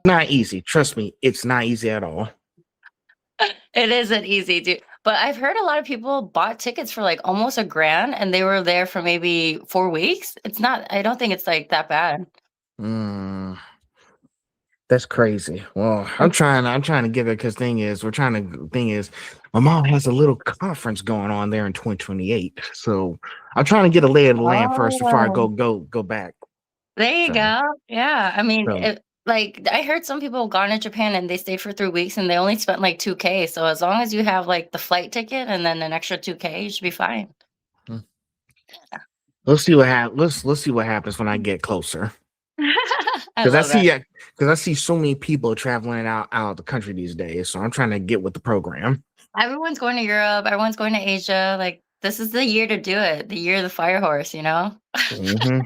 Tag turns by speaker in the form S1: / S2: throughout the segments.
S1: Not easy. Trust me, it's not easy at all.
S2: It isn't easy to, but I've heard a lot of people bought tickets for like almost a grand and they were there for maybe 4 weeks. It's not, I don't think it's like that bad.
S1: Mm, that's crazy. Well, I'm trying to give it because thing is, my mom has a little conference going on there in 2028. So I'm trying to get a lay of the land first before I
S2: Oh,
S1: go back.
S2: there you
S1: So
S2: go. Yeah. I mean,
S1: so
S2: like I heard some people gone to Japan and they stayed for 3 weeks and they only spent like 2K. So as long as you have like the flight ticket and then an extra 2K, you should be fine.
S1: mm, let's see what let's see what happens when I get closer.
S2: I
S1: Because I
S2: love that.
S1: see because I see so many people traveling out of the country these days. So I'm trying to get with the program.
S2: Everyone's going to Europe, everyone's going to Asia. Like this is the year to do it, the year of the fire horse, you know?
S1: Hmm.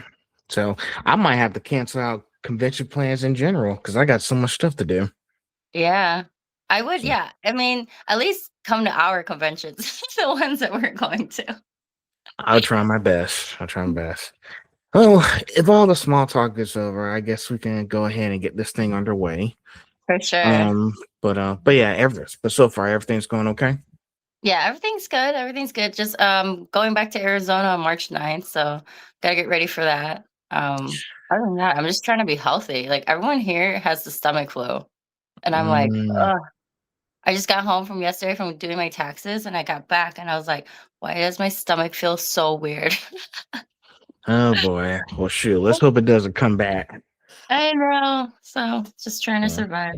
S1: So I might have to cancel out convention plans in general because I got so much stuff to do.
S2: Yeah. I would,
S1: So
S2: yeah. I mean, at least come to our conventions, the ones that we're going to.
S1: I'll try my best. I'll try my best. Well, if all the small talk is over, I guess we can go ahead and get this thing underway.
S2: For sure.
S1: Um, but yeah, but so far everything's going okay.
S2: Yeah, everything's good. Everything's good. Just going back to Arizona on March 9th, so gotta get ready for that. Other than that, I'm just trying to be healthy. Like everyone here has the stomach flu. And I'm like,
S1: Mm,
S2: ugh. I just got home from yesterday from doing my taxes and I got back and I was like, why does my stomach feel so weird?
S1: oh boy. Well, shoot. Let's hope it doesn't come back.
S2: I know. So just trying to
S1: So,
S2: survive.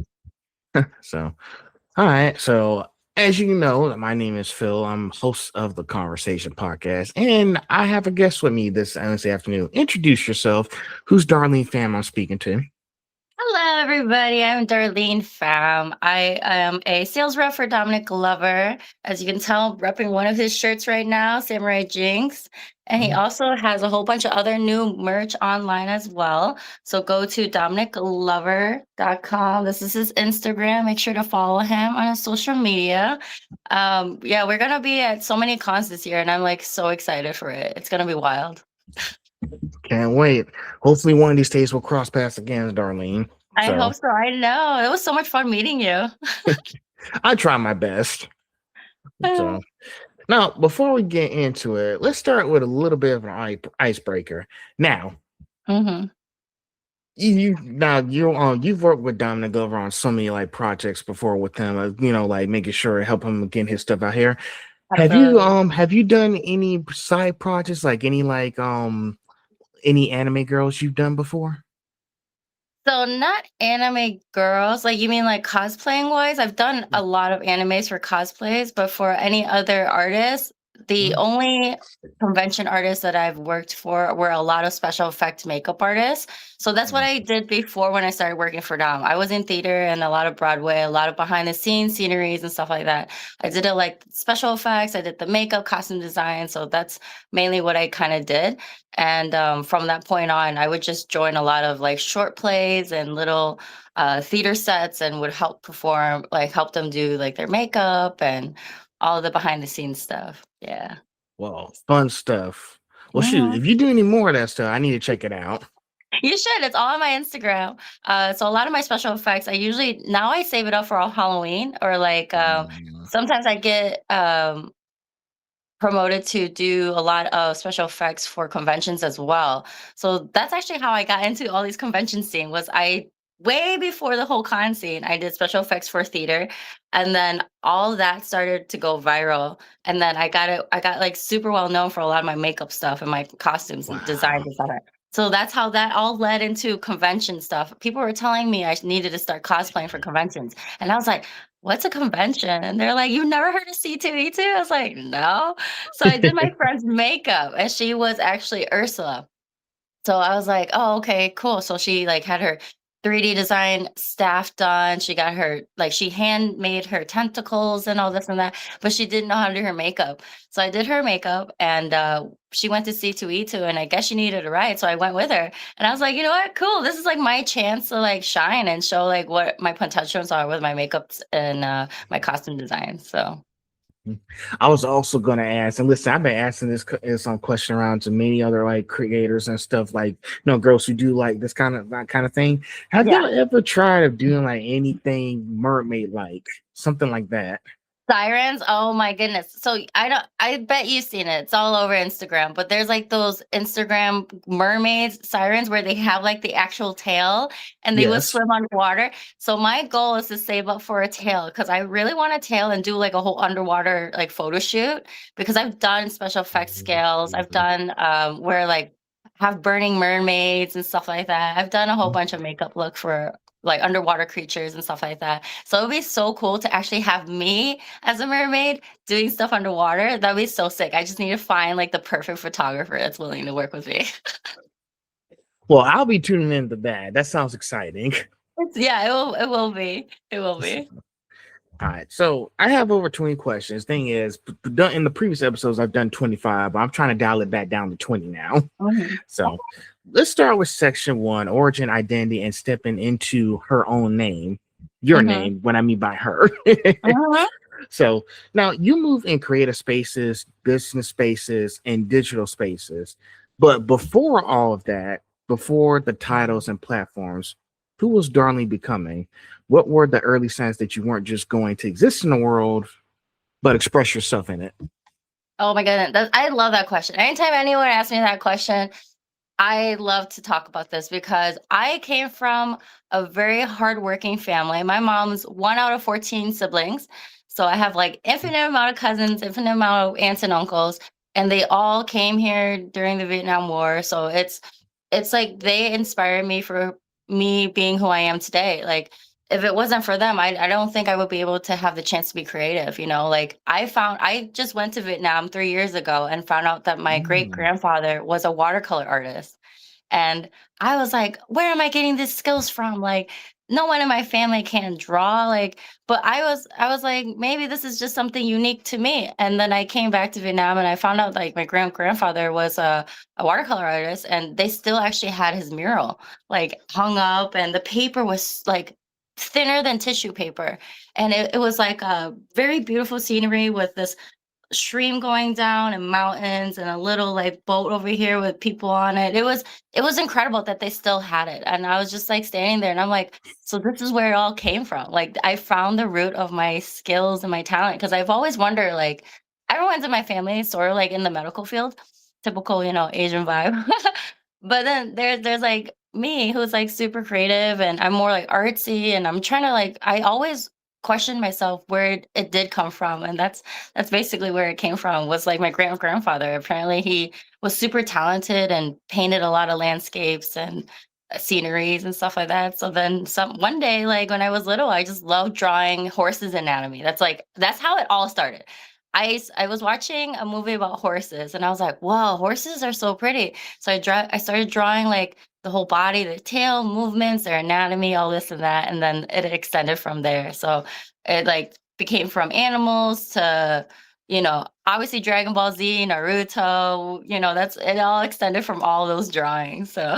S1: so all right. So as you know, my name is Phil. I'm host of the Conversation Podcast, and I have a guest with me this Wednesday afternoon. Introduce yourself. Who's Darlene Pham I'm speaking to?
S2: Hello, everybody. I'm Darlene Pham. I am a sales rep for Dominic Glover. As you can tell, repping one of his shirts right now, Samurai Jinx. And he
S1: Mhm.
S2: also has a whole bunch of other new merch online as well. So go to DominicGlover.com. This is his Instagram. Make sure to follow him on his social media. Yeah, we're going to be at so many cons this year, and I'm like so excited for it. It's going to be wild.
S1: Can't wait. Hopefully, one of these days we'll cross paths again, Darlene.
S2: I
S1: So
S2: hope so. I know. It was so much fun meeting you.
S1: I try my best. So now, before we get into it, let's start with a little bit of an icebreaker. Now,
S2: Mhm.
S1: you've worked with Dominic Glover on so many like projects before with him, like making sure to help him getting his stuff out here.
S2: Absolutely.
S1: Have you done any side projects like any anime girls you've done before?
S2: So not anime girls, like you mean like cosplaying wise? I've done a lot of animes for cosplays, but for any other artists, the
S1: Mhm.
S2: only convention artists that I've worked for were a lot of special effects makeup artists. So that's what I did before when I started working for Dom. I was in theater and a lot of Broadway, a lot of behind the scenes sceneries and stuff like that. I did it like special effects, I did the makeup, costume design. So that's mainly what I kind of did. And from that point on, I would just join a lot of like short plays and little theater sets and would help perform, like help them do like their makeup and all the behind the scenes stuff. Yeah.
S1: Well, fun stuff. Well, shoot,
S2: Mhm.
S1: if you do any more of that stuff, I need to check it out.
S2: You should. It's all on my Instagram. So a lot of my special effects, I usually now I save it up for all Halloween or like
S1: Mm,
S2: sometimes I get promoted to do a lot of special effects for conventions as well. So that's actually how I got into all these convention scene was I way before the whole con scene, I did special effects for theater and then all that started to go viral and then I got like super well known for a lot of my makeup stuff and my costumes and designs
S1: wow.
S2: etc. So that's how that all led into convention stuff. People were telling me I needed to start cosplaying for conventions. And I was like, what's a convention? And they're like, you've never heard of C2E2? I was like, no. So I did my friend's makeup and she was actually Ursula. So I was like, oh, okay, cool. So she like had her 3D design staff done. She got her like she handmade her tentacles and all this and that, but she didn't know how to do her makeup. So I did her makeup, and she went to C2E2, and I guess she needed a ride, so I went with her. And I was like, you know what, cool. This is like my chance to like shine and show like what my potentials are with my makeups and my costume design. So
S1: I was also going to ask, and listen, I've been asking this question around to many other like creators and stuff, like girls who do like this kind of that kind of thing. Have
S2: yeah.
S1: y'all ever tried of doing like anything mermaid like something like that?
S2: Sirens? Oh my goodness. So I bet you've seen it. It's all over Instagram, but there's like those Instagram mermaids sirens where they have like the actual tail and they will
S1: Yes.
S2: swim underwater. So my goal is to save up for a tail because I really want a tail and do like a whole underwater like photo shoot because I've done special effects scales. I've done where like have burning mermaids and stuff like that. I've done a whole bunch of makeup look for like underwater creatures and stuff like that. So it'd be so cool to actually have me as a mermaid doing stuff underwater. That'd be so sick. I just need to find like the perfect photographer that's willing to work with me.
S1: Well, I'll be tuning into that. That sounds exciting.
S2: Yeah, it will be. It will be.
S1: All right, so I have over 20 questions. Thing is, in the previous episodes, I've done 25, but I'm trying to dial it back down to 20 now.
S2: Mhm.
S1: So let's start with section 1, origin, identity, and stepping into her own name. Your
S2: Mhm.
S1: name, what I mean by her.
S2: Mhm.
S1: So now you move in creative spaces, business spaces, and digital spaces. But before all of that, before the titles and platforms, who was Darlene becoming? What were the early signs that you weren't just going to exist in the world, but express yourself in it?
S2: Oh my goodness. I love that question. Anytime anyone asks me that question, I love to talk about this because I came from a very hardworking family. My mom's one out of 14 siblings. So I have like infinite amount of cousins, infinite amount of aunts and uncles, and they all came here during the Vietnam War. So it's like they inspired me for me being who I am today. Like if it wasn't for them, I don't think I would be able to have the chance to be creative. Like I just went to Vietnam 3 years ago and found out that my great
S1: Mm.
S2: grandfather was a watercolor artist. And I was like, where am I getting these skills from? Like, no one in my family can draw. Like, but I was like, maybe this is just something unique to me. And then I came back to Vietnam and I found out like my grandfather was a watercolor artist and they still actually had his mural like hung up and the paper was like thinner than tissue paper. And it was like a very beautiful scenery with this stream going down and mountains and a little like boat over here with people on it. It was incredible that they still had it. And I was just like standing there and I'm like, so this is where it all came from. Like I found the root of my skills and my talent because I've always wondered like everyone's in my family is sort of like in the medical field, typical, Asian vibe. But then there's like me who's like super creative and I'm more like artsy and I'm trying to like I always question myself where it did come from and that's basically where it came from was like my grandfather. Apparently he was super talented and painted a lot of landscapes and sceneries and stuff like that. So then one day, like when I was little, I just loved drawing horses anatomy. That's how it all started. I was watching a movie about horses and I was like, wow, horses are so pretty. So I started drawing like the whole body, the tail movements, their anatomy, all this and that, and then it extended from there. So it like became from animals to, obviously Dragon Ball Z, Naruto, that's it all extended from all those drawings. So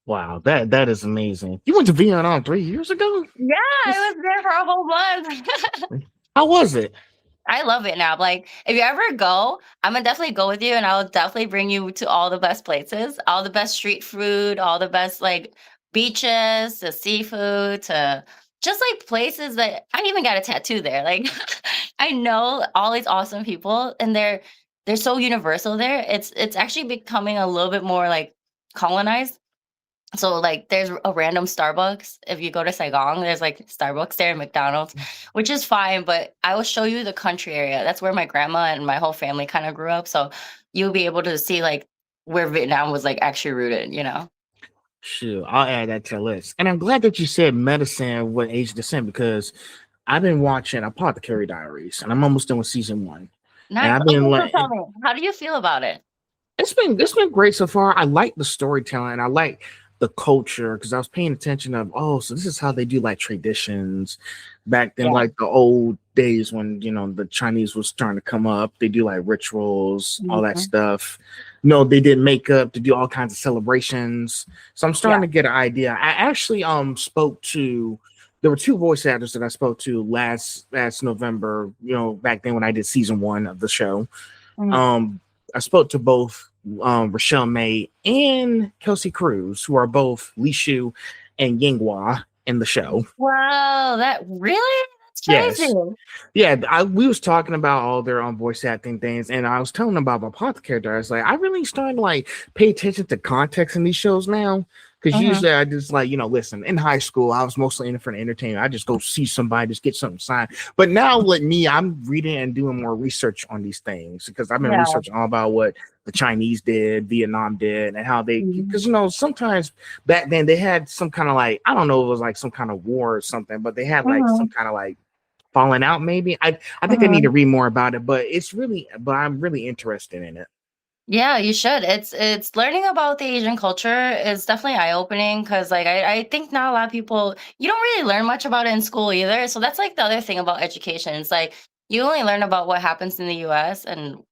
S1: Wow, that is amazing. You went to Vietnam 3 years ago?
S2: yeah,
S1: That's-
S2: I was there for a whole month.
S1: How was it?
S2: I love it now. Like, if you ever go, I'm gonna definitely go with you, and I'll definitely bring you to all the best places, all the best street food, all the best like beaches, the seafood, to just like places that I even got a tattoo there. Like, I know all these awesome people, and they're so universal there. It's actually becoming a little bit more like colonized. So, like, there's a random Starbucks. If you go to Saigon, there's, like, Starbucks there and McDonald's, which is fine, but I will show you the country area. That's where my grandma and my whole family kinda grew up, so you'll be able to see, like, where Vietnam was, like, actually rooted?
S1: Sure, I'll add that to the list. And I'm glad that you said medicine with Asian descent because I've been watching Apothecary Diaries and I'm almost done with season 1. And
S2: Nice.
S1: I've
S2: Okay,
S1: been
S2: so
S1: like,
S2: tell me, how do you feel about it?
S1: it's been great so far. I like the storytelling. I like the culture, because I was paying attention of, oh, so this is how they do like traditions back then,
S2: Yeah.
S1: like the old days when the Chinese was starting to come up. They do like rituals, all that
S2: Mhm.
S1: stuff. No, they did makeup to do all kinds of celebrations. So I'm starting
S2: Yeah.
S1: to get an idea. I actually spoke to there were two voice actors that I spoke to last November, back then when I did season one of the show.
S2: Mhm.
S1: Um, I spoke to both Rochelle May and Kelsey Cruz, who are both Li Shu and Yinghua in the show.
S2: Wow, that really? That's
S1: Yes.
S2: crazy.
S1: Yeah, we was talking about all their voice acting things, and I was telling them about my podcast character. I was like, I really starting to like pay attention to context in these shows now. Because
S2: Mhm.
S1: usually I just like, listen, in high school, I was mostly in it for the entertainment. I just go see somebody, just get something signed. But now, like me, I'm reading and doing more research on these things because I've been
S2: Yeah.
S1: researching all about what the Chinese did, Vietnam did, and how they,
S2: Mhm.
S1: because, sometimes back then they had some kind of like, I don't know, it was like some kind of war or something, but they had like some
S2: Mhm.
S1: kind of like falling out maybe. I think I need to
S2: Mhm.
S1: read more about it, but I'm really interested in it.
S2: Yeah, you should. It's learning about the Asian culture is definitely eye-opening because like I think not a lot of people you don't really learn much about it in school either. So that's like the other thing about education. It's like you only learn about what happens in the US and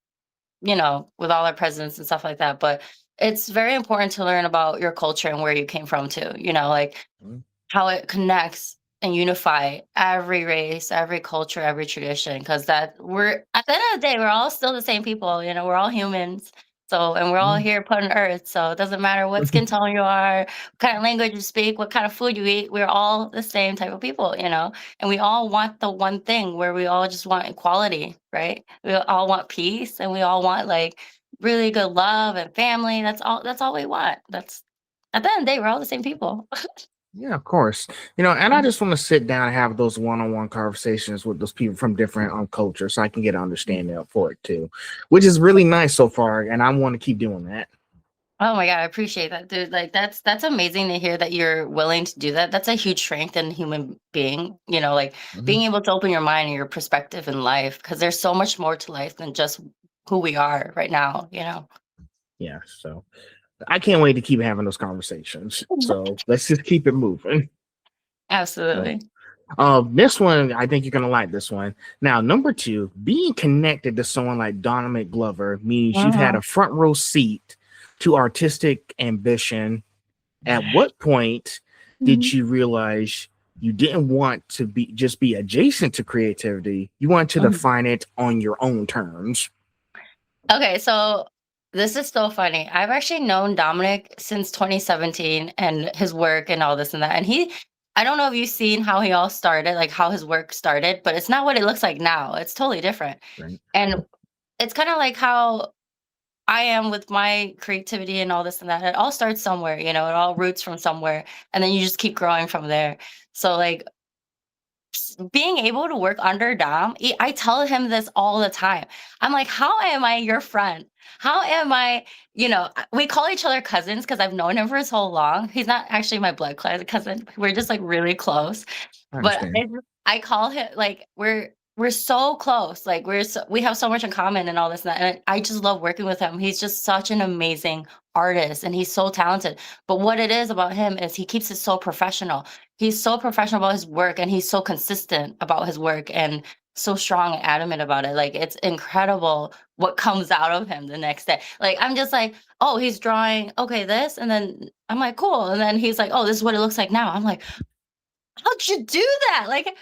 S2: with all our presidents and stuff like that. But it's very important to learn about your culture and where you came from too. Like
S1: Mhm.
S2: how it connects and unify every race, every culture, every tradition. Because that we're at the end of the day, we're all still the same people. We're all humans. So, and we're all
S1: Mhm.
S2: here put on earth. So it doesn't matter what skin tone you are, what kind of language you speak, what kind of food you eat. We're all the same type of people. And we all want the one thing where we all just want equality, right? We all want peace and we all want like really good love and family. That's all we want. That's at the end of the day, we're all the same people.
S1: Yeah, of course. And I just want to sit down and have those one-on-one conversations with those people from different cultures so I can get an understanding for it too, which is really nice so far, and I want to keep doing that.
S2: Oh my God, I appreciate that, dude. Like that's amazing to hear that you're willing to do that. That's a huge strength in a human being, like
S1: Mhm.
S2: being able to open your mind and your perspective in life because there's so much more to life than just who we are right now.
S1: Yeah, so I can't wait to keep having those conversations. So let's just keep it moving. So,
S2: Absolutely.
S1: this one, I think you're gonna like this one. Now, number two, being connected to someone like Dominic Glover means you've had
S2: Mhm.
S1: a front row seat to artistic ambition. At what point did
S2: Mhm.
S1: you realize you didn't want to be adjacent to creativity? You wanted to
S2: Mhm.
S1: define it on your own terms.
S2: Okay, so this is so funny. I've actually known Dominic since 2017 and his work and all this and that. And I don't know if you've seen how he all started, like how his work started, but it's not what it looks like now. It's totally different.
S1: Right.
S2: And it's kind of like how I am with my creativity and all this and that. It all starts somewhere, it all roots from somewhere. And then you just keep growing from there. So, like, being able to work under Dom, I tell him this all the time. I'm like, "How am I your friend? How am I?" We call each other cousins because I've known him for so long. He's not actually my blood cousin. We're just like really close.
S1: I
S2: But
S1: understand.
S2: I call him like we're so close. Like we have so much in common and all this and that. And I just love working with him. He's just such an amazing artist and he's so talented. But what it is about him is he keeps it so professional. He's so professional about his work and he's so consistent about his work and so strong and adamant about it. Like it's incredible what comes out of him the next day. Like I'm just like, oh, he's drawing, okay, this, and then I'm like, cool. And then he's like, oh, this is what it looks like now. I'm like, how'd you do that? Like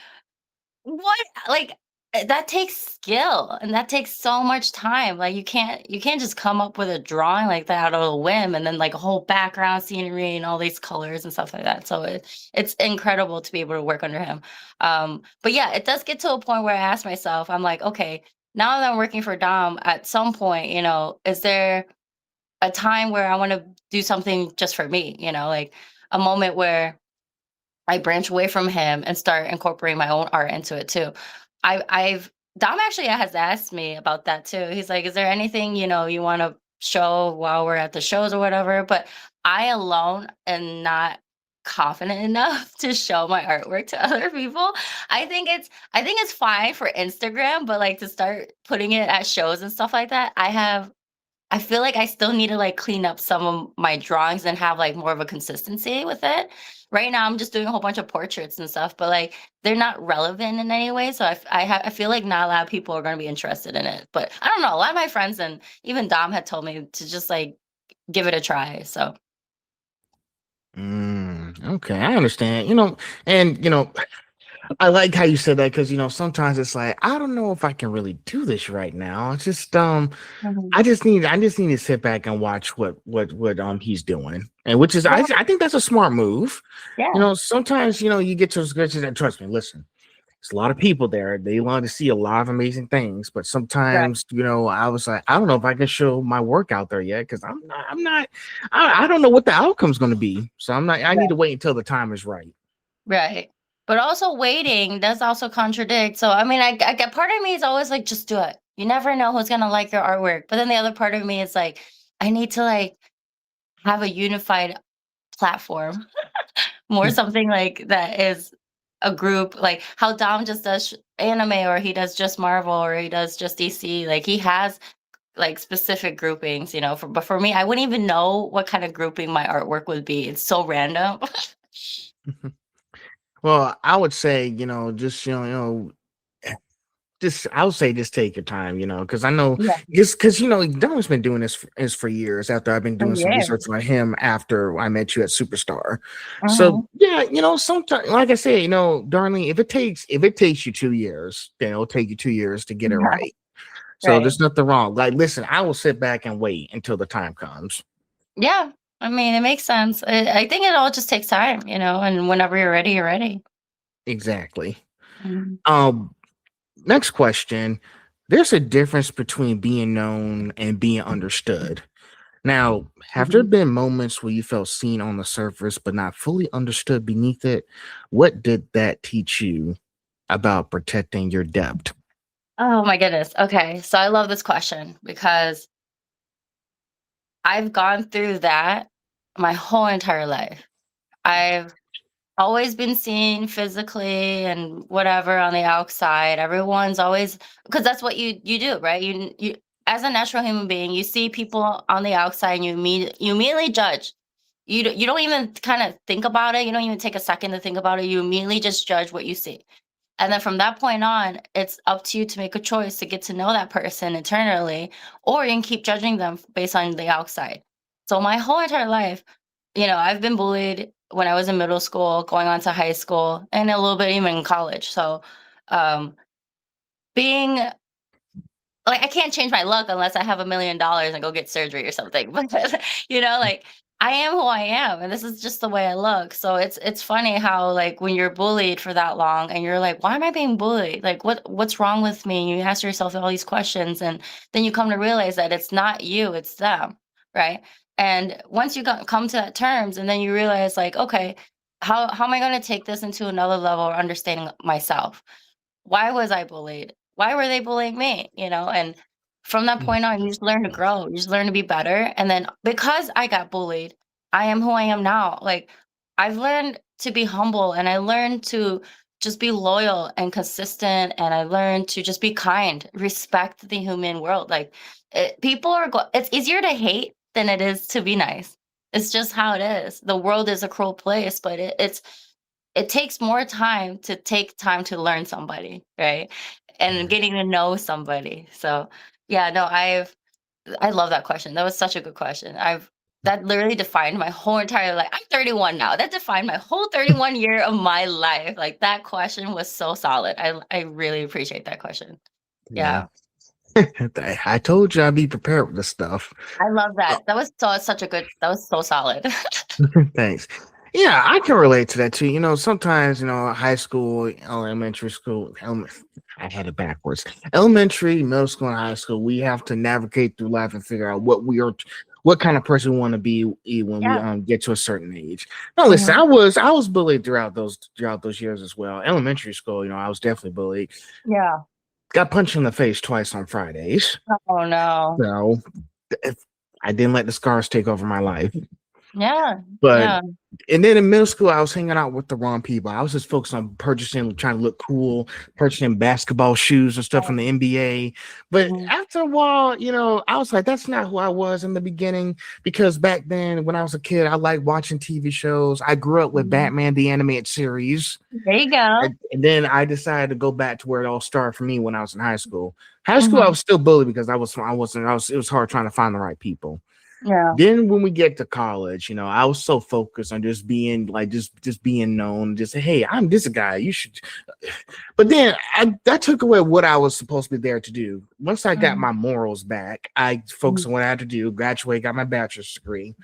S2: what? Like, that takes skill, and that takes so much time, like, you can't just come up with a drawing like that out of a whim, and then, like, a whole background scenery and all these colors and stuff like that, so it's incredible to be able to work under him, but yeah, it does get to a point where I ask myself, I'm like, "Okay, now that I'm working for Dom, at some point, is there a time where I wanna do something just for me?" Like, a moment where I branch away from him and start incorporating my own art into it too. I've Dom actually has asked me about that too. He's like, "Is there anything you want to show while we're at the shows or whatever?" But I alone am not confident enough to show my artwork to other people. I think it's fine for Instagram, but like to start putting it at shows and stuff like that, I have I feel like I still need to like clean up some of my drawings and have like more of a consistency with it. Right now, I'm just doing a whole bunch of portraits and stuff, but like they're not relevant in any way. So I feel like not a lot of people are going to be interested in it. But I don't know. A lot of my friends and even Dom had told me to just like give it a try. So
S1: Okay, I understand. And I like how you said that because sometimes it's like I don't know if I can really do this right now. It's just
S2: mhm.
S1: I just need to sit back and watch what he's doing, and which is I think that's a smart move.
S2: Yeah,
S1: Sometimes you get to those situations and trust me. Listen, there's a lot of people there. They want to see a lot of amazing things, but
S2: right,
S1: sometimes I was like, I don't know if I can show my work out there yet because I don't know what the outcome's going to be. So I'm not. I need to
S2: right,
S1: wait until the time is right.
S2: right. But also waiting does also contradict. So I mean, I get part of me is always like, just do it. You never know who's gonna like your artwork. But then the other part of me is like, I need to like have a unified platform, more something like that is a group, like how Dom just does anime or he does just Marvel or he does just DC. Like he has like specific groupings, but for me, I wouldn't even know what kind of grouping my artwork would be. It's so random.
S1: Well, I would say, just just I would say just take your time, because I know
S2: Yeah,
S1: just because Don's been doing this for years after I've been
S2: for
S1: doing some
S2: years.
S1: research on him after I met you at Superstar. So
S2: Mhm.
S1: yeah, sometimes like I said, Darlene, if it takes you 2 years, then it'll take you 2 years to get it
S2: Yeah,
S1: right. So
S2: right.
S1: there's nothing wrong. Like, listen, I will sit back and wait until the time comes.
S2: Yeah. I mean, it makes sense. I think it all just takes time, and whenever you're ready, you're ready.
S1: Exactly.
S2: Mhm.
S1: Um, Next question. There's a difference between being known and being understood. Now, have there
S2: Mhm.
S1: been moments where you felt seen on the surface but not fully understood beneath it? What did that teach you about protecting your depth?
S2: Oh my goodness. Okay. So I love this question because I've gone through that my whole entire life. I've always been seen physically and whatever on the outside. Everyone's always because that's what you do, right? You as a natural human being, you see people on the outside and you immediately judge. You don't even kind of think about it. You don't even take a second to think about it. You immediately just judge what you see. And then from that point on, it's up to you to make a choice to get to know that person internally, or you can keep judging them based on the outside. So my whole entire life, I've been bullied when I was in middle school, going on to high school, and a little bit even in college. So um, being like I can't change my luck unless I have $1 million and go get surgery or something. But like I am who I am, and this is just the way I look. So it's funny how like when you're bullied for that long, and you're like, why am I being bullied? Like what's wrong with me? You ask yourself all these questions, and then you come to realize that it's not you, it's them, right? And once you come to that terms, and then you realize like, okay, how am I going to take this into another level of understanding myself? Why was I bullied? Why were they bullying me? And from that point on, you just learn to grow. You just learn to be better. And then because I got bullied, I am who I am now. Like I've learned to be humble and I learned to just be loyal and consistent. And I learned to just be kind, respect the human world. Like it's easier to hate than it is to be nice. It's just how it is. The world is a cruel place, but it takes more time to take time to learn somebody, right? And
S1: Mhm.
S2: getting to know somebody. So, yeah, no, I love that question. That was such a good question. That literally defined my whole entire life. I'm 31 now. That defined my whole 31 year of my life. Like that question was so solid. I really appreciate that question.
S1: Yeah.
S2: Yeah.
S1: I told you I'd be prepared with this stuff.
S2: I love that. That was so solid.
S1: Thanks. Yeah, I can relate to that too. Sometimes, high school, elementary school, I had it backwards. Elementary, middle school, and high school, we have to navigate through life and figure out what kind of person we want to be when we
S2: Yeah.
S1: get to a certain age. Now, listen,
S2: Mhm.
S1: I was bullied throughout those years as well. Elementary school, I was definitely bullied.
S2: Yeah.
S1: Got punched in the face twice on Fridays.
S2: Oh no.
S1: So if I didn't let the scars take over my life.
S2: Yeah.
S1: But
S2: Yeah.
S1: and then in middle school, I was hanging out with the wrong people. I was just focused on purchasing, trying to look cool, purchasing basketball shoes and stuff from the NBA. But
S2: Mhm.
S1: after a while, I was like, that's not who I was in the beginning. Because back then, when I was a kid, I liked watching TV shows. I grew up with
S2: Mhm.
S1: Batman the animated series.
S2: There you go.
S1: And then I decided to go back to where it all started for me when I was in high school. High school, I
S2: Mhm.
S1: was still bullied because I wasn't, I was, it was hard trying to find the right people.
S2: Yeah.
S1: Then when we get to college, I was so focused on just being like just being known, just say, hey, I'm this guy. You should. But then that took away what I was supposed to be there to do. Once I got
S2: Mhm.
S1: my morals back, I focused
S2: Mhm.
S1: on what I had to do, graduate, got my bachelor's degree.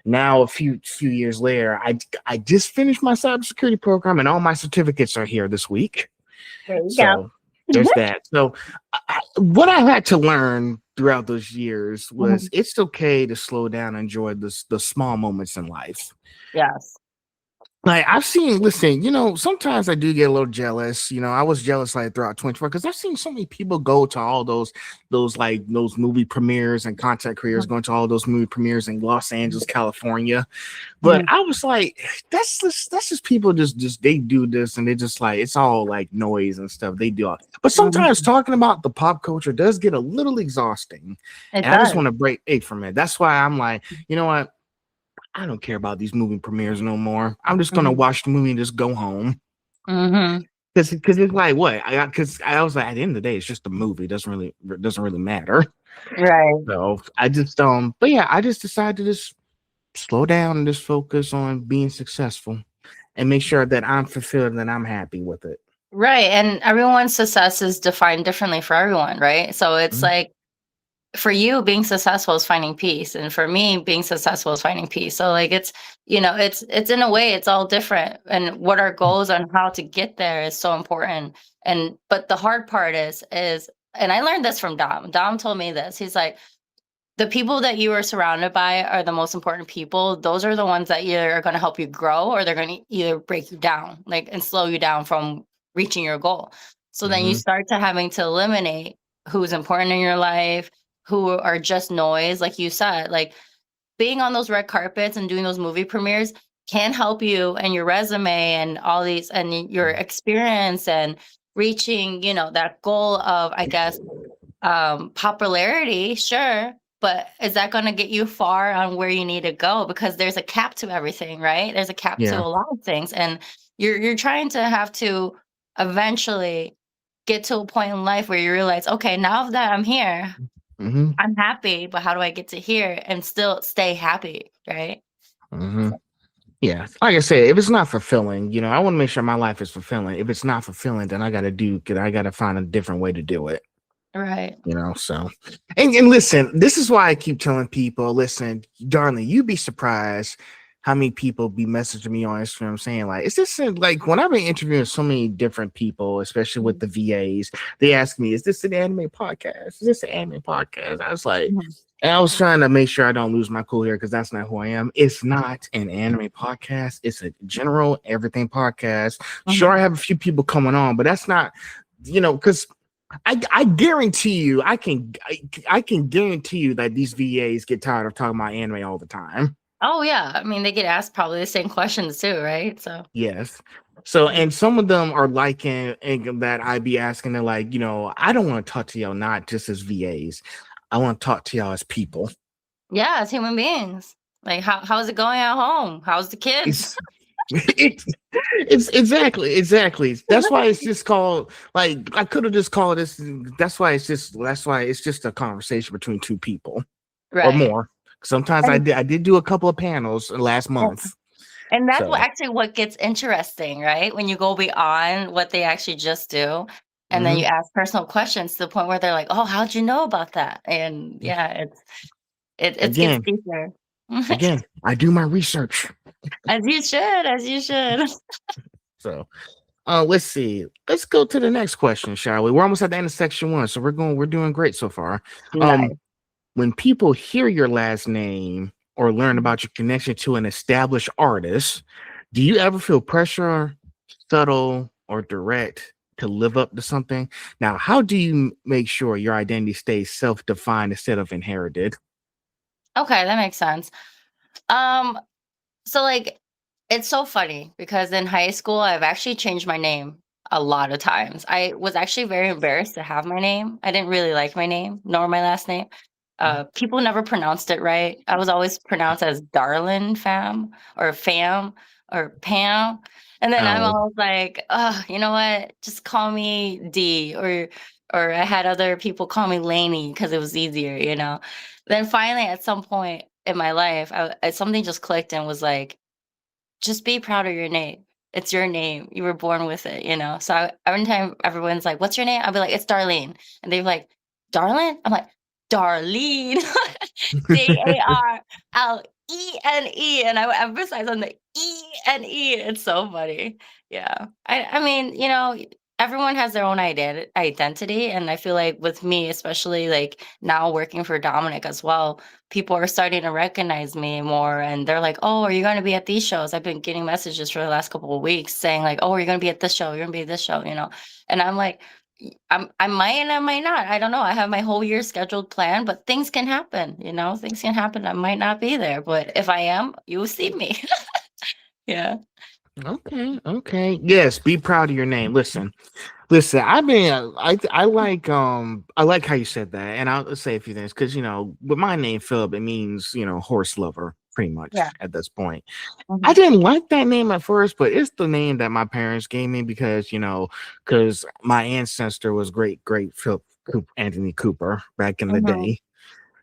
S1: Now, a few years later, I just finished my cybersecurity program, and all my certificates are here this week.
S2: There you
S1: So
S2: go.
S1: there's that. So what I had to learn throughout those years was
S2: Mhm.
S1: it's okay to slow down and enjoy the small moments in life.
S2: Yes.
S1: Like I've seen, listen, sometimes I do get a little jealous. I was jealous like throughout 24 because I've seen so many people go to all those movie premieres and content creators
S2: Mhm.
S1: going to all those movie premieres in Los Angeles, California. But
S2: Mhm.
S1: I was like, that's just people just they do this and they just like it's all like noise and stuff. They do all. But sometimes
S2: Mhm.
S1: talking about the pop culture does get a little exhausting.
S2: It
S1: And I just
S2: does.
S1: want to break it from it. That's why I'm like, you know what? I don't care about these movie premieres no more. I'm just gonna
S2: Mhm.
S1: watch the movie and just go home.
S2: Mhm.
S1: Because it's like what I got because I was like at the end of the day, it's just a movie. It doesn't really matter.
S2: Right.
S1: So I just but yeah, I just decided to just slow down and just focus on being successful and make sure that I'm fulfilled and that I'm happy with it.
S2: Right. And everyone's success is defined differently for everyone, right? So it's
S1: Mhm,
S2: like for you being successful is finding peace, and for me being successful is finding peace. So like it's in a way it's all different, and what our goals on how to get there is so important. And but the hard part is and I learned this from Dom told me this. He's like, the people that you are surrounded by are the most important people. Those are the ones that either are going to help you grow, or they're going to either break you down, like, and slow you down from reaching your goal. So then you
S1: mhm,
S2: start to having to eliminate who's important in your life, who are just noise, like you said. Like being on those red carpets and doing those movie premieres can help you and your resume and all these and your experience and reaching, that goal of, I guess, popularity, sure, but is that going to get you far on where you need to go? Because there's a cap to everything, right? There's a cap to
S1: yeah.
S2: a lot of things, and you're trying to have to eventually get to a point in life where you realize, okay, now that I'm here,
S1: Mhm,
S2: I'm happy, but how do I get to here and still stay happy, right?
S1: mhm. Yeah, like I said, if it's not fulfilling, I want to make sure my life is fulfilling. If it's not fulfilling, then I got to find a different way to do it.
S2: Right.
S1: So and listen, this is why I keep telling people, listen, darling, you'd be surprised how many people be messaging me on Instagram saying like, is this like when I've been interviewing so many different people, especially with
S2: Mhm.
S1: the VAs, they ask me, is this an anime podcast? Is this an anime podcast? I was like,
S2: Mhm.
S1: and I was trying to make sure I don't lose my cool here because that's not who I am. It's not an anime podcast. It's a general everything podcast. Sure,
S2: Mhm.
S1: I have a few people coming on, but that's not, because I guarantee you, I can guarantee you that these VAs get tired of talking about anime all the time.
S2: Oh yeah, I mean they get asked probably the same questions too, right? So
S1: Yes. So,
S2: mhm.
S1: and some of them are liking and that I be asking, they're like, I don't want to talk to y'all not just as VAs. I want to talk to y'all as people.
S2: Yeah, as human beings. Like how's it going at home? How's the kids?
S1: It's it's exactly. That's why it's just called like I could have just called this. That's why it's just a conversation between two people or
S2: Right.
S1: more. Sometimes I
S2: And
S1: did do a couple of panels last month.
S2: and that's what
S1: So
S2: actually what gets interesting, right? When you go beyond what they actually just do, and then you
S1: mhm.
S2: ask personal questions to the point where they're like, "Oh, how'd you know about that?" And yeah, it gets
S1: again,
S2: deeper.
S1: again, I do my research.
S2: As you should, as you should.
S1: So let's see. Let's go to the next question, shall we? We're almost at the end of section one, so we're doing great so far. Um,
S2: Nice.
S1: when people hear your last name or learn
S2: Mhm.
S1: about your connection to an established artist, do you ever feel pressure, subtle or direct, to live up to something? Now, how do you make sure your identity stays self-defined instead of inherited?
S2: Okay, that makes sense. Um, so like it's so funny because in high school I've actually changed my name a lot of times. I was actually very embarrassed to have my name. I didn't really like my name nor my last name. People never pronounced it right. I was always pronounced as Darlene Pham or Pham or Pam. And then I'm
S1: Oh,
S2: always like, oh, you know what? Just call me D or I had other people call me Lainey because it was easier, you know. Then finally at some point in my life, something just clicked and was like, just be proud of your name. It's your name. You were born with it, you know? So every time everyone's like, "What's your name?" I'll be like, "It's Darlene." And they're like, "Darlene?" I'm like, "Darlene." Darlene. And I would emphasize on the E. It's so funny. Yeah. I mean, you know, everyone has their own identity. And I feel like with me, especially like now working for Dominic as well, people are starting to recognize me more and they're like, "Oh, are you going to be at these shows?" I've been getting messages for the last couple of weeks saying like, "Oh, are you going to be at this show? You're going to be at this show," you know. And I'm like, I might and I might not. I don't know. I have my whole year scheduled planned, but things can happen, you know. Things can happen. I might not be there, but if I am, you will see me. Yeah.
S1: okay, okay. Yes, be proud of your name. Listen. I mean, I like how you said that, and I'll say a few things because with my name Philip, it means horse lover, pretty
S2: Yeah.
S1: much at this point. I
S2: Mhm.
S1: didn't like that name at first, but it's the name that my parents gave me because my ancestor was great Philip Anthony Cooper back in the
S2: Mhm.
S1: day.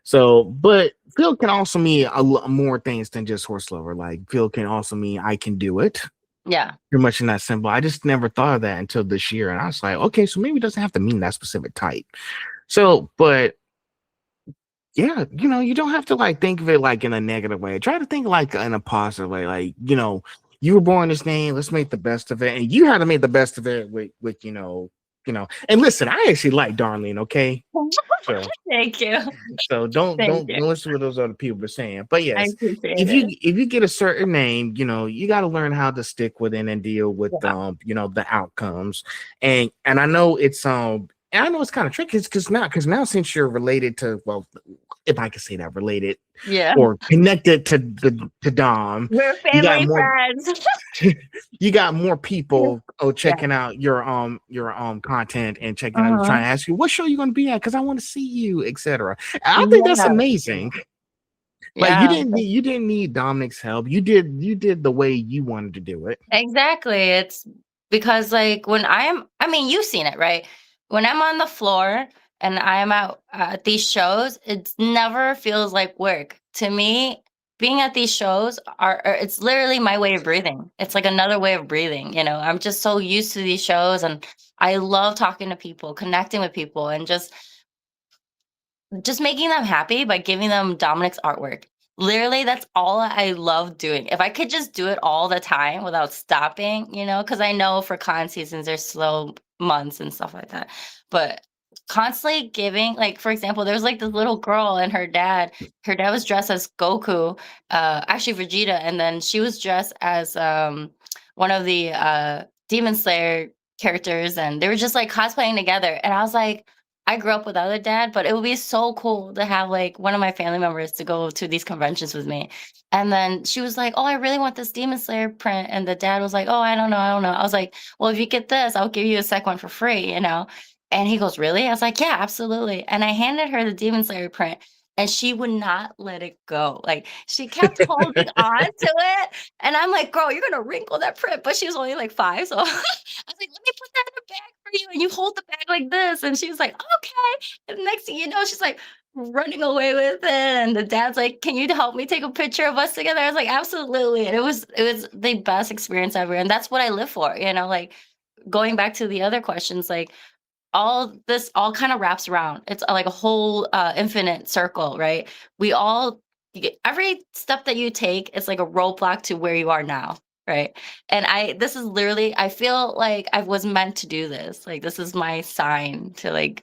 S1: So, but Phil can also mean more things than just horse lover. Like Phil can also mean I can do it.
S2: Yeah.
S1: Pretty much in that symbol. I just never thought of that until this year, and I was like, okay, so maybe it doesn't have to mean that specific type. So, but yeah, you don't have to like think of it like in a negative way. Try to think like in a positive way. Like, you were born this name. Let's make the best of it, and you had to make the best of it with And listen, I actually like Darlene. Okay, so
S2: Thank you.
S1: so don't
S2: Thank
S1: don't
S2: you.
S1: don't listen to what those other people are saying. But
S2: I
S1: yes,
S2: appreciate
S1: if you
S2: it.
S1: if you get a certain name, you got to learn how to stick with it and deal with
S2: Yeah.
S1: the outcomes. And I know it's kind of tricky because now since you're related to, well, if I can say that, related
S2: Yeah.
S1: or connected to Dom,
S2: We're
S1: you got
S2: family
S1: more
S2: friends.
S1: you got more people
S2: Yeah.
S1: checking out your content and checking out, trying
S2: Mhm.
S1: to ask you what show you're going to be at because I want to see you, etc. I think that's
S2: Yeah.
S1: amazing. Like
S2: Yeah.
S1: you didn't need Dominic's help. You did the way you wanted to do it.
S2: Exactly. It's because like I mean, you've seen it, right? When I'm on the floor and I'm out at these shows, it never feels like work. To me, being at these shows it's literally my way of breathing. It's like another way of breathing, you know. I'm just so used to these shows and I love talking to people, connecting with people and just making them happy by giving them Dominic's artwork. Literally, that's all I love doing. If I could just do it all the time without stopping, you know, because I know for con seasons there's slow months and stuff like that. But constantly giving, like for example, there was like this little girl and her dad. Her dad was dressed as Goku, actually Vegeta, and then she was dressed as one of the Demon Slayer characters, and they were just like cosplaying together. And I was like, I grew up without a dad, but it would be so cool to have like one of my family members to go to these conventions with me. And then she was like, "Oh, I really want this Demon Slayer print." And the dad was like, "Oh, I don't know. I don't know." I was like, "Well, if you get this, I'll give you a second one for free, you know?" And he goes, "Really?" I was like, "Yeah, absolutely." And I handed her the Demon Slayer print and she would not let it go. Like she kept holding on to it. And I'm like, "Girl, you're gonna wrinkle that print." But she was only like 5. So I was like, "Let me put that in a bag for you and you hold the bag like this." And she was like, "Okay." And next thing you know, she's like running away with it. And the dad's like, "Can you help me take a picture of us together?" I was like, "Absolutely." And it was the best experience ever. And that's what I live for, you know, like going back to the other questions, like all this all kind of wraps around. It's like a whole infinite circle, right? We all every step that you take is like a roadblock to where you are now, right? And this is literally I feel like I was meant to do this. Like this is my sign to like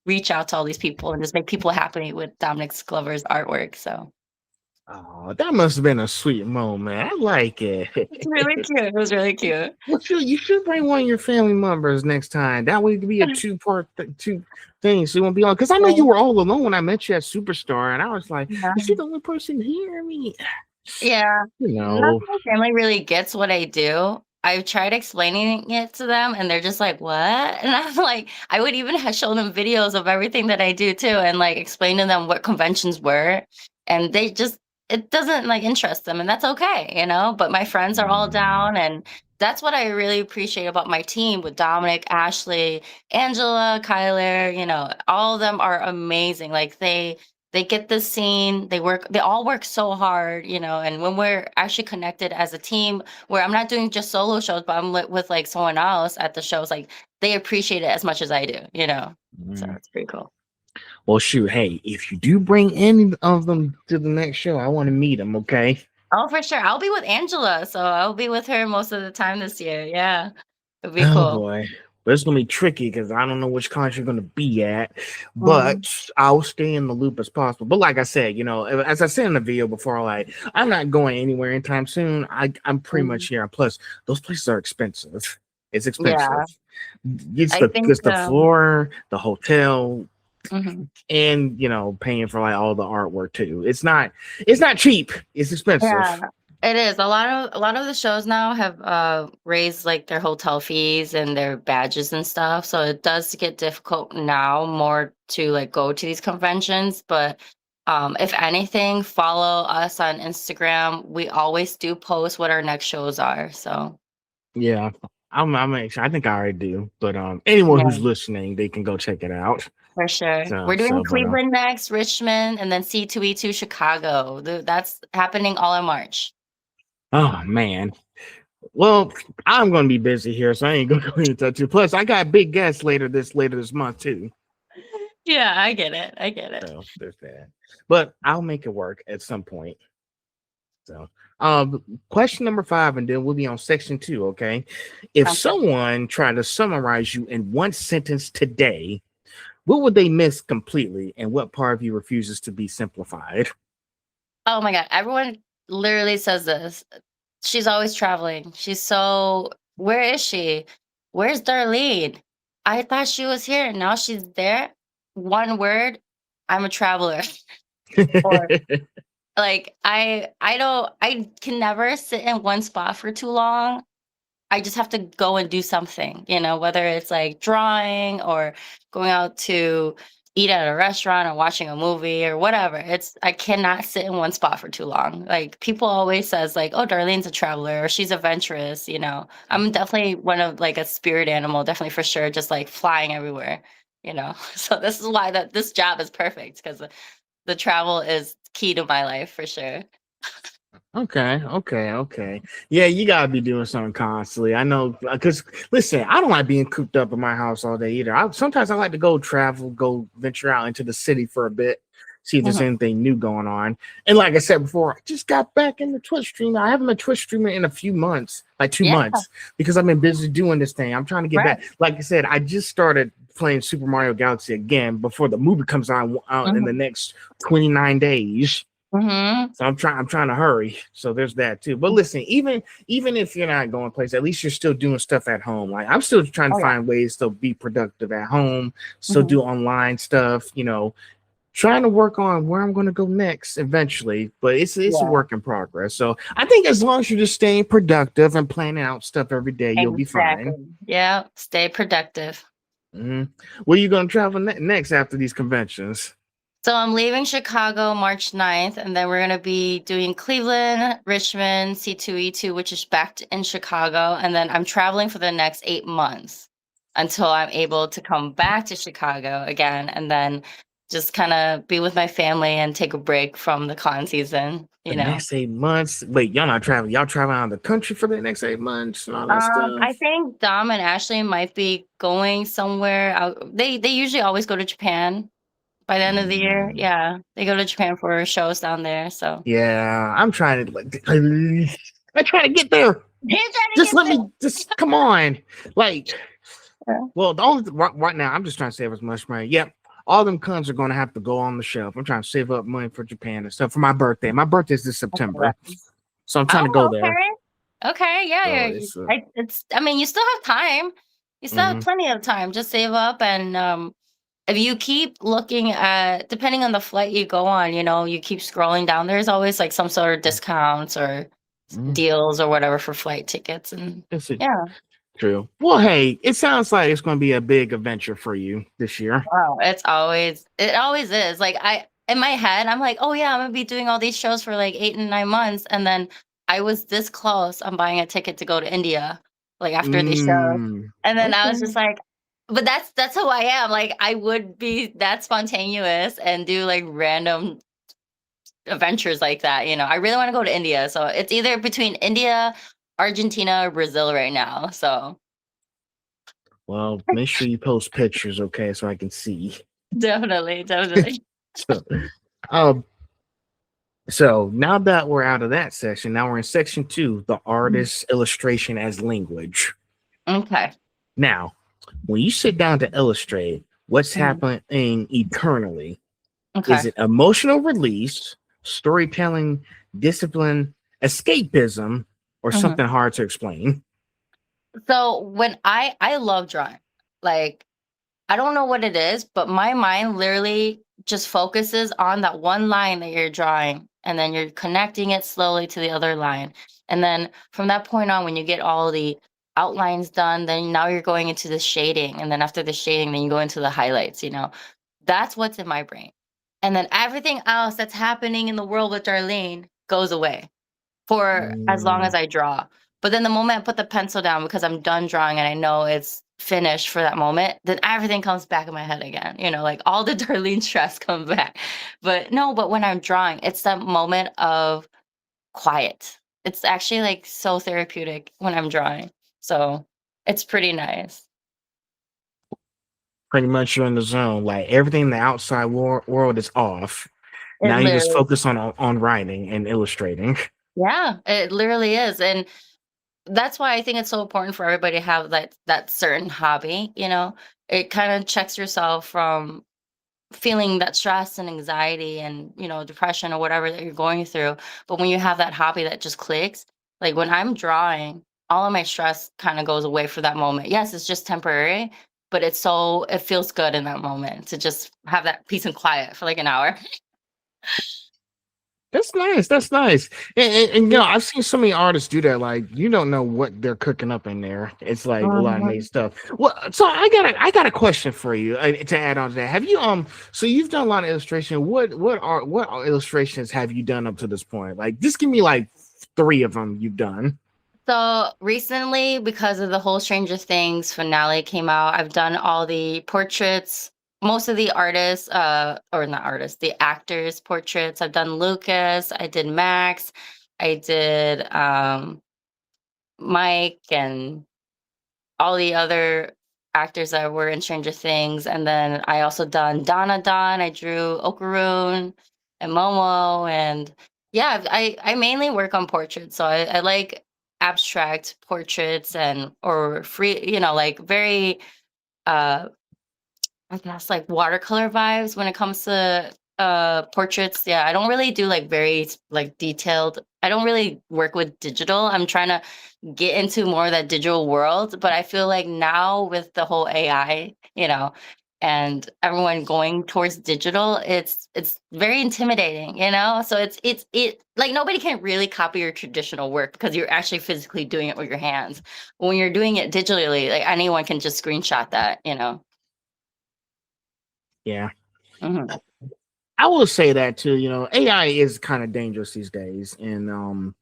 S2: reach out to all these people and just make people happy with Dominic Glover's artwork. So
S1: Oh, that must have been a sweet moment. I like it.
S2: it's really cute. It was really cute.
S1: Well, you should bring one of your family members next time. That way it could be a two things. So you won't be on. Because I know you
S2: Yeah.
S1: were all alone when I met you at Superstar, and I was like,
S2: Yeah.
S1: is she the only person here? I mean,
S2: Yeah.
S1: You
S2: None of
S1: know,
S2: my family really gets what I do. I've tried explaining it to them and they're just like, "What?" And I'm like, I would even show them videos of everything that I do too and like explain to them what conventions were. And they just it doesn't like interest them and that's okay, you know? But my friends are all
S1: mm,
S2: down and that's what I really appreciate about my team with Dominic, Ashley, Angela, Kyler, all of them are amazing. Like they get the scene, they all work so hard, and when we're actually connected as a team where I'm not doing just solo shows, but I'm with like someone else at the shows, like they appreciate it as much as I do. So
S1: mm.
S2: it's pretty cool.
S1: Well, shoot, hey, if you do bring any of them to the next show, I want to meet them. Okay.
S2: Oh, for sure. I'll be with Angela, so I'll be with her most of the time this year. Yeah. It'll be
S1: Oh
S2: cool.
S1: boy. But it's gonna be tricky because I don't know which college you're gonna be at, but
S2: Mhm.
S1: I'll stay in the loop as possible. But like I said, as I said in the video before, like I'm not going anywhere anytime soon. I'm pretty much
S2: Mhm.
S1: here. Plus, those places are expensive. It's expensive.
S2: Yeah.
S1: It's
S2: I
S1: the
S2: think
S1: it's the floor, the hotel,
S2: mhm.
S1: and paying for like all the artwork too. It's not cheap. It's
S2: Yeah,
S1: expensive.
S2: it is. A lot of the shows now have raised like their hotel fees and their badges and stuff. So it does get difficult now more to like go to these conventions. But if anything, follow us on Instagram. We always do post what our next shows are. So
S1: Yeah. I'm actually, I think I already do, but anyone who's
S2: yeah,
S1: listening, they can go check it out.
S2: for sure.
S1: So
S2: We're doing
S1: so but
S2: Cleveland next, Richmond, and then C2E2 Chicago. That's happening all in March.
S1: oh man. Well, I'm gonna be busy here, so I ain't gonna go into that too. Plus, I got big guests later this month too.
S2: Yeah, I get it. I get it.
S1: So there's that. But I'll make it work at some point. So question number 5, and then we'll be on section 2, okay? If
S2: Okay.
S1: someone tried to summarize you in one sentence today, what would they miss completely, and what part of you refuses to be simplified?
S2: Oh my god, everyone literally says this. She's always traveling. Where is she? Where's Darlene? I thought she was here, and now she's there. One word, I'm a traveler. Or like I can never sit in one spot for too long. I just have to go and do something, whether it's like drawing or going out to eat at a restaurant or watching a movie or whatever. I cannot sit in one spot for too long. Like people always says like, "Oh, Darlene's a traveler or she's adventurous." I'm definitely one of like a spirit animal, definitely for sure, just like flying everywhere. So this is why this job is perfect because the travel is key to my life for sure.
S1: Okay. Yeah, you gotta be doing something constantly. I know, because listen, I don't like being cooped up in my house all day either. Sometimes I like to go travel, go venture out into the city for a bit, see if there's
S2: Mhm.
S1: anything new going on. And like I said before, I just got back into Twitch streaming. I haven't been Twitch streaming in a few months, like two
S2: Yeah,
S1: months, because I've been busy doing this thing. I'm trying to get
S2: right.
S1: back. Like I said, I just started playing Super Mario Galaxy again before the movie comes out in the
S2: Mhm.
S1: next 29 days.
S2: Mhm.
S1: So I'm trying to hurry. So there's that too. But listen, even if you're not going place, at least you're still doing stuff at home. Like I'm still trying to
S2: Oh, yeah.
S1: find ways to be productive at home, still
S2: Mhm.
S1: do online stuff, trying to work on where I'm gonna go next eventually. But it's a
S2: Yeah,
S1: work in progress. So I think as long as you're just staying productive and planning out stuff every day, you'll be fine.
S2: exactly. Yeah, stay productive.
S1: hmm Where you gonna travel next after these conventions?
S2: So I'm leaving Chicago March 9th, and then we're gonna be doing Cleveland, Richmond, C2E2, which is in Chicago, and then I'm traveling for the next 8 months until I'm able to come back to Chicago again, and then just kind of be with my family and take a break from the con season.
S1: The next 8 months. Wait, y'all not traveling. Y'all traveling out of the country for the next 8 months and all that
S2: I
S1: stuff.
S2: think Dom and Ashley might be going somewhere out. They usually always go to Japan by the end of the year.
S1: Mm,
S2: Yeah, they go to Japan for shows down there. So
S1: yeah, I'm trying to like. I try to get there.
S2: he's trying to
S1: Just
S2: get
S1: let
S2: there.
S1: me. Just come on. Like,
S2: Yeah.
S1: well, the only right now, I'm just trying to save as much money. Yep, all them cons are going to have to go on the shelf. I'm trying to save up money for Japan and stuff for my birthday. My birthday's this September, so I'm trying to go
S2: Oh,
S1: there.
S2: okay. Okay,
S1: So
S2: yeah,
S1: it's.
S2: I mean, you still have time. You still have
S1: Mhm.
S2: plenty of time. Just save up and if you keep looking at, depending on the flight you go on, you keep scrolling down, there's always like some sort of discounts or
S1: Mm,
S2: deals or whatever for flight tickets. And
S1: that's it.
S2: yeah,
S1: True. Well, hey, it sounds like it's going to be a big adventure for you this year.
S2: wow, it always is. Like in my head, I'm like, oh yeah, I'm gonna be doing all these shows for like 8 and 9 months. And then I was this close. I'm buying a ticket to go to India, like after these shows.
S1: Mm,
S2: And then I was
S1: okay.
S2: just like, but that's who I am. Like I would be that spontaneous and do like random adventures like that. I really want to go to India. So it's either between India, Argentina, or Brazil right now. So
S1: Well, make sure you post pictures, okay, so I can see.
S2: definitely, definitely.
S1: So, um, so now that we're out of that section, now we're in section 2, the artist's illustration as language.
S2: Okay.
S1: Now, when you sit down to illustrate, what's
S2: Mhm.
S1: happening eternally? Is
S2: Okay.
S1: it emotional release, storytelling, discipline, escapism, or
S2: Mhm.
S1: something hard to explain?
S2: So when I love drawing, like I don't know what it is, but my mind literally just focuses on that one line that you're drawing, and then you're connecting it slowly to the other line. And then from that point on, when you get all the outlines done, then now you're going into the shading. And then after the shading, then you go into the highlights. That's what's in my brain. And then everything else that's happening in the world with Darlene goes away for as long
S1: Mm,
S2: as I draw. But then the moment I put the pencil down because I'm done drawing and I know it's finished for that moment, then everything comes back in my head again. Like all the Darlene stress comes back. But no, but when I'm drawing, it's that moment of quiet. It's actually like so therapeutic when I'm drawing. So it's pretty nice.
S1: pretty much you're in the zone. Like everything in the outside world is off.
S2: It
S1: Now you just
S2: literally,
S1: focus on writing and illustrating.
S2: yeah, it literally is. And that's why I think it's so important for everybody to have that certain hobby. It kind of checks yourself from feeling that stress and anxiety and depression or whatever that you're going through. But when you have that hobby that just clicks, like when I'm drawing, all of my stress kind of goes away for that moment. Yes, it's just temporary, but it feels good in that moment to just have that peace and quiet for like an hour.
S1: That's nice. That's nice. And I've seen so many artists do that. Like you don't know what they're cooking up in there. It's like a lot of neat
S2: Mhm.
S1: stuff. Well, so I got a question for you to add on to that. Have you So you've done a lot of illustration. What illustrations have you done up to this point? Like just give me like 3 of them you've done.
S2: So recently, because of the whole Stranger Things finale came out, I've done all the portraits, most of the artists, or not artists, the actors' portraits. I've done Lucas, I did Max, I did Mike, and all the other actors that were in Stranger Things. And then I also done Donna Don. I drew Okaroon and Momo. And yeah, I mainly work on portraits. So I like abstract portraits and or free, like very uh I guess like watercolor vibes when it comes to portraits. Yeah, I don't really do like very like detailed. I don't really work with digital. I'm trying to get into more of that digital world, but I feel like now with the whole AI, and everyone going towards digital, it's very intimidating. So it like nobody can really copy your traditional work because you're actually physically doing it with your hands. When you're doing it digitally, like anyone can just screenshot that.
S1: Yeah.
S2: Mhm.
S1: I will say that too, AI is kind of dangerous these days. And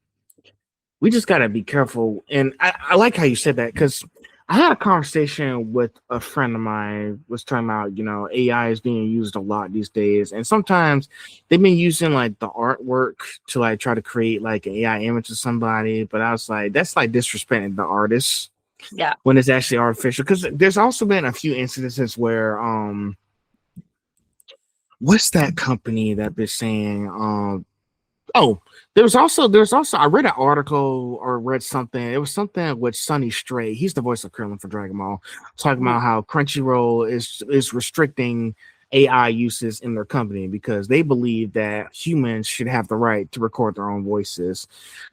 S1: we just got to be careful. And I like how you said that because I had a conversation with a friend of mine was talking about, AI is being used a lot these days. And sometimes they've been using like the artwork to like try to create like an AI image of somebody. But I was like, that's like disrespecting the artist
S2: Yeah.
S1: when it's actually artificial. Because there's also been a few instances where, what's that company that they're saying, oh, there's also I read an article or read something. It was something with Sonny Strait. He's the voice of Krillin for Dragon Ball, talking
S2: Mhm.
S1: about how Crunchyroll is restricting AI uses in their company because they believe that humans should have the right to record their own voices.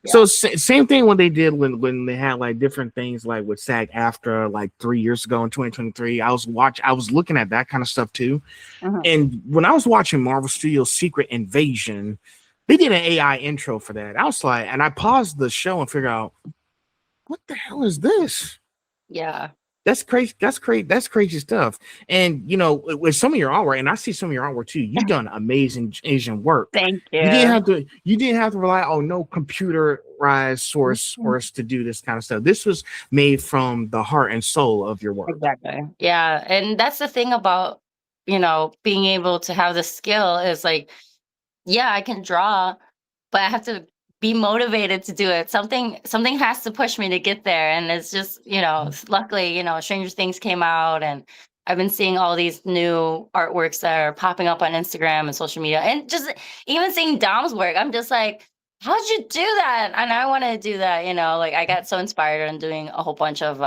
S2: Yeah.
S1: So same thing when they did when they had like different things like with SAG after like 3 years ago in 2023. I was looking at that kind of stuff too.
S2: Mhm.
S1: And when I was watching Marvel Studios Secret Invasion, they did an AI intro for that. I was like, and I paused the show and figured out what the hell is this?
S2: Yeah.
S1: That's crazy. That's crazy. That's crazy stuff. And with some of your artwork, and I see some of your artwork too. You've done amazing Asian work.
S2: Thank
S1: You didn't
S2: you.
S1: have to. You didn't have to rely on no computerized source to do this kind of stuff. This was made from the heart and soul of your work.
S2: Exactly. Yeah, and that's the thing about, being able to have the skill is like, yeah, I can draw, but I have to be motivated to do it. Something has to push me to get there, and it's just, luckily, Stranger Things came out, and I've been seeing all these new artworks that are popping up on Instagram and social media, and just even seeing Dom's work, I'm just like, how'd you do that? And I want to do that, like I got so inspired on doing a whole bunch of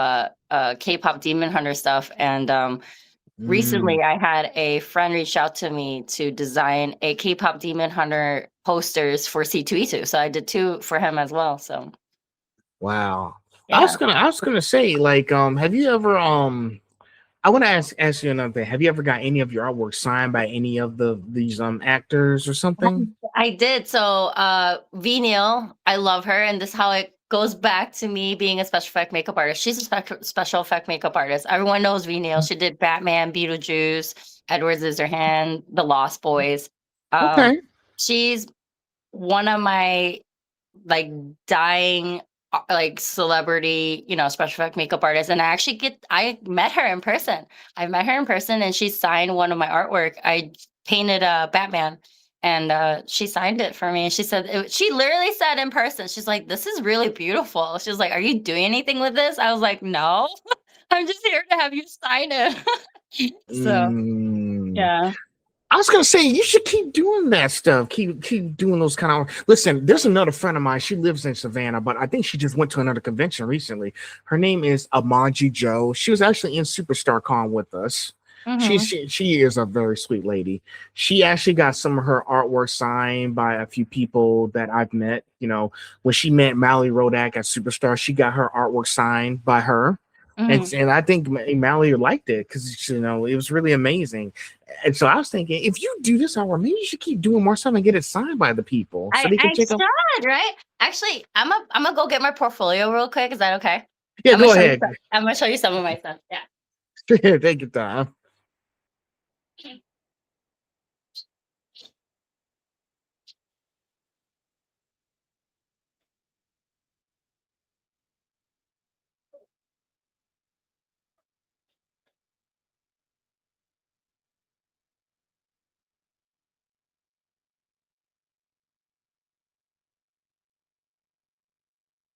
S2: K-pop Demon Hunter stuff, and
S1: Mm,
S2: recently, I had a friend reach out to me to design a K-pop Demon Hunter posters for C2E2. So I did two for him as well. So
S1: wow.
S2: yeah.
S1: I was gonna say, like, have you ever I want to ask you another thing. Have you ever got any of your artwork signed by any of these actors or something?
S2: I did. So V Neil, I love her. And this is how it goes back to me being a special effect makeup artist. She's a special effect makeup artist. Everyone knows V Neil. She did Batman, Beetlejuice, Edward Scissorhand, The Lost Boys. Um,
S1: Okay.
S2: she's one of my like dying like celebrity, special effect makeup artist. And I met her in person. I met her in person and she signed one of my artwork. I painted a Batman and she signed it for me. And she said she literally said in person, she's like, "This is really beautiful." She's like, "Are you doing anything with this?" I was like, "No, I'm just here to have you sign it." So
S1: Mm.
S2: yeah.
S1: I was gonna say you should keep doing that stuff. Keep doing those kind of. Listen, there's another friend of mine. She lives in Savannah, but I think she just went to another convention recently. Her name is Amaji Joe. She was actually in Superstar Con with us.
S2: Hmm.
S1: She is a very sweet lady. She actually got some of her artwork signed by a few people that I've met. When she met Mallory Rodak at Superstar, she got her artwork signed by her.
S2: Hmm.
S1: And I think Mallory liked it because it was really amazing. And so I was thinking, if you do this hour, maybe you should keep doing more stuff and get it signed by the people so they can
S2: I
S1: check out.
S2: should, right? Actually, I'm gonna go get my portfolio real quick. Is that okay?
S1: Yeah, go ahead.
S2: I'm gonna show you some of my stuff. Yeah.
S1: Take your time.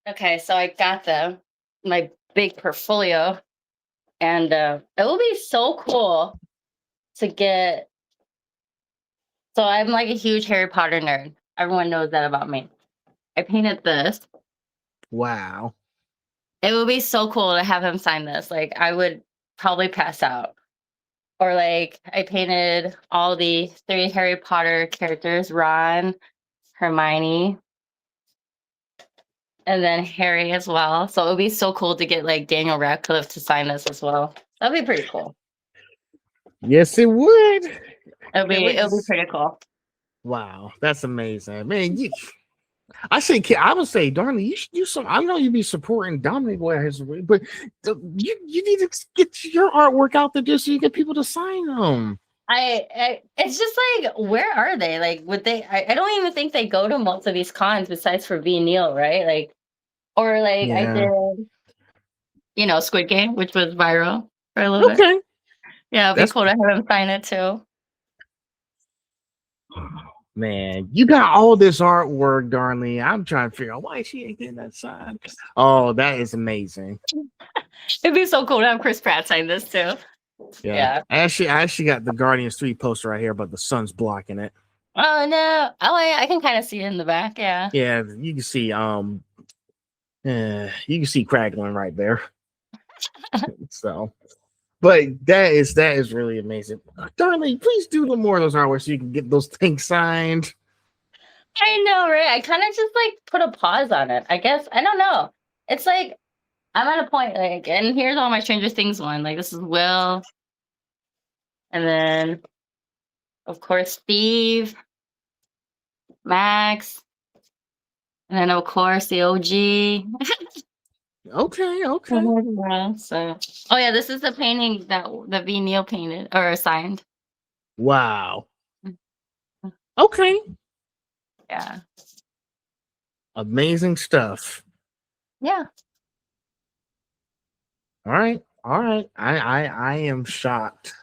S2: Okay, so I got my big portfolio, and it will be so cool to get. So I'm like a huge Harry Potter nerd. Everyone knows that about me. I painted this.
S1: Wow.
S2: It would be so cool to have him sign this. Like I would probably pass out. Or like I painted all the three Harry Potter characters: Ron, Hermione, and then Harry as well. So it would be so cool to get like Daniel Radcliffe to sign this as well. That'd be pretty cool.
S1: Yes, it would. Can't wait.
S2: It'll be pretty cool.
S1: Wow, that's amazing, man. I would say, Darlene, you should do some. I know you'd be supporting Dominic Glover, but you need to get your artwork out there just so you get people to sign them.
S2: It's just like, where are they? Like, would they? I don't even think they go to most of these cons besides for V Neil, right? Like, or like I
S1: Yeah.
S2: did, Squid Game, which was viral for a little bit.
S1: Okay.
S2: Yeah, it'd be
S1: That's
S2: cool to have him sign it too.
S1: Man, you got all this artwork, Darlene. I'm trying to figure out why she ain't getting that signed. Oh, that is amazing.
S2: It'd be so cool to have Chris Pratt sign this too.
S1: Yeah.
S2: Yeah.
S1: I actually got the Guardians 3 poster right here, but the sun's blocking it.
S2: Oh no. Oh, I can kind of see it in the back. Yeah.
S1: Yeah, you can see Kraglin right there. So But that is really amazing. Darlene, please do the more of those artworks so you can get those things signed.
S2: I know, right? I kind of just like put a pause on it. I guess I don't know. It's like I'm at a point like, and here's all my Stranger Things one. Like this is Will, and then of course Steve, Max, and then of course the OG.
S1: Okay, okay.
S2: Yeah, so, oh yeah, this is the painting that V Neil painted or signed.
S1: Wow. Okay.
S2: Yeah,
S1: Amazing stuff.
S2: yeah.
S1: All right. All right. I am shocked.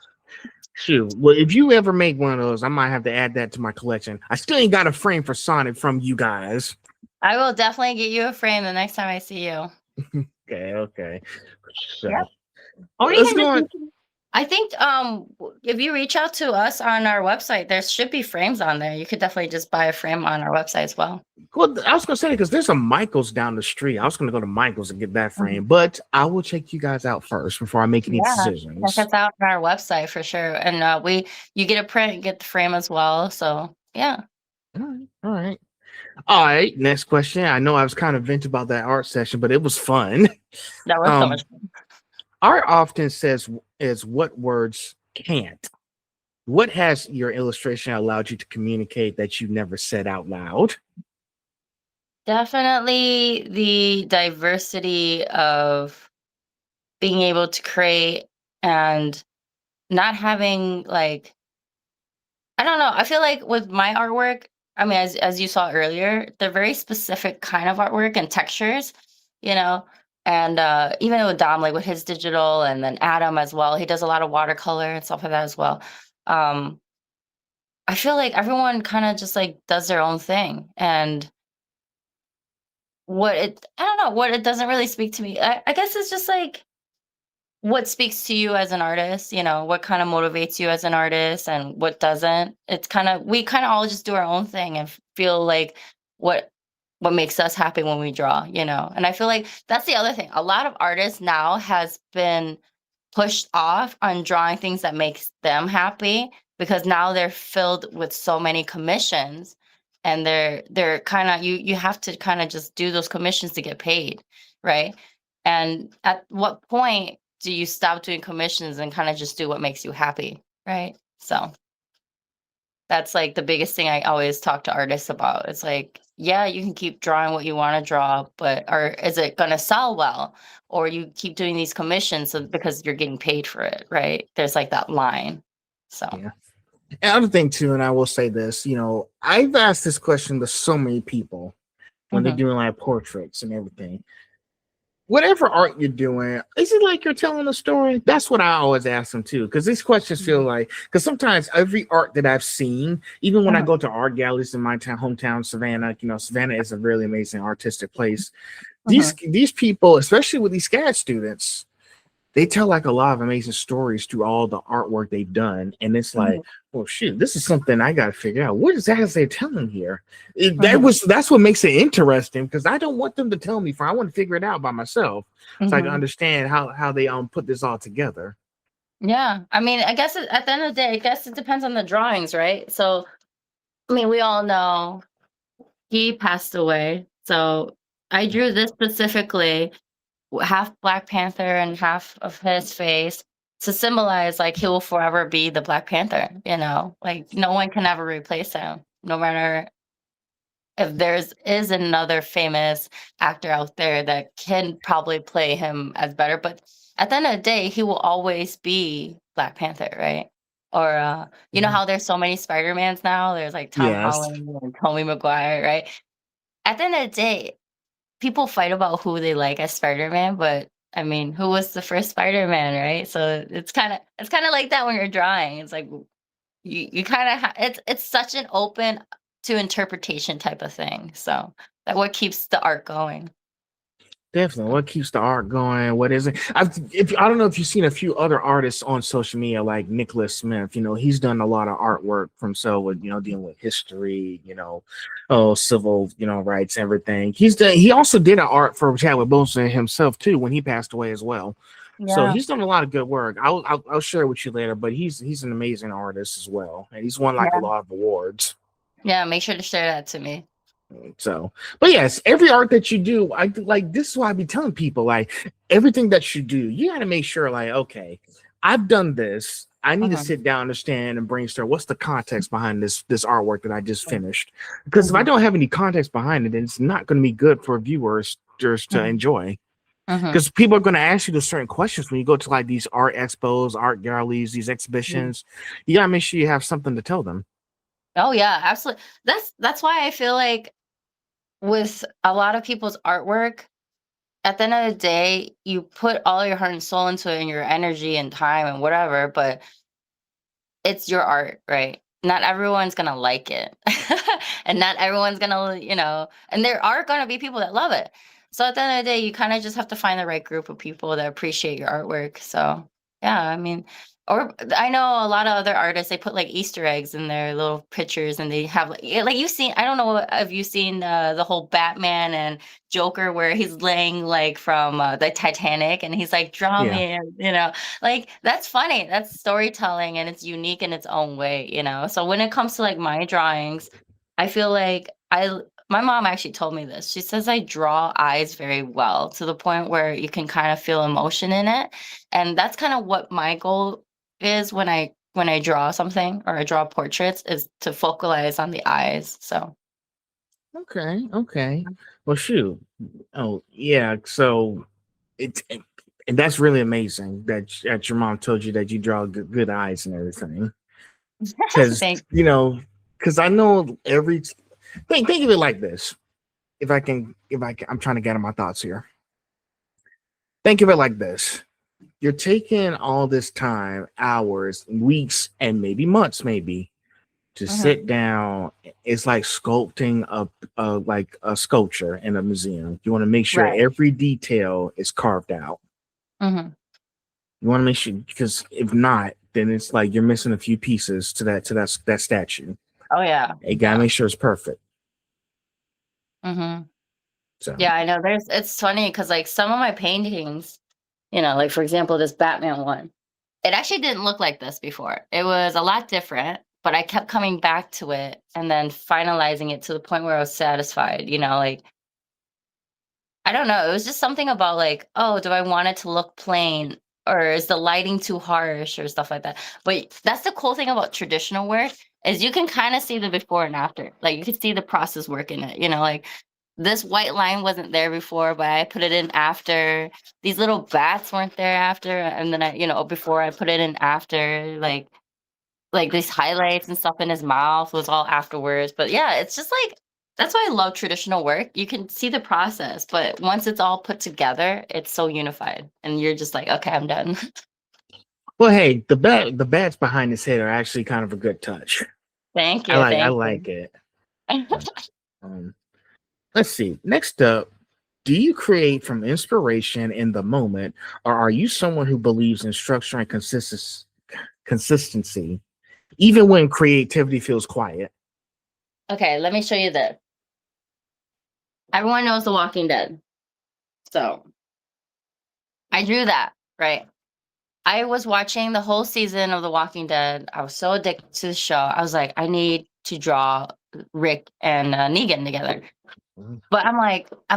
S1: Shoot. Well, if you ever make one of those, I might have to add that to my collection. I still ain't got a frame for Sonic from you guys.
S2: I will definitely get you a frame the next time I see you.
S1: Okay, okay.
S2: Yeah.
S1: So
S2: Or you
S1: let's
S2: can
S1: go on.
S2: just I think if you reach out to us on our website, there should be frames on there. You could definitely just buy a frame on our website as well.
S1: Well, I was gonna say because there's a Michaels down the street. I was gonna go to Michaels and get that frame, but I will check you guys out first before I make any
S2: Yeah, check
S1: decisions.
S2: us out on our website for sure. And you get a print, you get the frame as well. So yeah.
S1: All right, all right, all right. Next question. I know I was kind of venting about that art session, but it was fun.
S2: That was so much fun.
S1: Art often says is what words can't. What has your illustration allowed you to communicate that you never said out loud?
S2: Definitely the diversity of being able to create and not having like I don't know. I feel like with my artwork, I mean, as you saw earlier, they're very specific kind of artwork and textures, you know. And even with Dom, like with his digital, and then Adam as well, he does a lot of watercolor and stuff like that as well. Um, I feel like everyone kind of just like does their own thing, and I don't know what it doesn't really speak to me. I guess it's just like what speaks to you as an artist, what kind of motivates you as an artist and what doesn't. We kind of all just do our own thing and feel like what what makes us happy when we draw. And I feel like that's the other thing. A lot of artists now has been pushed off on drawing things that makes them happy because now they're filled with so many commissions, and they're kind of you have to kind of just do those commissions to get paid, right? And at what point do you stop doing commissions and kind of just do what makes you happy, right? So that's like the biggest thing I always talk to artists about. It's like, yeah, you can keep drawing what you want to draw, but or is it going to sell well? Or you keep doing these commissions because you're getting paid for it, right? There's like that line. So,
S1: Yeah. And other thing too, and I will say this, I've asked this question to so many people when they're
S2: mhm,
S1: doing like portraits and everything. Whatever art you're doing, is it like you're telling a story? That's what I always ask them too, because these questions feel
S2: mhm,
S1: like because sometimes every art that I've seen, even when I
S2: mhm,
S1: go to art galleries in my hometown, Savannah, Savannah is a really amazing artistic place. These
S2: mhm,
S1: these people, especially with these SCAD students, they tell like a lot of amazing stories through all the artwork they've done. And it's like,
S2: mhm,
S1: well, shoot, this is something I got to figure out. What exactly is they telling here?
S2: mhm,
S1: That's what makes it interesting because I don't want them to tell me for I want to figure it out by myself so I can
S2: mhm.
S1: understand how they put this all together.
S2: Yeah. I mean, I guess at the end of the day, I guess it depends on the drawings, right? So, I mean, we all know he passed away. So I drew this specifically half Black Panther and half of his face to symbolize like he will forever be the Black Panther. Like no one can ever replace him, no matter if is another famous actor out there that can probably play him as better. But at the end of the day, he will always be Black Panther, right? Or you know
S1: Mhm.
S2: how there's so many Spider-Mans now? There's like Tom
S1: Yes,
S2: Holland and Tobey Maguire, right? At the end of the day, people fight about who they like as Spider-Man, but I mean, who was the first Spider-Man, right? So it's kind of like that when you're drawing. It's like you kind of it's such an open to interpretation type of thing. So that what keeps the art going.
S1: definitely. What keeps the art going? What is it? I don't know if you've seen a few other artists on social media like Nicholas Smith. He's done a lot of artwork from with dealing with history. Civil rights, everything. He also did an art for Chadwick Boseman himself too when he passed away as well. So
S2: Yeah.
S1: he's done a lot of good work. I'll share it with you later, but he's an amazing artist as well, and he's won like a
S2: Yeah.
S1: lot of awards.
S2: Yeah. Make sure to share that to me.
S1: So, but yes, every art that you do, like this is why I be telling people like everything that you do, you got to make sure like okay, I've done this. I need to
S2: Hmm.
S1: sit down, understand, and brainstorm what's the context behind this artwork that I just finished. Because if I
S2: Hmm.
S1: don't have any context behind it, then it's not going to be good for viewers just to
S2: Hmm.
S1: enjoy.
S2: Hmm.
S1: Because people are going to ask you the certain questions when you go to like these art expos, art galleries, these exhibitions. You got to make sure you have something to tell them.
S2: Oh yeah, absolutely. That's why I feel like with a lot of people's artwork, at the end of the day, you put all your heart and soul into it and your energy and time and whatever, but it's your art, right? Not everyone's gonna like it. And not everyone's gonna, and there are gonna be people that love it. So at the end of the day, you kind of just have to find the right group of people that appreciate your artwork. So yeah, I mean, or I know a lot of other artists, they put like Easter eggs in their little pictures and they have like, yeah, like you've seen, I don't know if you've seen the whole Batman and Joker where he's laying like from the Titanic and he's like, draw
S1: Yeah.
S2: me, like, that's funny, that's storytelling, and it's unique in its own way, So when it comes to, like, my drawings, I feel like my mom actually told me this. She says I draw eyes very well to the point where you can kind of feel emotion in it, and that's kinda what my goal is when I draw something or I draw portraits is to focalize on the eyes, so
S1: Okay. Okay. Well, shoot. Oh, yeah. So it's and that's really amazing that your mom told you that you draw good eyes and everything. Because
S2: thank
S1: you know, because I know every think of it like this. I'm trying to gather my thoughts here. Think of it like this. You're taking all this time, hours, weeks, and maybe months, maybe to
S2: Mhm.
S1: sit down. It's like sculpting like a sculpture in a museum. You want to make sure
S2: Right.
S1: every detail is carved out.
S2: Mhm.
S1: You want to make sure because if not, then it's like you're missing a few pieces to that statue.
S2: Oh, yeah.
S1: You gotta
S2: Yeah.
S1: make sure it's perfect.
S2: Mhm.
S1: So
S2: Yeah, I know. It's funny because like some of my paintings, like for example, this Batman one, it actually didn't look like this before. It was a lot different, but I kept coming back to it and then finalizing it to the point where I was satisfied. Like I don't know. It was just something about like, oh, do I want it to look plain or is the lighting too harsh or stuff like that? But that's the cool thing about traditional work is you can kind of see the before and after. Like you can see the process work in it. Like this white line wasn't there before, but I put it in after. These little bats weren't there after, and then before I put it in after. Like these highlights and stuff in his mouth was all afterwards. But yeah, it's just like that's why I love traditional work. You can see the process, but once it's all put together, it's so unified. And you're just like, okay, I'm done.
S1: well, hey, the bats behind his head are actually kind of a good touch.
S2: Thank
S1: I
S2: you.
S1: like I
S2: Thank
S1: like
S2: you.
S1: it. Um, let's see. Next up, do you create from inspiration in the moment, or are you someone who believes in structure and consistency, even when creativity feels quiet?
S2: Okay, let me show you this. Everyone knows The Walking Dead. So I drew that, right? I was watching the whole season of The Walking Dead. I was so addicted to the show. I was like, I need to draw Rick and Negan together.
S1: Mhm.
S2: But I'm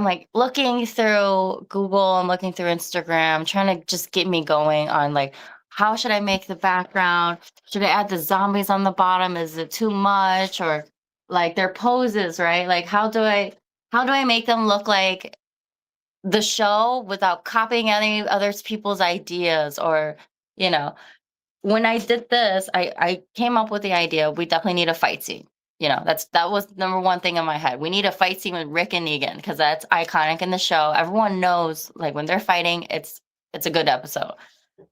S2: like looking through Google, I'm looking through Instagram, trying to just get me going on like how should I make the background? Should I add the zombies on the bottom? Is it too much? Or like their poses, right? Like how do I make them look like the show without copying any other people's ideas or you know when I did this, I came up with the idea we definitely need a fight scene. That was number one thing in my head. We need a fight scene with Rick and Negan because that's iconic in the show. Everyone knows like when they're fighting, it's a good episode.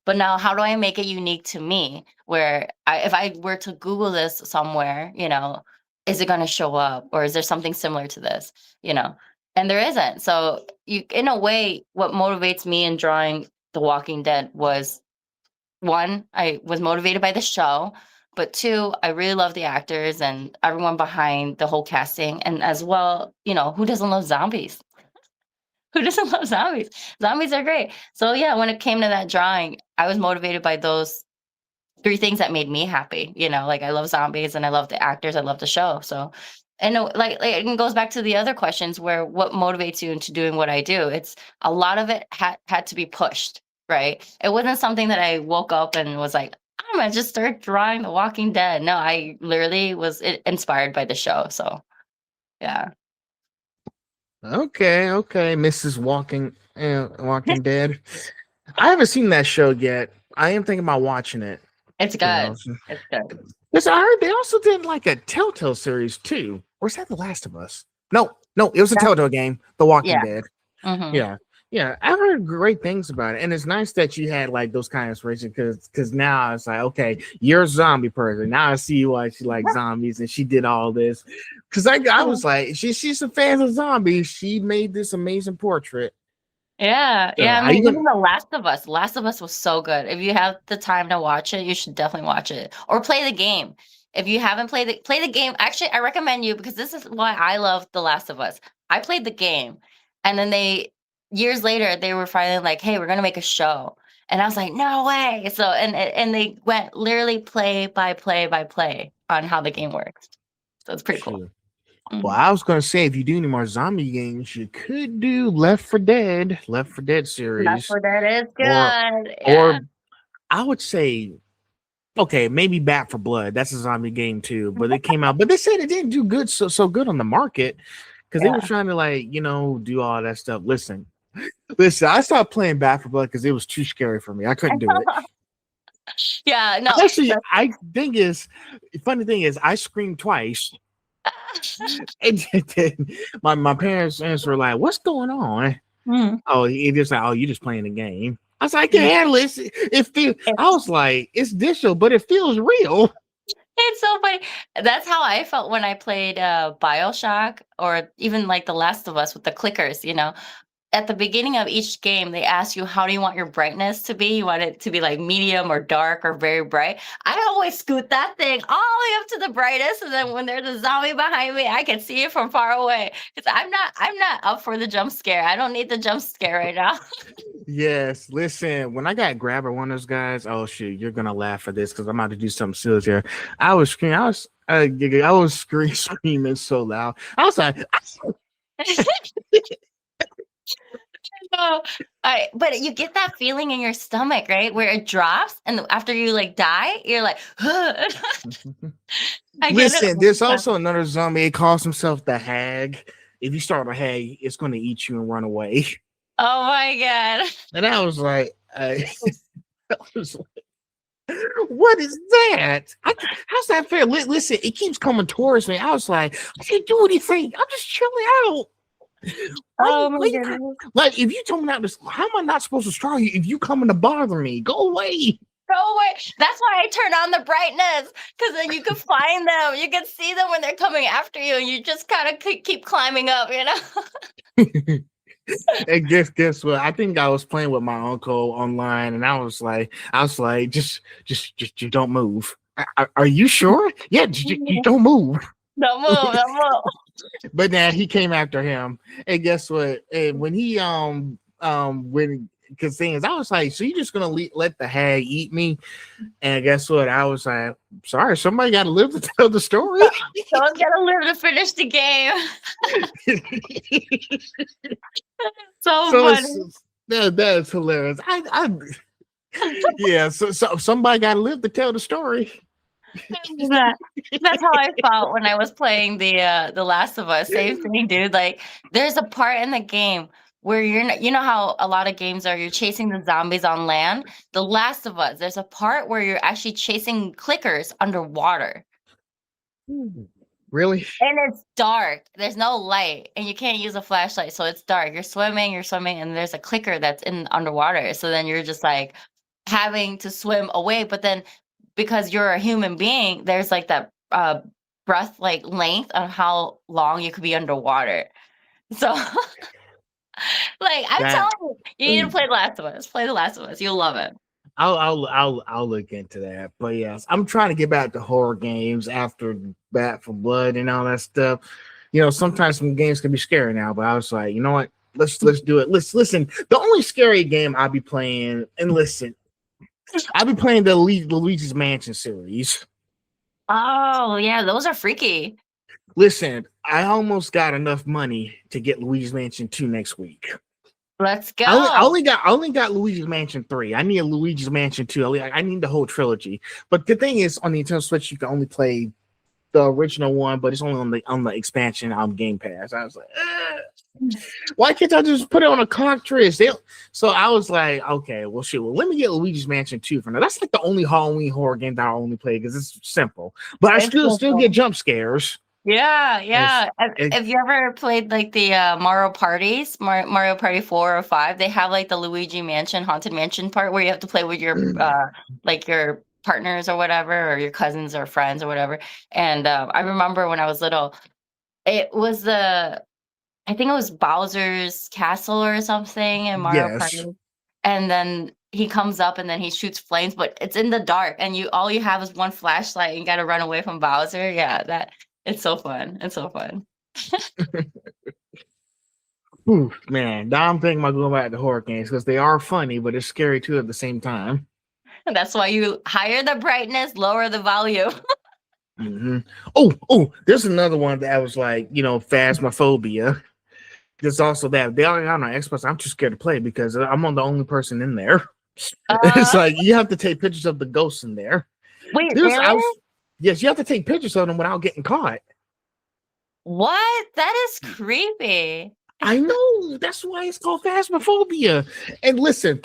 S2: But now how do I make it unique to me where if I were to Google this somewhere, is it going to show up or is there something similar to this, you know? And there isn't. So you in a way what motivates me in drawing The Walking Dead was one, I was motivated by the show, but two, I really love the actors and everyone behind the whole casting. And as well, who doesn't love zombies? Who doesn't love zombies? Zombies are great. So yeah, when it came to that drawing, I was motivated by those three things that made me happy. Like I love zombies and I love the actors, I love the show. So, and like it goes back to the other questions where what motivates you into doing what I do. It's a lot of it had to be pushed, right? It wasn't something that I woke up and was like, I'm gonna just start drawing The Walking Dead. No, I literally was inspired by the show. So yeah.
S1: Okay, Mrs. Walking Dead. I haven't seen that show yet. I am thinking about watching it.
S2: It's
S1: You know,
S2: good. It's good.
S1: because I heard they also did like a Telltale series too. Or is that The Last of Us? No, it was a
S2: That's,
S1: Telltale game, The Walking
S2: yeah.
S1: Dead.
S2: Hmm.
S1: Yeah, yeah. I've heard great things about it, and it's nice that you had like those kind of inspiration because now it's like, okay, you're a zombie person. Now I see why she likes zombies, and she did all this. Because I was like, she's a fan of zombies. She made this amazing portrait.
S2: Yeah,
S1: So,
S2: yeah. I
S1: are you
S2: mean,
S1: gonna?
S2: even The Last of Us. Last of Us was so good. If you have the time to watch it, you should definitely watch it or play the game. If you haven't play the game. Actually, I recommend you because this is why I love The Last of Us. I played the game, and then they years later they were finally like, "Hey, we're gonna make a show," and I was like, "No way!" So and they went literally play by play by play on how the game works. So it's pretty cool.
S1: Shoot. Well,
S2: Mhm.
S1: I was gonna say if you do any more zombie games, you could do Left 4 Dead
S2: That's
S1: series,
S2: what that is
S1: or
S2: good. Yeah.
S1: or I would say okay, maybe Back for Blood. That's a zombie game too, but it came out. But they said it didn't do good so good on the market because they were
S2: Yeah.
S1: trying to like do all that stuff. Listen. I stopped playing Back for Blood because it was too scary for me. I couldn't do it.
S2: Yeah, no,
S1: Actually, funny thing is, I screamed twice. And then my parents were like, "What's going on?"
S2: Mm.
S1: Oh, he just like, "Oh, you just playing the game." I was like, "I can't handle it. I
S2: It's
S1: was like, "It's digital, but it feels real."
S2: it's so funny. That's how I felt when I played, BioShock or even, like, The Last of Us with the clickers. At the beginning of each game, they ask you, "How do you want your brightness to be?" You want it to be, like, medium or dark or very bright. I always scoot that thing all the way up to the brightest, and then when there's a zombie behind me, I can see it from far away. Because I'm not up for the jump scare. I don't need the jump scare right now.
S1: Yes, listen, when I got grabbed by one of those guys, oh shoot, you're gonna laugh at this because I'm about to do something silly here. I was screaming, I was screaming so loud. I was like,
S2: No, but you get that feeling in your stomach, right? Where it drops, and after you like die, you're like, I get it
S1: listen,
S2: all
S1: there's
S2: the time.
S1: also another zombie. It calls himself the Hag. If you start a Hag, it's gonna eat you and run away.
S2: Oh my god.
S1: And I was like, I was like, what is that? How's that fair? Listen, it keeps coming towards me. I was like, I can't do anything. I'm just chilling out.
S2: Oh
S1: Why
S2: my
S1: you
S2: goodness.
S1: like if you told me not to, how am I not supposed to straw you if you coming to bother me? Go away.
S2: Go away. That's why I turn on the brightness, because then you can find them. You can see them when they're coming after you, and you just kind of keep climbing up.
S1: And guess what? I think I was playing with my uncle online, and I was like, just you don't move. Are you sure? Yeah, you don't move.
S2: Don't move, don't move.
S1: But now he came after him, and guess what? And when he when because thing is, I was like, so you just gonna let the hag eat me? And guess what? I was like, sorry, somebody got to live to tell the story.
S2: Someone's gotta live to finish the game. So
S1: So
S2: funny.
S1: that's hilarious. Yeah. So somebody got to live to tell the story.
S2: That that's how I felt when I was playing the Last of Us. Same thing, dude. Like there's a part in the game where you're not, you know how a lot of games are you're chasing the zombies on land. The Last of Us, there's a part where you're actually chasing clickers underwater.
S1: Really?
S2: And it's dark. There's no light, and you can't use a flashlight, so it's dark. You're swimming, and there's a clicker that's in underwater. So then you're just like having to swim away, but then because you're a human being, there's like that breath like length on how long you could be underwater. So like I'm
S1: That
S2: telling you, you need to play The Last of Us. Play The Last of Us. You'll love it.
S1: I'll look into that. But yes, I'm trying to get back to horror games after Bat for Blood and all that stuff. Sometimes some games can be scary now, but I was like, you know what? let's do it. Let's listen. The only scary game I'll be playing, and listen, I'll be playing the Luigi's Mansion series.
S2: Oh, yeah, those are freaky.
S1: Listen, I almost got enough money to get Luigi's Mansion 2 next week.
S2: Let's
S1: I only, I
S2: go.
S1: only got I only got Luigi's Mansion 3. I need a Luigi's Mansion 2. I need the whole trilogy. But the thing is, on the Nintendo Switch, you can only play the original one, but it's only on the expansion on Game Pass. I was like, why can't I just put it on a cartridge? So I was like, okay, well, shoot. Well, let me get Luigi's Mansion 2 for now. That's like the only Halloween horror game that I only play because it's simple. But I
S2: It's
S1: still get
S2: simple.
S1: jump scares.
S2: Yeah,
S1: It's,
S2: yeah. Have
S1: it,
S2: have you ever played like the Mario parties, Mario Party 4 or 5? They have like the Luigi Mansion, Haunted Mansion part where you have to play with your like your partners or whatever, or your cousins or friends or whatever. And I remember when I was little, it was I think it was Bowser's Castle or something in Mario
S1: yes.
S2: Party. And then he comes up and then he shoots flames, but it's in the dark and all you have is one flashlight and you gotta run away from Bowser. Yeah, that it's so fun. It's so fun.
S1: Ooh, man, now I'm thinking about going back to horror games because they are funny, but it's scary too at the same time.
S2: That's why you higher the brightness, lower the volume.
S1: Mm-hmm. Oh, there's another one that was like, phasmophobia. There's also that they already got on Xbox. I'm too scared to play because I'm on the only person in there. It's
S2: Uh,
S1: like you have to take pictures of the ghosts in there.
S2: wait,
S1: There's I
S2: really?
S1: was Yes, you have to take pictures of them without getting caught.
S2: What? That is creepy.
S1: I know that's why it's called phasmophobia. And listen,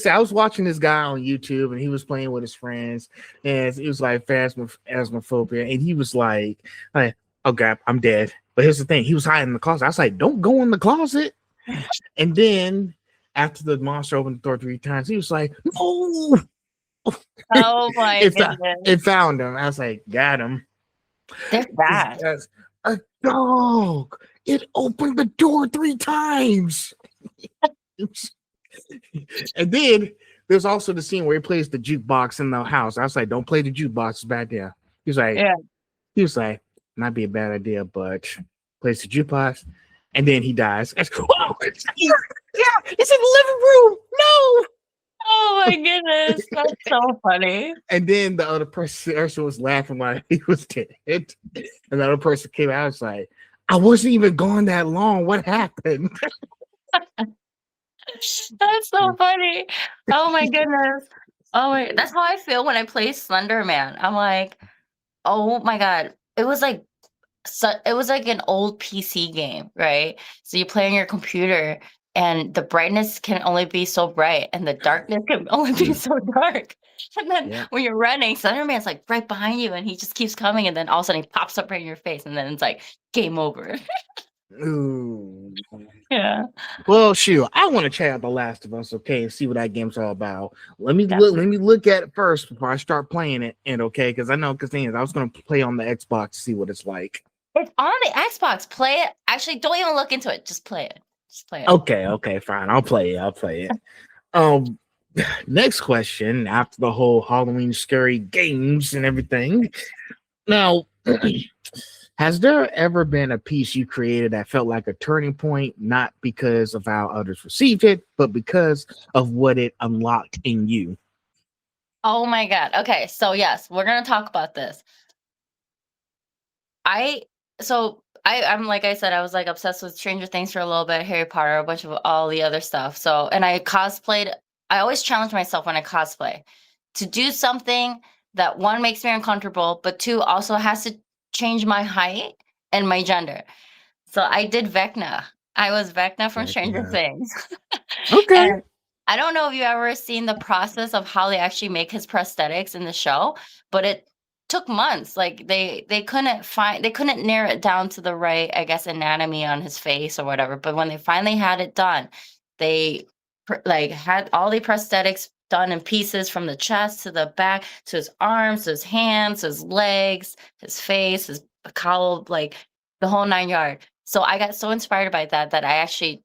S1: I was watching this guy on YouTube and he was playing with his friends, and it was like phasmophobia, and he was like, oh god, I'm dead. But here's the thing, he was hiding in the closet. I was like, don't go in the closet. And then after the monster opened the door 3 times, he was like, no.
S2: Oh my
S1: it,
S2: goodness.
S1: it found him. I was like, got him.
S2: They're
S1: This
S2: fast.
S1: guy's a dog. It opened the door 3 times. And then there's also the scene where he plays the jukebox in the house. I was like, don't play the jukebox, it's bad idea.
S2: Yeah.
S1: He was like, might be a bad idea, but plays the jukebox. And then he dies. Oh, it's here. Yeah, it's in the living room. No.
S2: Oh my goodness. That's so funny.
S1: And then the other person was laughing while he was dead. And the other person came out and was like, I wasn't even gone that long. What happened?
S2: That's so funny. Oh my goodness. Oh my, that's how I feel when I play Slender Man. I'm like, oh my god. It was like an old PC game, right? So you play on your computer and the brightness can only be so bright and the darkness can only be so dark. And then
S1: Yeah.
S2: when you're running, Slender Man's like right behind you and he just keeps coming and then all of a sudden he pops up right in your face and then it's like game over.
S1: Ooh.
S2: Yeah,
S1: Well, shoot, I want to check out The Last of Us, okay, and see what that game's all about. Let
S2: definitely.
S1: me look at it first before I start playing it, and okay, because I know because thing is, I was gonna play on the Xbox to see what it's like.
S2: It's on the Xbox. Play it. Actually, don't even look into it. Just play it. Just play it.
S1: Okay, fine. I'll play it. I'll play it. Um, next question. After the whole Halloween scary games and everything, now, has there ever been a piece you created that felt like a turning point, not because of how others received it, but because of what it unlocked in you?
S2: Oh my god. Okay, so yes, we're gonna talk about this. I I'm like I said, I was like obsessed with Stranger Things for a little bit, Harry Potter, a bunch of all the other stuff. So, and I cosplayed. I always challenge myself when I cosplay to do something that one makes me uncomfortable, but two also has to change my height and my gender. So I did Vecna. I was Vecna from
S1: Like,
S2: Stranger Things.
S1: okay.
S2: And I don't know if you ever seen the process of how they actually make his prosthetics in the show, but it took months. Like they couldn't narrow it down to the right, I guess, anatomy on his face or whatever. But when they finally had it done, they like had all the prosthetics done in pieces from the chest to the back to his arms, to his hands, his legs, his face, his cowl, like the whole 9 yard. So I got so inspired by that that I actually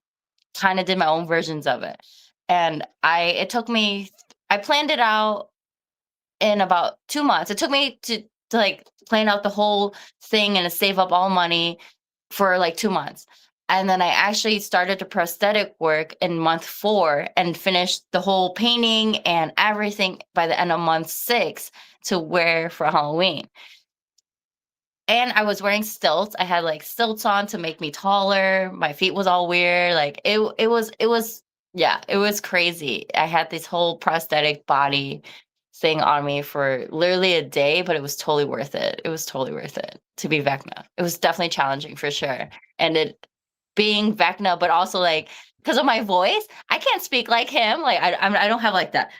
S2: kind of did my own versions of it. And I planned it out in about 2 months. It took me to like plan out the whole thing and to save up all money for like 2 months. And then I actually started the prosthetic work in month 4 and finished the whole painting and everything by the end of month 6 to wear for Halloween. And I was wearing stilts. I had like stilts on to make me taller. My feet was all weird. Like it was yeah, it was crazy. I had this whole prosthetic body thing on me for literally a day, but it was totally worth it. It was totally worth it to be Vecna. It was definitely challenging for sure. And it being Vecna, but also like because of my voice, I can't speak like him. Like I don't have like that.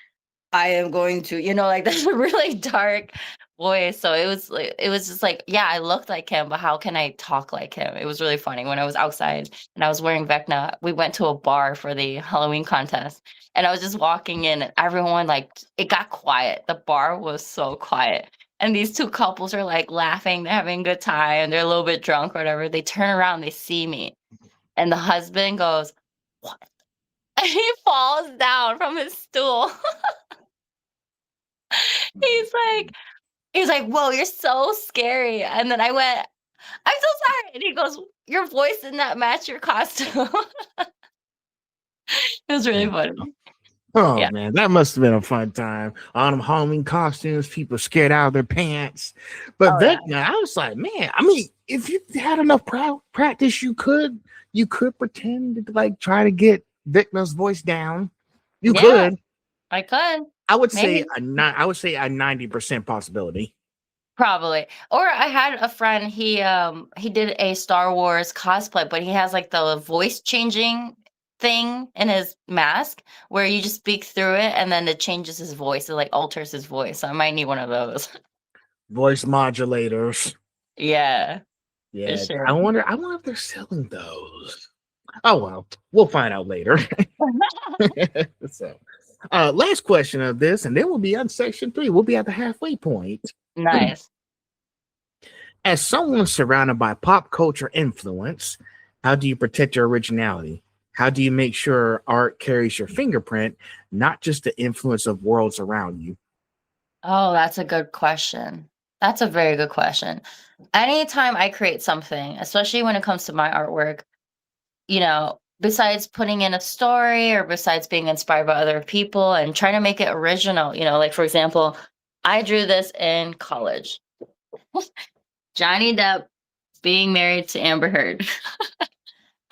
S2: I am going to, like that's a really dark voice. So it was just like, yeah, I looked like him, but how can I talk like him? It was really funny when I was outside and I was wearing Vecna. We went to a bar for the Halloween contest and I was just walking in and everyone like it got quiet. The bar was so quiet. And these two couples are like laughing, they're having a good time, they're a little bit drunk or whatever. They turn around, they see me, and the husband goes, "What?" And he falls down from his stool. He's like he's like, "Whoa, you're so scary." And then I went, "I'm so sorry." And he goes, "Your voice did not match your costume." It was really funny.
S1: Oh
S2: Yeah.
S1: man, that must have been a fun time. On them Halloween costumes, people scared out of their pants. But
S2: Oh, yeah.
S1: Vecna, I was like, man, I mean, if you had enough practice, you could pretend to like try to get Vecna's voice down. You
S2: Yeah,
S1: could.
S2: I could.
S1: I would say
S2: Maybe.
S1: I would say a 90% possibility.
S2: Probably. Or I had a friend, he did a Star Wars cosplay, but he has, like, the voice changing thing in his mask where you just speak through it and then it changes his voice. It, like, alters his voice. So I might need one of those.
S1: Voice modulators.
S2: Yeah, for
S1: Yeah,
S2: sure.
S1: I wonder if they're selling those. Oh well, we'll find out later. So, last question of this, and then we'll be on section 3. We'll be at the halfway point.
S2: Nice.
S1: As someone surrounded by pop culture influence, how do you protect your originality? How do you make sure art carries your fingerprint, not just the influence of worlds around you?
S2: Oh, that's a good question. That's a very good question. Anytime I create something, especially when it comes to my artwork, besides putting in a story or besides being inspired by other people and trying to make it original, like for example, I drew this in college. Johnny Depp being married to Amber Heard.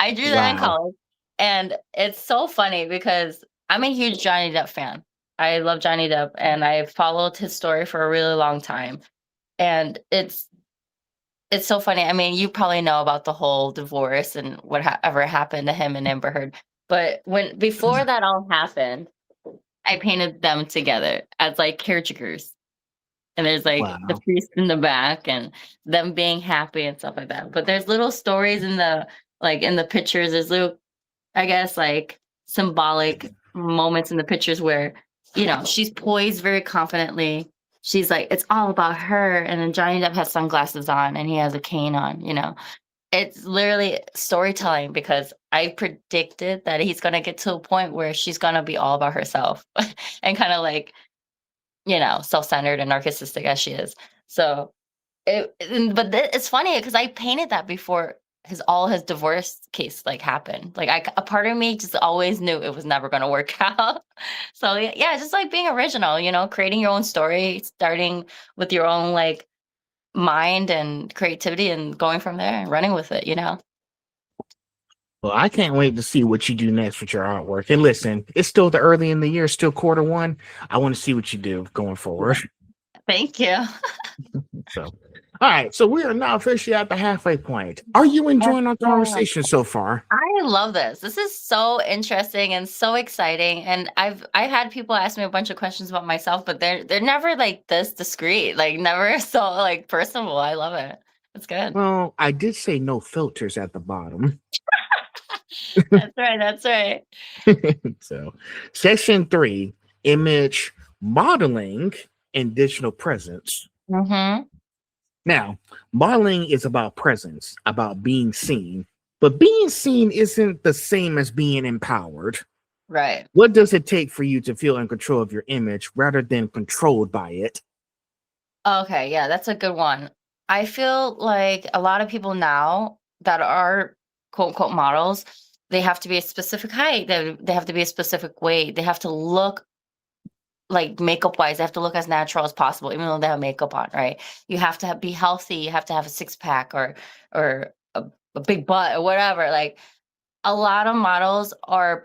S2: I drew that in
S1: Wow.
S2: college. And it's so funny because I'm a huge Johnny Depp fan. I love Johnny Depp and I've followed his story for a really long time. And it's so funny. I mean, you probably know about the whole divorce and whatever happened to him and Amber Heard. But before that all happened, I painted them together as like caretakers. And there's like the
S1: Wow.
S2: priest in the back and them being happy and stuff like that. But there's little stories in the pictures. There's little, I guess, like symbolic moments in the pictures where, she's poised very confidently. She's like, it's all about her. And then Johnny Depp has sunglasses on and he has a cane on. It's literally storytelling because I predicted that he's going to get to a point where she's going to be all about herself and kind of like, self-centered and narcissistic as she is. So it's funny because I painted that before his divorce case like happened. Like a part of me just always knew it was never going to work out. So yeah, just like being original, creating your own story, starting with your own like mind and creativity and going from there and running with it.
S1: Well, I can't wait to see what you do next with your artwork. And listen, it's still the early in the year, still quarter 1. I want to see what you do going
S2: Yeah.
S1: forward.
S2: Thank you.
S1: So, all right. So we are now officially at the halfway point. Are you
S2: Yes,
S1: enjoying our
S2: yeah.
S1: conversation so far?
S2: I love this. This is so interesting and so exciting. And I've had people ask me a bunch of questions about myself, but they're never like this discreet, like never so like personable. I love it. It's good.
S1: Well, I did say no filters at the bottom.
S2: That's right. That's right.
S1: So, section 3, image modeling and digital presence.
S2: Mm-hmm.
S1: Now, modeling is about presence, about being seen, but being seen isn't the same as being empowered.
S2: Right.
S1: What does it take for you to feel in control of your image rather than controlled by it?
S2: Okay, yeah, that's a good one. I feel like a lot of people now that are quote unquote models, they have to be a specific height. They have to be a specific weight. They have to look like makeup wise, they have to look as natural as possible, even though they have makeup on, right? You have to be healthy. You have to have a six pack or a big butt or whatever. Like a lot of models are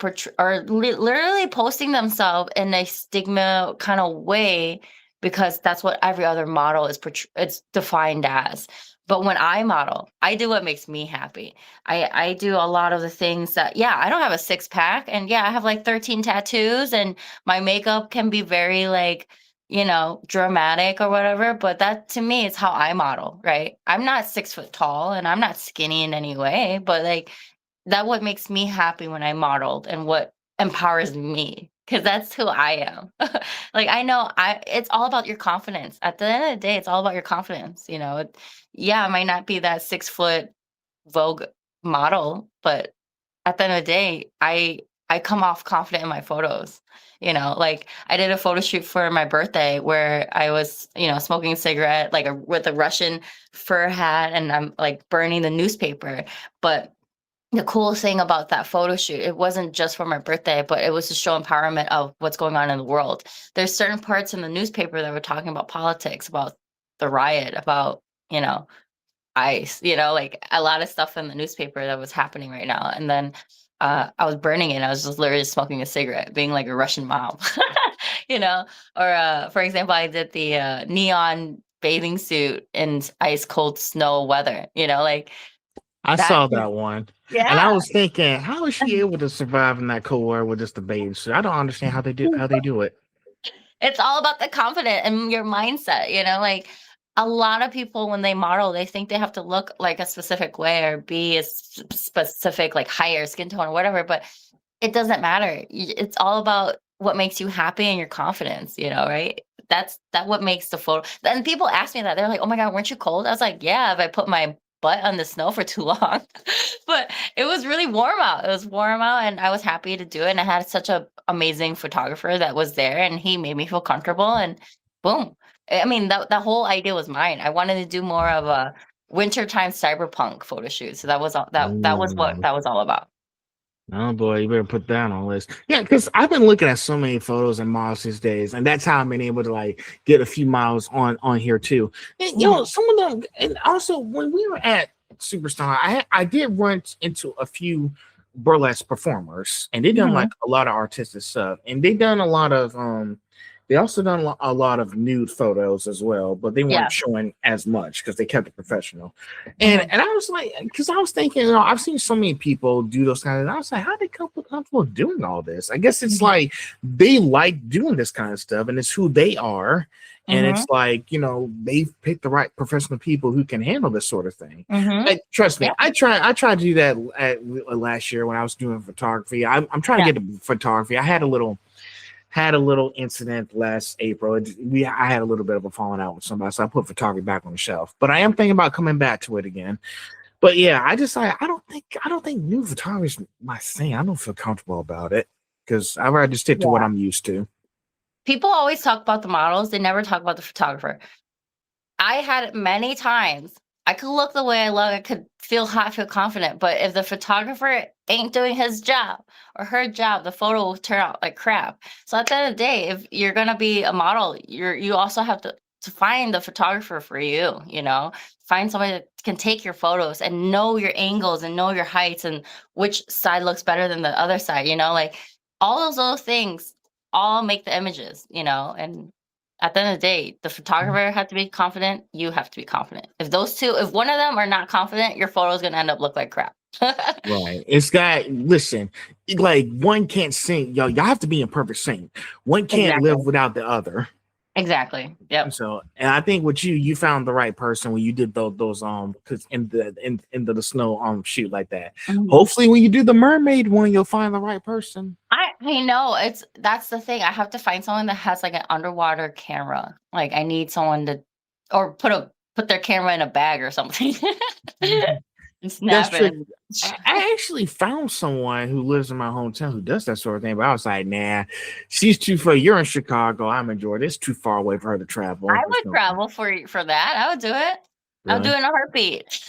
S2: literally posting themselves in a stigma kind of way because that's what every other model is it's defined as. But when I model, I do what makes me happy. I do a lot of the things that, yeah, I don't have a six pack, and yeah, I have like 13 tattoos, and my makeup can be very like, dramatic or whatever, but that to me is how I model, right? I'm not 6 foot tall and I'm not skinny in any way, but like that what makes me happy when I modeled and what empowers me because that's who I am. Like I know it's all about your confidence. At the end of the day, it's all about your confidence, yeah, I might not be that 6 foot Vogue model, but at the end of the day, I come off confident in my photos. Like I did a photo shoot for my birthday where I was, smoking a cigarette like with a Russian fur hat and I'm like burning the newspaper. But the cool thing about that photo shoot, it wasn't just for my birthday, but it was to show empowerment of what's going on in the world. There's certain parts in the newspaper that were talking about politics, about the riot, about, ICE, like a lot of stuff in the newspaper that was happening right now. And then I was burning it. I was just literally smoking a cigarette, being like a Russian mom, you know? Or for example, I did the neon bathing suit in ice cold snow weather, like
S1: I
S2: that.
S1: saw that one, and I
S2: Yeah.
S1: was thinking, how is she able to survive in that cold weather with just a bathing suit? I don't understand how they do it.
S2: It's all about the confidence and your mindset, like a lot of people when they model, they think they have to look like a specific way or be a specific like higher skin tone or whatever, but it doesn't matter. It's all about what makes you happy and your confidence, right? That what makes the photo. And people ask me that. They're like, "Oh my God, weren't you cold?" I was like, "Yeah, if I put my butt on the snow for too long." But it was really warm out. It was warm out and I was happy to do it. And I had such a amazing photographer that was there and he made me feel comfortable and boom. I mean, that whole idea was mine. I wanted to do more of a wintertime cyberpunk photo shoot. So that was all that was what
S1: Mm.
S2: that was all about.
S1: Oh boy, you better put that on the list. Yeah, because I've been looking at so many photos and models these days, and that's how I've been able to like get a few miles on here too. And
S2: Mhm.
S1: some of them, and also when we were at Superstar, I did run into a few burlesque performers, and they done like
S2: Mhm.
S1: a lot of artistic stuff, and they done a lot of They also done a lot of nude photos as well, but they weren't
S2: Yeah.
S1: showing as much because they kept it professional. And
S2: Mhm.
S1: and I was like, because I was thinking, I've seen so many people do those kind of. I was like, how did couple comfortable doing all this? I guess it's
S2: Mhm.
S1: like they like doing this kind of stuff, and it's who they are. And it's
S2: Mhm.
S1: like, they've picked the right professional people who can handle this sort of thing.
S2: Mhm.
S1: Trust me,
S2: Yeah.
S1: I tried to do that last year when I was doing photography. I'm trying to
S2: Yeah.
S1: get to photography. I had a little incident last April. I had a little bit of a falling out with somebody, so I put photography back on the shelf. But I am thinking about coming back to it again. But yeah, I don't think new photography is my thing. I don't feel comfortable about it because I'd rather stick to what
S2: Yeah.
S1: I'm used to.
S2: People always talk about the models, they never talk about the photographer. I had it many times. I could look the way I look, I could feel hot, feel confident, but if the photographer ain't doing his job or her job, the photo will turn out like crap. So at the end of the day, if you're gonna be a model, you also have to find the photographer for you, Find somebody that can take your photos and know your angles and know your heights and which side looks better than the other side, like all of those things all make the images, and at the end of the day, the photographer has to be confident, you have to be confident. If one of them are not confident, your photo is gonna end up look like crap.
S1: Right. It's got listen, like one can't sing. Y'all have to be in perfect sync. One can't live
S2: Exactly.
S1: without the other.
S2: Exactly. Yep.
S1: So, and I think with you found the right person when you did those because into the snow shoot like that.
S2: Mhm.
S1: Hopefully, when you do the mermaid one, you'll find the right person.
S2: I know, that's the thing, I have to find someone that has, like, an underwater camera. Like, I need someone to or put their camera in a bag or something and
S1: That's
S2: snap
S1: true.
S2: it.
S1: I actually found someone who lives in my hometown who does that sort of thing, but I was like, nah, she's too far. You're in Chicago. I'm in Georgia. It's too far away for her to travel.
S2: I
S1: There's
S2: would
S1: no point.
S2: travel for that, I would do it. I would do
S1: Really?
S2: it in a heartbeat.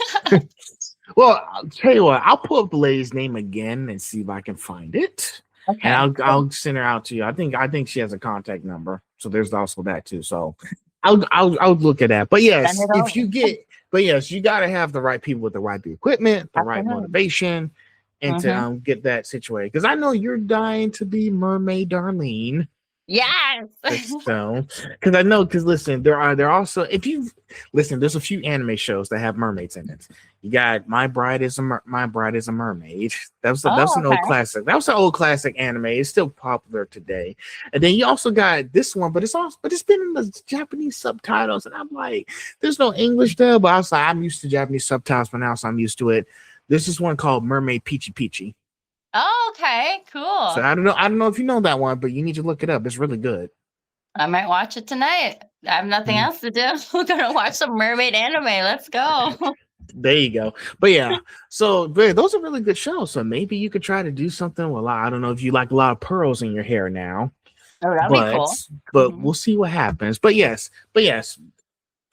S1: Well, I'll tell you what. I'll pull up the lady's name again and see if I can find it, and
S2: Okay.
S1: I'll send her out to you. I think she has a contact number, so there's also that too. So I'll look at that. But
S2: Send
S1: yes,
S2: it
S1: if
S2: over.
S1: you get, but yes, you got to have the right people with the right equipment, the right
S2: Absolutely.
S1: motivation, and to
S2: Mm-hmm.
S1: get that situated. Because I know you're dying to be Mermaid Darlene.
S2: Yes.
S1: So, because I know, because listen, there also, if you listen, there's a few anime shows that have mermaids in it. You got My Bride is a Mermaid. That's
S2: Oh,
S1: an old
S2: okay.
S1: classic. That was an old classic anime. It's still popular today. And then you also got this one, but it's been in the Japanese subtitles, and I'm like, there's no English there, but I was like, I'm used to Japanese subtitles, but now so I'm used to it. There's this one called Mermaid Peachy Peachy.
S2: Oh, okay.
S1: So
S2: Cool.
S1: I don't know if you know that one, but you need to look it up. It's really good.
S2: I might watch it tonight. I have nothing
S1: Mm.
S2: else to do. We're gonna watch some mermaid anime. Let's go.
S1: There you go. But yeah, so but those are really good shows. So maybe you could try to do something. Well, I don't know if you like a lot of pearls in your hair now,
S2: Oh, that'd be
S1: but
S2: cool.
S1: we'll see what happens. But yes,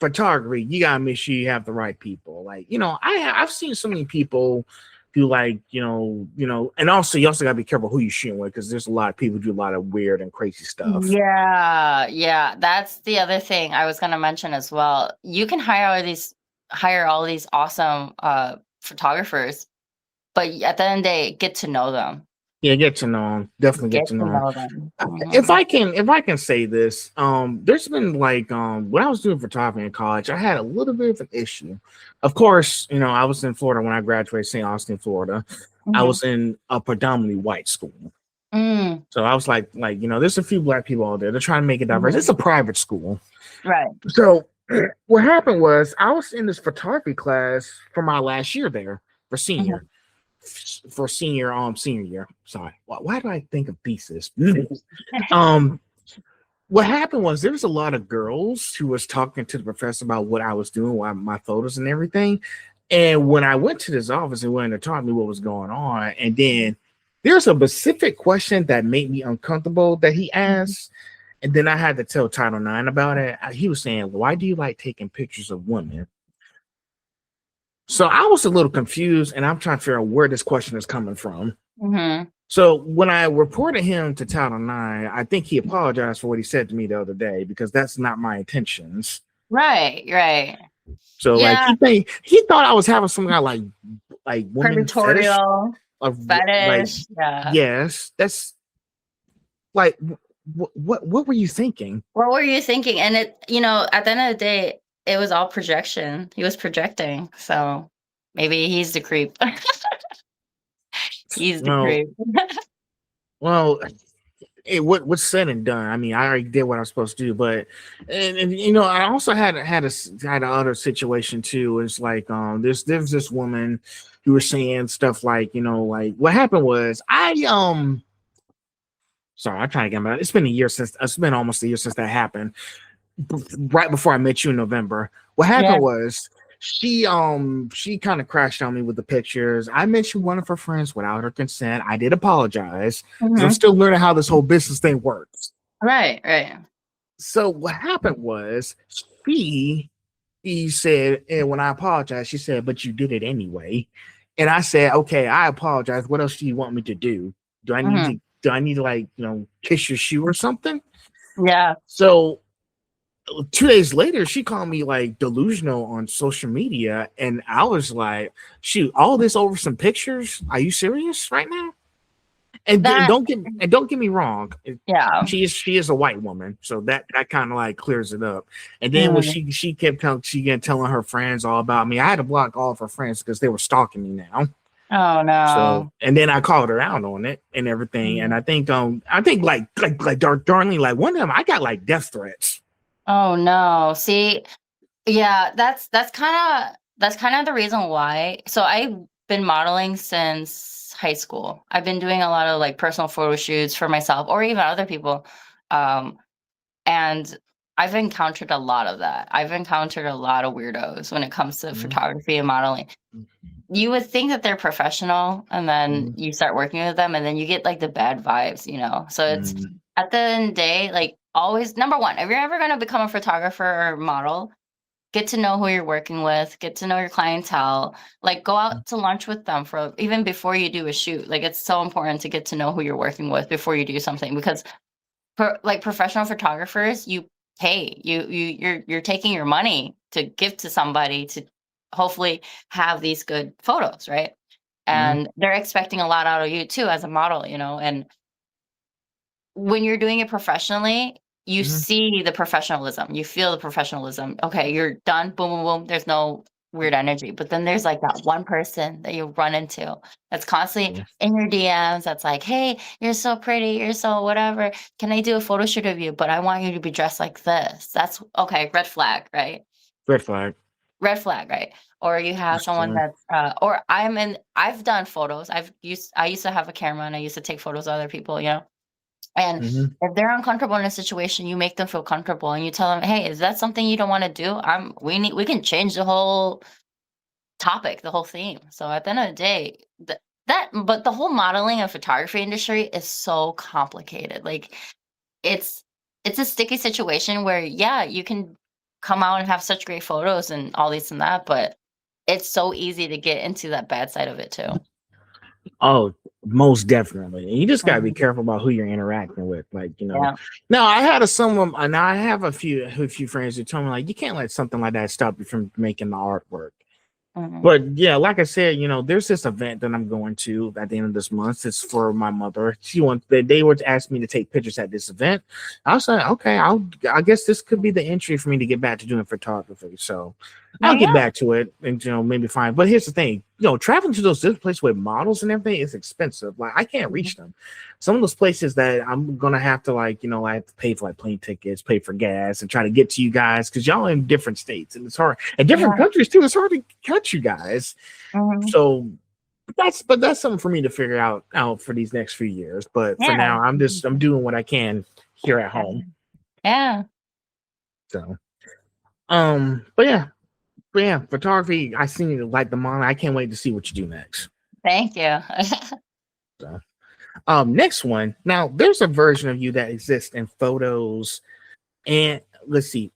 S1: photography. You gotta make sure you have the right people. Like I've seen so many people do like and also you also gotta be careful who you shooting with because there's a lot of people who do a lot of weird and crazy stuff.
S2: Yeah, yeah. That's the other thing I was gonna mention as well. You can hire all these awesome photographers, but at the end of the day, get to know them.
S1: Yeah, get to know them. Definitely get
S2: Get
S1: to
S2: to
S1: know them.
S2: know them.
S1: If
S2: Mhm.
S1: I can say this, there's been like when I was doing photography in college, I had a little bit of an issue. Of course, I was in Florida when I graduated, St. Austin, Florida. I
S2: Mhm.
S1: was in a predominantly white school.
S2: Mm,
S1: So I was like, there's a few black people out there. They're trying to make it diverse. It's
S2: mhm.
S1: a private school.
S2: Right.
S1: So what happened was I was in this photography class for my last year there for
S2: Mhm.
S1: senior senior year. Sorry. Why do I think of thesis? um what happened was there was a lot of girls who was talking to the professor about what I was doing, my photos and everything. And when I went to this office and went to talk to me what was going on, and then there's a specific question that made me uncomfortable that he
S2: Mhm.
S1: asked, and then I had to tell Title IX about it. He was saying, "Why do you like taking pictures of women?" So I was a little confused, and I'm trying to figure out where this question is coming from.
S2: Mhm.
S1: So when I reported him to Title IX, I think he apologized for what he said to me the other day because that's not my intentions.
S2: Right, right.
S1: So like
S2: Yeah,
S1: he thought I was having some kind of like woman fetish
S2: predatorial
S1: of like
S2: fetish. Yeah.
S1: yes, that's like what were you thinking?
S2: What were you thinking? And at the end of the day, it was all projection. He was projecting. So maybe he's the creep. He's the
S1: Well,
S2: creep.
S1: well, what's said and done. I mean, I already did what I was supposed to do, but and I also had another situation too. It's like there's this woman who was saying stuff like like what happened was sorry, I'm trying to get my it's been almost a year since that happened. Right before I met you in November. What
S2: Yeah.
S1: happened was she kind of crashed on me with the pictures. I mentioned one of her friends without her consent. I did apologize because I'm
S2: Hmm.
S1: still learning how this whole business thing works.
S2: Right, right.
S1: So what happened was he said, and when I apologized, she said, "But you did it anyway." And I said, "Okay, I apologize. What else do you want me to do?
S2: Hmm.
S1: Do I need to like kiss your shoe or something?"
S2: Yeah.
S1: So 2 days later, she called me like delusional on social media, and I was like, "Shoot, all this over some pictures? Are you serious right now?" And
S2: That,
S1: don't get me wrong,
S2: yeah.
S1: she is a white woman, so that kind of like clears it up. And then when
S2: Mm.
S1: she kept telling her friends all about me, I had to block all of her friends because they were stalking me now.
S2: Oh
S1: So
S2: no.
S1: and then I called her out on it and everything, and
S2: Mhm.
S1: I think like Darlene, like one of them, I got like death threats.
S2: Oh no. See, yeah, that's kind of the reason why. So I've been modeling since high school. I've been doing a lot of like personal photo shoots for myself or even other people. Um, and I've encountered a lot of that. I've encountered a lot of weirdos when it comes to
S1: Mhm,
S2: photography and modeling. You would think that they're professional, and then
S1: mhm,
S2: you start working with them, and then you get like the bad vibes. So it's
S1: mhm,
S2: at the end of the day, like always number one, if you're ever gonna become a photographer or model, get to know who you're working with, get to know your clientele, like go out to lunch with them for even before you do a shoot. Like it's so important to get to know who you're working with before you do something because like professional photographers, you pay. You're taking your money to give to somebody to hopefully have these good photos, right?
S1: Mm-hmm.
S2: And they're expecting a lot out of you too as a model, and when you're doing it professionally, you
S1: Mm-hmm.
S2: see the professionalism, you feel the professionalism. Okay, you're done, boom, boom, boom. There's no weird energy. But then there's like that one person that you run into that's constantly
S1: Yeah.
S2: in your DMs that's like, hey, you're so pretty, you're so whatever. Can I do a photo shoot of you? But I want you to be dressed like this. That's okay, red flag, right?
S1: Red flag.
S2: Red flag, right? Or you have someone
S1: So,
S2: that's I've done photos. I used to have a camera and I used to take photos of other people, and
S1: mm-hmm.
S2: if they're uncomfortable in a situation, you make them feel comfortable and you tell them, "Hey, is that something you don't want to do? We can change the whole topic, the whole theme." So at the end of the day, but the whole modeling and photography industry is so complicated. Like it's it's a sticky situation where yeah, you can come out and have such great photos and all this and that, but it's so easy to get into that bad side of it too.
S1: Oh, most definitely. And you just gotta be
S2: Mhm.
S1: careful about who you're interacting with. Like,
S2: Yeah.
S1: now I had someone, now I have a few friends who told me like you can't let something like that stop you from making the artwork.
S2: Mhm.
S1: But yeah, like I said, there's this event that I'm going to at the end of this month. It's for my mother. They were to ask me to take pictures at this event. I was like, okay, I guess this could be the entry for me to get back to doing photography. So
S2: Oh
S1: I'll get
S2: yeah.
S1: back to it and maybe find. But here's the thing, traveling to those different places with models and everything is expensive. Like I can't
S2: Mhm.
S1: reach them. Some of those places that I'm gonna have to I have to pay for like plane tickets, pay for gas, and try to get to you guys because y'all in different states and it's hard. And different
S2: Yeah.
S1: countries too. It's hard to catch you guys.
S2: Mhm.
S1: So that's something for me to figure out for these next few years. But for
S2: Yeah.
S1: now, I'm doing what I can here at
S2: Yeah.
S1: home.
S2: Yeah.
S1: So but yeah, photography. I seen you like the model. I can't wait to see what you do next.
S2: Thank you.
S1: So next one. Now there's a version of you that exists in photos and let's see.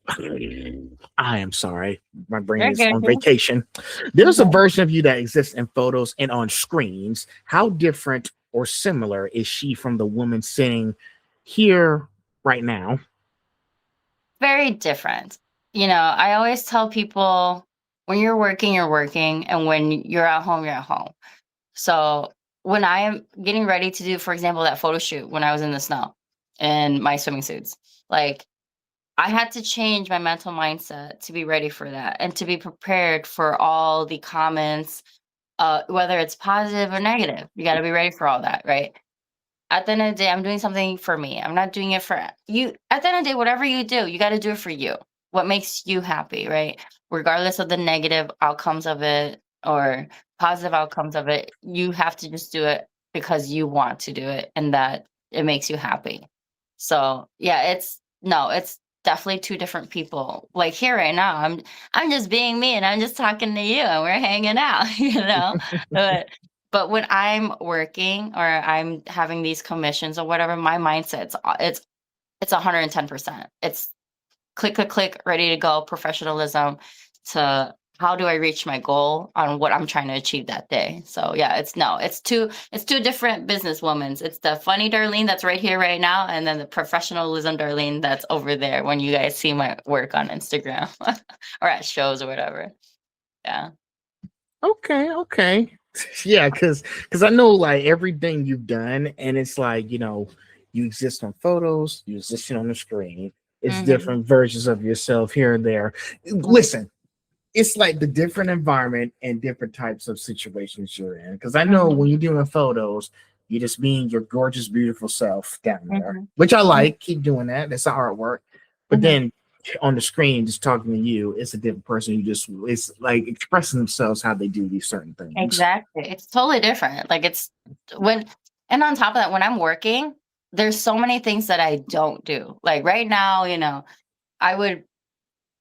S1: I am sorry. My brain
S2: You're
S1: is
S2: good.
S1: on vacation. There's a version of you that exists in photos and on screens. How different or similar is she from the woman sitting here right now?
S2: Very different. I always tell people when you're working, and when you're at home, you're at home. So when I am getting ready to do, for example, that photo shoot when I was in the snow in my swimming suits, like I had to change my mental mindset to be ready for that and to be prepared for all the comments, whether it's positive or negative. You got to be ready for all that, right? At the end of the day, I'm doing something for me. I'm not doing it for you. At the end of the day, whatever you do, you got to do it for you. What makes you happy, right? Regardless of the negative outcomes of it or positive outcomes of it, you have to just do it because you want to do it and that it makes you happy. So yeah, it's definitely two different people. Like here right now, I'm just being me and I'm just talking to you and we're hanging out, But when I'm working or I'm having these commissions or whatever, my mindset's it's 110%. It's click, click, click, ready to go, professionalism to how do I reach my goal on what I'm trying to achieve that day. So yeah, it's two different businesswomen. It's the funny Darlene that's right here right now, and then the professionalism Darlene that's over there when you guys see my work on Instagram or at shows or whatever. Yeah.
S1: Okay, okay. Yeah, because I know like everything you've done, and it's like, you exist on photos, you exist on the screen. It's
S2: Hmm.
S1: different versions of yourself here and there. Listen, it's like the different environment and different types of situations you're in. Because I know
S2: Hmm.
S1: when you're doing photos, you're just being your gorgeous, beautiful self down there,
S2: Hmm.
S1: which I like. Keep doing that. That's the artwork. But
S2: Hmm.
S1: then on the screen, just talking to you, it's a different person who just it's like expressing themselves how they do these certain things.
S2: Exactly. It's totally different. Like when, and on top of that, when I'm working, there's so many things that I don't do. Like right now, I would,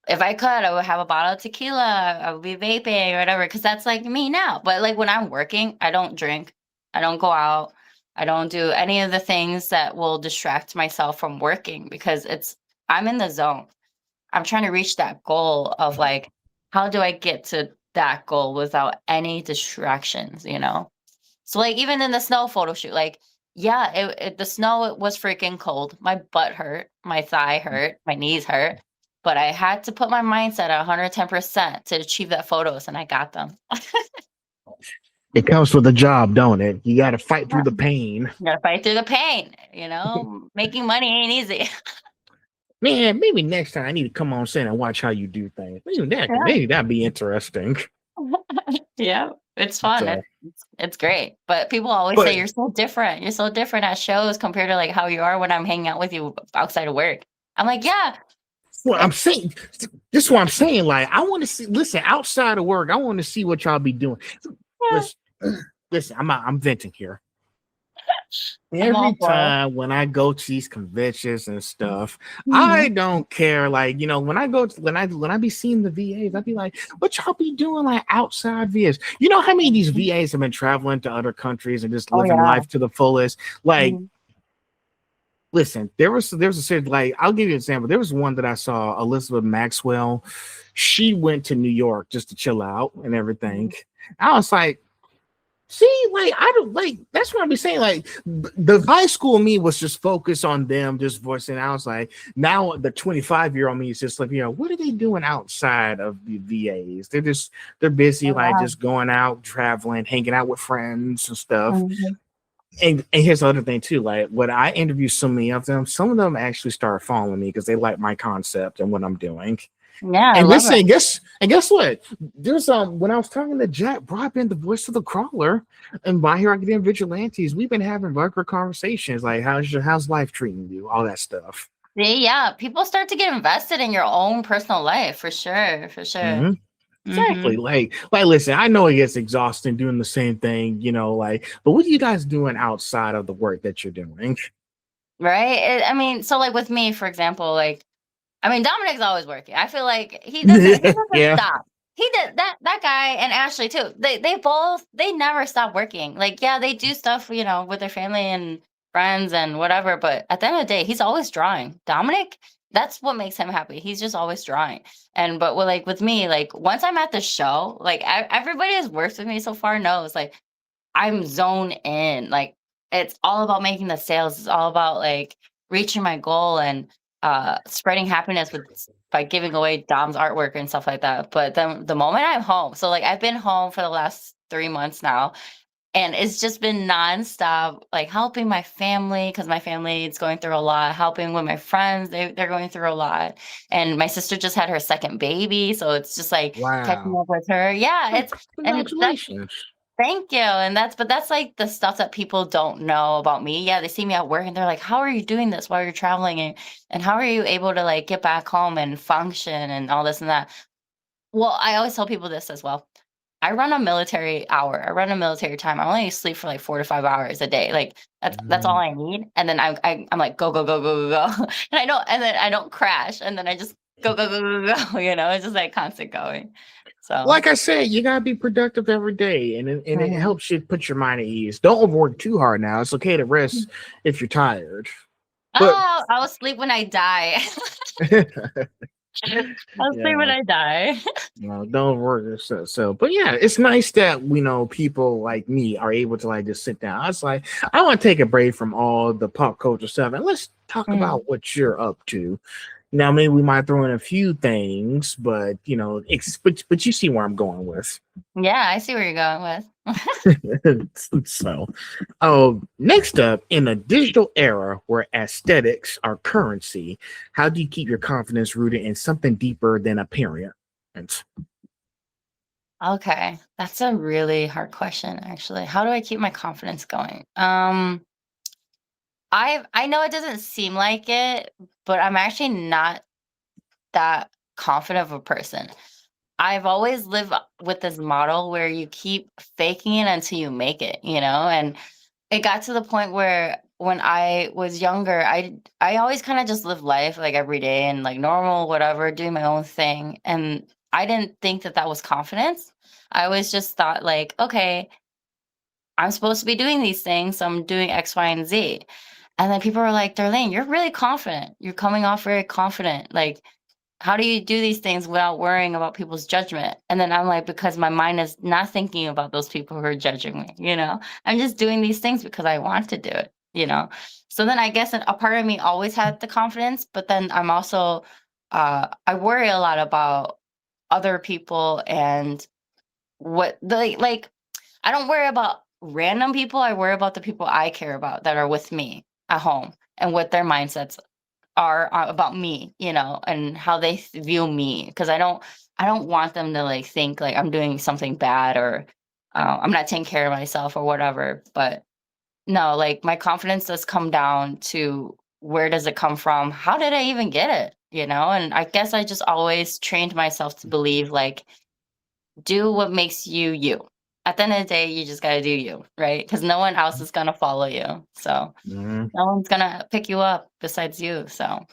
S2: if I could, I would have a bottle of tequila, I would be vaping or whatever, because that's like me now. But like when I'm working, I don't drink, I don't go out, I don't do any of the things that will distract myself from working because I'm in the zone. I'm trying to reach that goal of like, how do I get to that goal without any distractions, you know? So like even in the snow photo shoot, like yeah, the snow it was freaking cold. My butt hurt, my thigh hurt, my knees hurt, but I had to put my mindset at 110% to achieve that photos, and I got them.
S1: It comes with a job, don't it? You got to fight through
S2: Yeah.
S1: the pain.
S2: You gotta fight through the pain, you know. Making money ain't easy.
S1: Man, maybe next time I need to come on set and watch how you do things.
S2: Yeah.
S1: Maybe that'd be interesting.
S2: Yeah, it's fun.
S1: So,
S2: It's great. But people always
S1: but
S2: say you're so different. You're so different at shows compared to like how you are when I'm hanging out with you outside of work. I'm like, yeah,
S1: what I'm
S2: it's
S1: saying, this is what I'm saying. Like, I want to see. Listen, outside of work, I want to see what y'all be doing.
S2: yeah,
S1: Listen, listen. I'm venting here.
S2: I'm all
S1: Every
S2: for it.
S1: time when I go to these conventions and stuff, I
S2: Mhm.
S1: don't care. Like, when I go to, when I be seeing the VAs, I be like, what y'all be doing like outside VAs? You know how many of these
S2: Mhm.
S1: VAs have been traveling to other countries and just
S2: Oh
S1: living
S2: yeah.
S1: life to the fullest? Like,
S2: Mhm.
S1: listen, there's a city, like, I'll give you an example. There was one that I saw, Elizabeth Maxwell. She went to New York just to chill out and everything.
S2: Mhm.
S1: I was like, see, like, I don't like, that's what I'm saying. Like, the high school me was just focused on them just voicing. I was like, now the 25-year-old me is just like, what are they doing outside of the VAs? They're busy,
S2: Oh
S1: like,
S2: yeah.
S1: just going out, traveling, hanging out with friends and stuff.
S2: Mhm.
S1: And here's the other thing too, like, when I interview so many of them, some of them actually start following me because they like my concept and what I'm doing.
S2: Yeah, I
S1: And
S2: love it.
S1: listen, guess what? There's when I was talking to Jack Broadbent, the voice of the crawler, and My Hero Academia Vigilantes, we've been having regular conversations like how's life treating you, all that stuff.
S2: See, yeah, people start to get invested in your own personal life for sure, for sure.
S1: Hmm. Exactly.
S2: Mhm.
S1: Like, listen, I know it gets exhausting doing the same thing, like, but what are you guys doing outside of the work that you're doing?
S2: Right? I mean, so like with me, for example, like I mean, Dominic's always working. I feel like he doesn't
S1: Yeah.
S2: stop. He did that guy and Ashley too. They never stop working. Like, yeah, they do stuff, with their family and friends and whatever, but at the end of the day, he's always drawing. Dominic, that's what makes him happy. He's just always drawing. And but with me, like once I'm at the show, like everybody who's worked with me so far knows like I'm zoned in. Like it's all about making the sales. It's all about like reaching my goal and spreading happiness by giving away Dom's artwork and stuff like that. But then the moment I'm home, so like I've been home for the last 3 months now, and it's just been nonstop, like helping my family because my family is going through a lot, helping with my friends, they're going through a lot. And my sister just had her second baby, so it's just like catching
S1: Wow.
S2: up with her. Yeah,
S1: Oh,
S2: it's and that's
S1: congratulations.
S2: thank you, and that's, like, the stuff that people don't know about me. Yeah, they see me at work, and they're like, "How are you doing this while you're traveling, and how are you able to, like, get back home and function and all this and that?" Well, I always tell people this as well. I run a military hour. I run a military time. I only sleep for, like, 4 to 5 hours a day, like, that's all
S1: Mhm.
S2: I need, and then I'm like, "Go, go, go, go, go, go," and then I don't crash, and then I just go, go, go, go, go, It's just, like, constant going. So
S1: Like I said, you gotta be productive every day, and it
S2: mhm.
S1: helps you put your mind at ease. Don't overwork too hard now. It's okay to rest if you're tired. But
S2: Oh, I'll sleep when I die. I'll sleep when
S1: yeah,
S2: I die.
S1: don't overwork yourself. So, but yeah, it's nice that people like me are able to like just sit down. I was like, I want to take a break from all the pop culture stuff and let's talk
S2: Mm,
S1: about what you're up to. Now, maybe we might throw in a few things, but but you see where I'm going with.
S2: yeah, I see where you're going with.
S1: So, oh, next up, in a digital era where aesthetics are currency, how do you keep your confidence rooted in something deeper than appearance?
S2: Okay, that's a really hard question, actually. How do I keep my confidence going? I know it doesn't seem like it, but I'm actually not that confident of a person. I've always lived with this model where you keep faking it until you make it, and it got to the point where when I was younger, I always kind of just lived life like every day and like normal, whatever, doing my own thing. And I didn't think that that was confidence. I always just thought like, okay, I'm supposed to be doing these things, so I'm doing X, Y, and Z. And then people were like, Darlene, you're really confident. You're coming off very confident. Like, how do you do these things without worrying about people's judgment? And then I'm like, because my mind is not thinking about those people who are judging me, you know? I'm just doing these things because I want to do it, you know? So then I guess a part of me always had the confidence, but then I'm also, I worry a lot about other people and what like I don't worry about random people. I worry about the people I care about that are with me at home and what their mindsets are about me, you know, and how they view me. Because I don't want them to like think like I'm doing something bad or I'm not taking care of myself or whatever. But no, like my confidence does come down to where does it come from? How did I even get it? You know, and I guess I just always trained myself to believe like do what makes you you. At the end of the day, you just got to do you, right? Because no one else is going to follow you. So
S1: Mhm.
S2: no one's going to pick you up besides you. So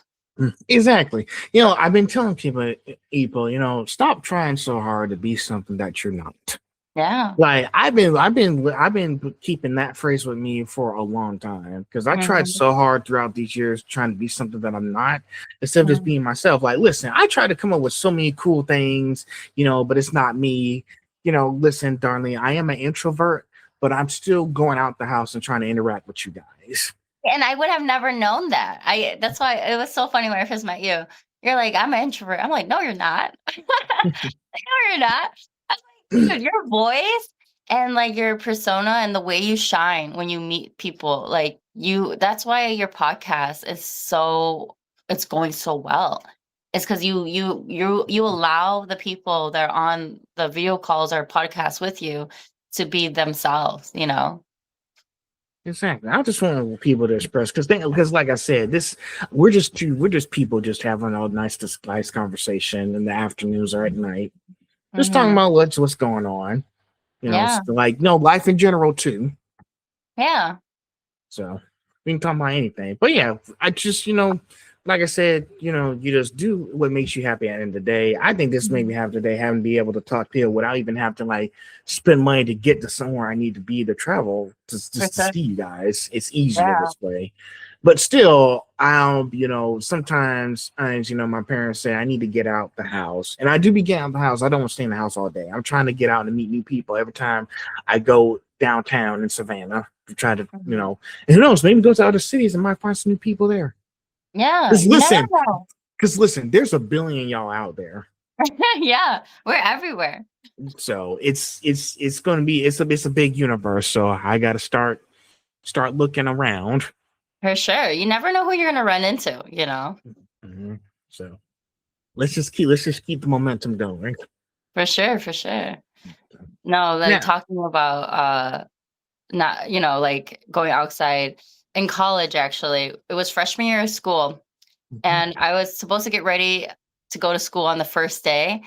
S1: Exactly. You know, I've been telling people, stop trying so hard to be something that you're not.
S2: yeah.
S1: Like I've been keeping that phrase with me for a long time because I tried
S2: Mhm,
S1: so hard throughout these years trying to be something that I'm not instead of just
S2: mhm.
S1: being myself. Like, listen, I try to come up with so many cool things, but it's not me. Listen, Darlene, I am an introvert, but I'm still going out the house and trying to interact with you guys.
S2: And I would have never known that. That's why it was so funny when I first met you. You're like, I'm an introvert. I'm like, no, you're not. No, you're not. I'm like, dude, your voice and like your persona and the way you shine when you meet people, like that's why your podcast is it's going so well. It's because you allow the people that are on the video calls or podcasts with you to be themselves, you know?
S1: Exactly. I just want people to express because like I said, we're just people just having a nice conversation in the afternoons or at night, just talking
S2: Hmm.
S1: about what's going on.
S2: Yeah.
S1: Like no life in general too.
S2: Yeah.
S1: So we can talk about anything. But yeah, I just like I said, you just do what makes you happy at the end of the day. I think this made
S2: Mhm.
S1: me happy today, having to be able to talk to you without even having to like spend money to get to somewhere I need to be to travel
S2: For
S1: just to
S2: sure.
S1: see you guys. It's easier
S2: Yeah.
S1: this way. But still, sometimes my parents say I need to get out the house. And I do be getting out the house. I don't want to stay in the house all day. I'm trying to get out and meet new people every time I go downtown in Savannah to try to,
S2: Mhm.
S1: and who knows, maybe go to other cities and might find some new people there.
S2: Yeah,
S1: Because
S2: you never
S1: listen,
S2: know.
S1: there's a billion y'all out there.
S2: Yeah, we're everywhere.
S1: So it's gonna be it's a big universe. So I gotta start looking around.
S2: For sure. You never know who you're gonna run into, you know?
S1: Mhm. So let's just keep the momentum going.
S2: For sure, for sure. No, like
S1: Yeah.
S2: talking about not, like going outside in college actually. It was freshman year of school
S1: Mhm.
S2: and I was supposed to get ready to go to school on the first day.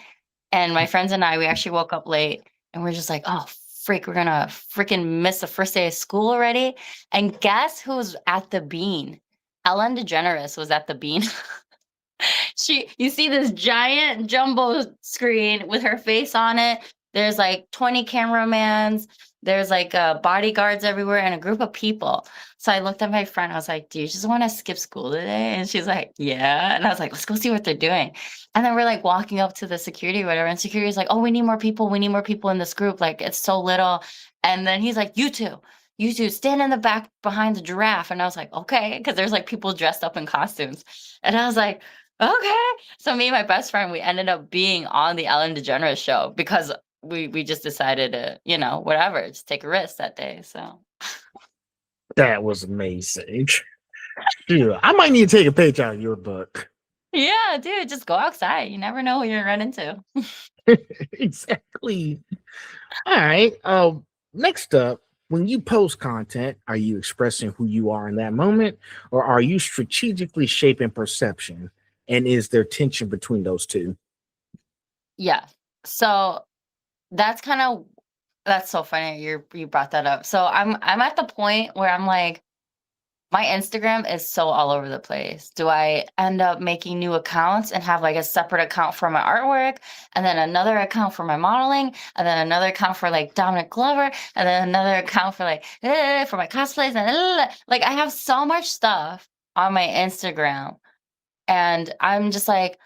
S2: And my friends and I, we actually woke up late and we're just like, oh, freak, we're gonna freaking miss the first day of school already. And guess who's at the bean? Ellen DeGeneres was at the bean. You see this giant jumbo screen with her face on it. There's like 20 cameramans. There's like bodyguards everywhere and a group of people. So I looked at my friend. I was like, "Do you just want to skip school today?" And she's like, "Yeah." And I was like, "Let's go see what they're doing." And then we're like walking up to the security, or whatever. And security is like, "Oh, we need more people. We need more people in this group. Like it's so little." And then he's like, you two, stand in the back behind the giraffe." And I was like, "Okay," because there's like people dressed up in costumes. And I was like, okay. So me and my best friend, we ended up being on the Ellen DeGeneres show because we just decided to, whatever, just take a risk that day. So
S1: That was amazing. Dude, I might need to take a page out of your book.
S2: yeah, dude, just go outside. You never know who you're gonna run into.
S1: Exactly. All right. Next up, when you post content, are you expressing who you are in that moment, or are you strategically shaping perception? And is there tension between those two?
S2: Yeah. So that's kind of that's so funny you brought that up. So I'm at the point where I'm like, my Instagram is so all over the place. Do I end up making new accounts and have like a separate account for my artwork, and then another account for my modeling, and then another account for like Dominic Glover, and then another account for like for my cosplays, and like I have so much stuff on my Instagram, and I'm just like,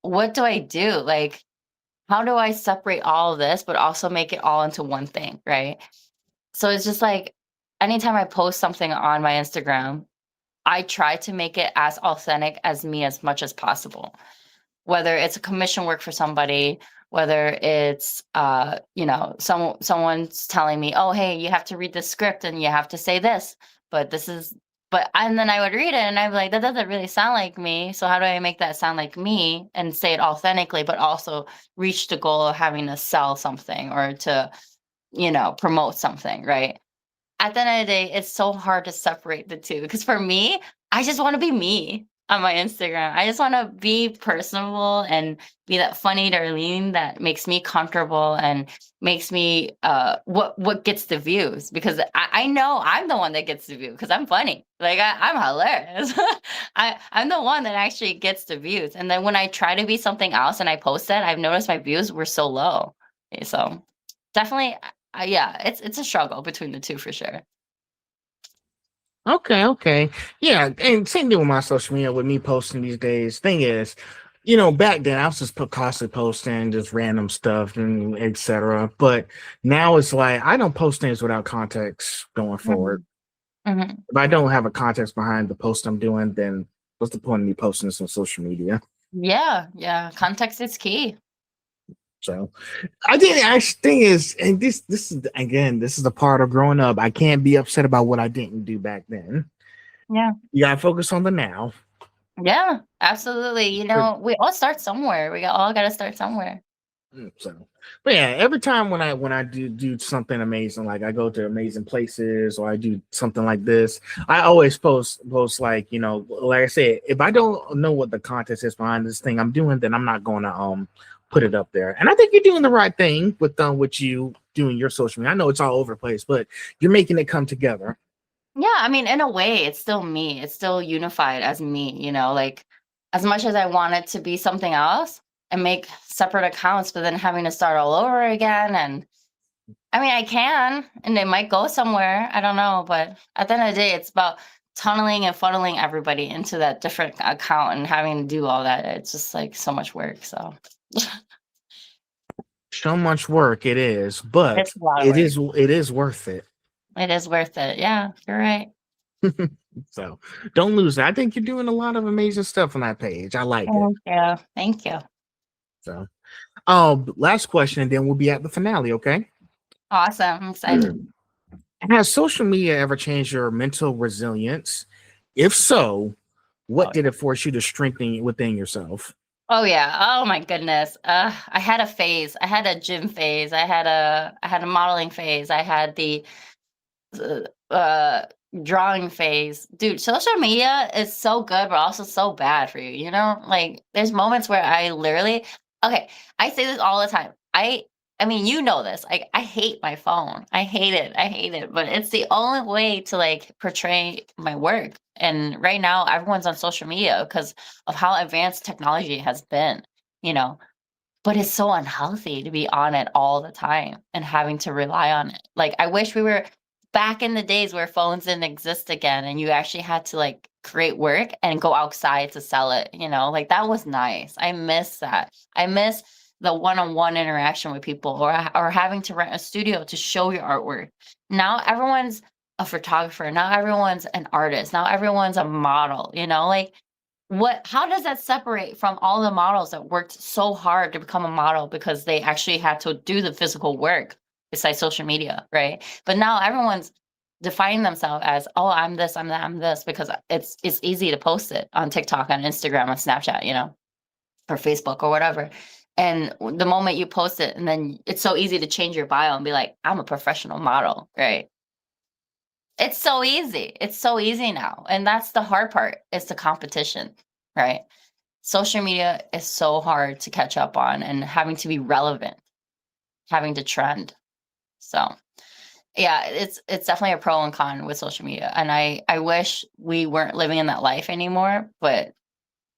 S2: what do I do? Like, how do I separate all of this, but also make it all into one thing, right? So it's just like anytime I post something on my Instagram, I try to make it as authentic as me as much as possible. Whether it's a commission work for somebody, whether it's someone's telling me, oh hey, you have to read this script and you have to say this, but this is but and then I would read it and I'd be like, that doesn't really sound like me. So how do I make that sound like me and say it authentically, but also reach the goal of having to sell something or to, promote something, right? At the end of the day, it's so hard to separate the two because for me, I just want to be me on my Instagram. I just want to be personable and be that funny Darlene that makes me comfortable and makes me what gets the views because I know I'm the one that gets the view because I'm funny. Like I'm hilarious. I'm the one that actually gets the views. And then when I try to be something else and I post that, I've noticed my views were so low. So definitely yeah, it's a struggle between the two for sure.
S1: Okay, okay. Yeah, and same thing with my social media with me posting these days. Thing is, back then I was just constantly posting just random stuff and etc. But now it's like I don't post things without context going forward.
S2: Mhm, mhm.
S1: If I don't have a context behind the post I'm doing, then what's the point of me posting this on social media?
S2: Yeah, yeah, context is key.
S1: So I didn't actually thing is, and this is again, this is the part of growing up. I can't be upset about what I didn't do back then.
S2: Yeah,
S1: You gotta focus on the now.
S2: yeah, absolutely. We all start somewhere. We all gotta start somewhere.
S1: So, but yeah, every time when I do something amazing, like I go to amazing places or I do something like this, I always post like like I said, if I don't know what the context is behind this thing I'm doing, then I'm not going to put it up there. And I think you're doing the right thing with you doing your social media. I know it's all over the place, but you're making it come together.
S2: Yeah, I mean, in a way, it's still me. It's still unified as me, like as much as I want it to be something else and make separate accounts, but then having to start all over again. And I mean, I can, and it might go somewhere. I don't know. But at the end of the day, it's about tunneling and funneling everybody into that different account and having to do all that. It's just like so much work. So
S1: So much work it is, but
S2: it's a lot of
S1: it
S2: work.
S1: is worth it.
S2: It is worth it. Yeah, you're right.
S1: So don't lose it. I think you're doing a lot of amazing stuff on that page. I like it.
S2: Thank you. Thank you.
S1: So last question, and then we'll be at the finale, okay?
S2: Awesome. I'm excited.
S1: Has social media ever changed your mental resilience? If so, what
S2: Oh,
S1: did it force you to strengthen within yourself?
S2: oh yeah. Oh my goodness. I had a phase. I had a gym phase. I had a modeling phase. I had the uh, uh drawing phase. Dude, social media is so good but also so bad for you, like there's moments where I literally okay, I say this all the time. I mean, this. Like I hate my phone. I hate it. I hate it, but it's the only way to like portray my work. And right now everyone's on social media because of how advanced technology has been, you know. But it's so unhealthy to be on it all the time and having to rely on it. Like, I wish we were back in the days where phones didn't exist again and you actually had to like create work and go outside to sell it, Like that was nice. I miss that. I miss the one-on-one interaction with people or having to rent a studio to show your artwork. Now everyone's a photographer. Now everyone's an artist. Now everyone's a model, Like how does that separate from all the models that worked so hard to become a model because they actually had to do the physical work besides social media, right? But now everyone's defining themselves as, oh, I'm this, I'm that, I'm this, because it's easy to post it on TikTok, on Instagram, on Snapchat, or Facebook or whatever. And the moment you post it, and then it's so easy to change your bio and be like, I'm a professional model, right? It's so easy. It's so easy now. And that's the hard part is the competition, right? Social media is so hard to catch up on and having to be relevant, having to trend. So yeah, it's definitely a pro and con with social media. And I wish we weren't living in that life anymore, but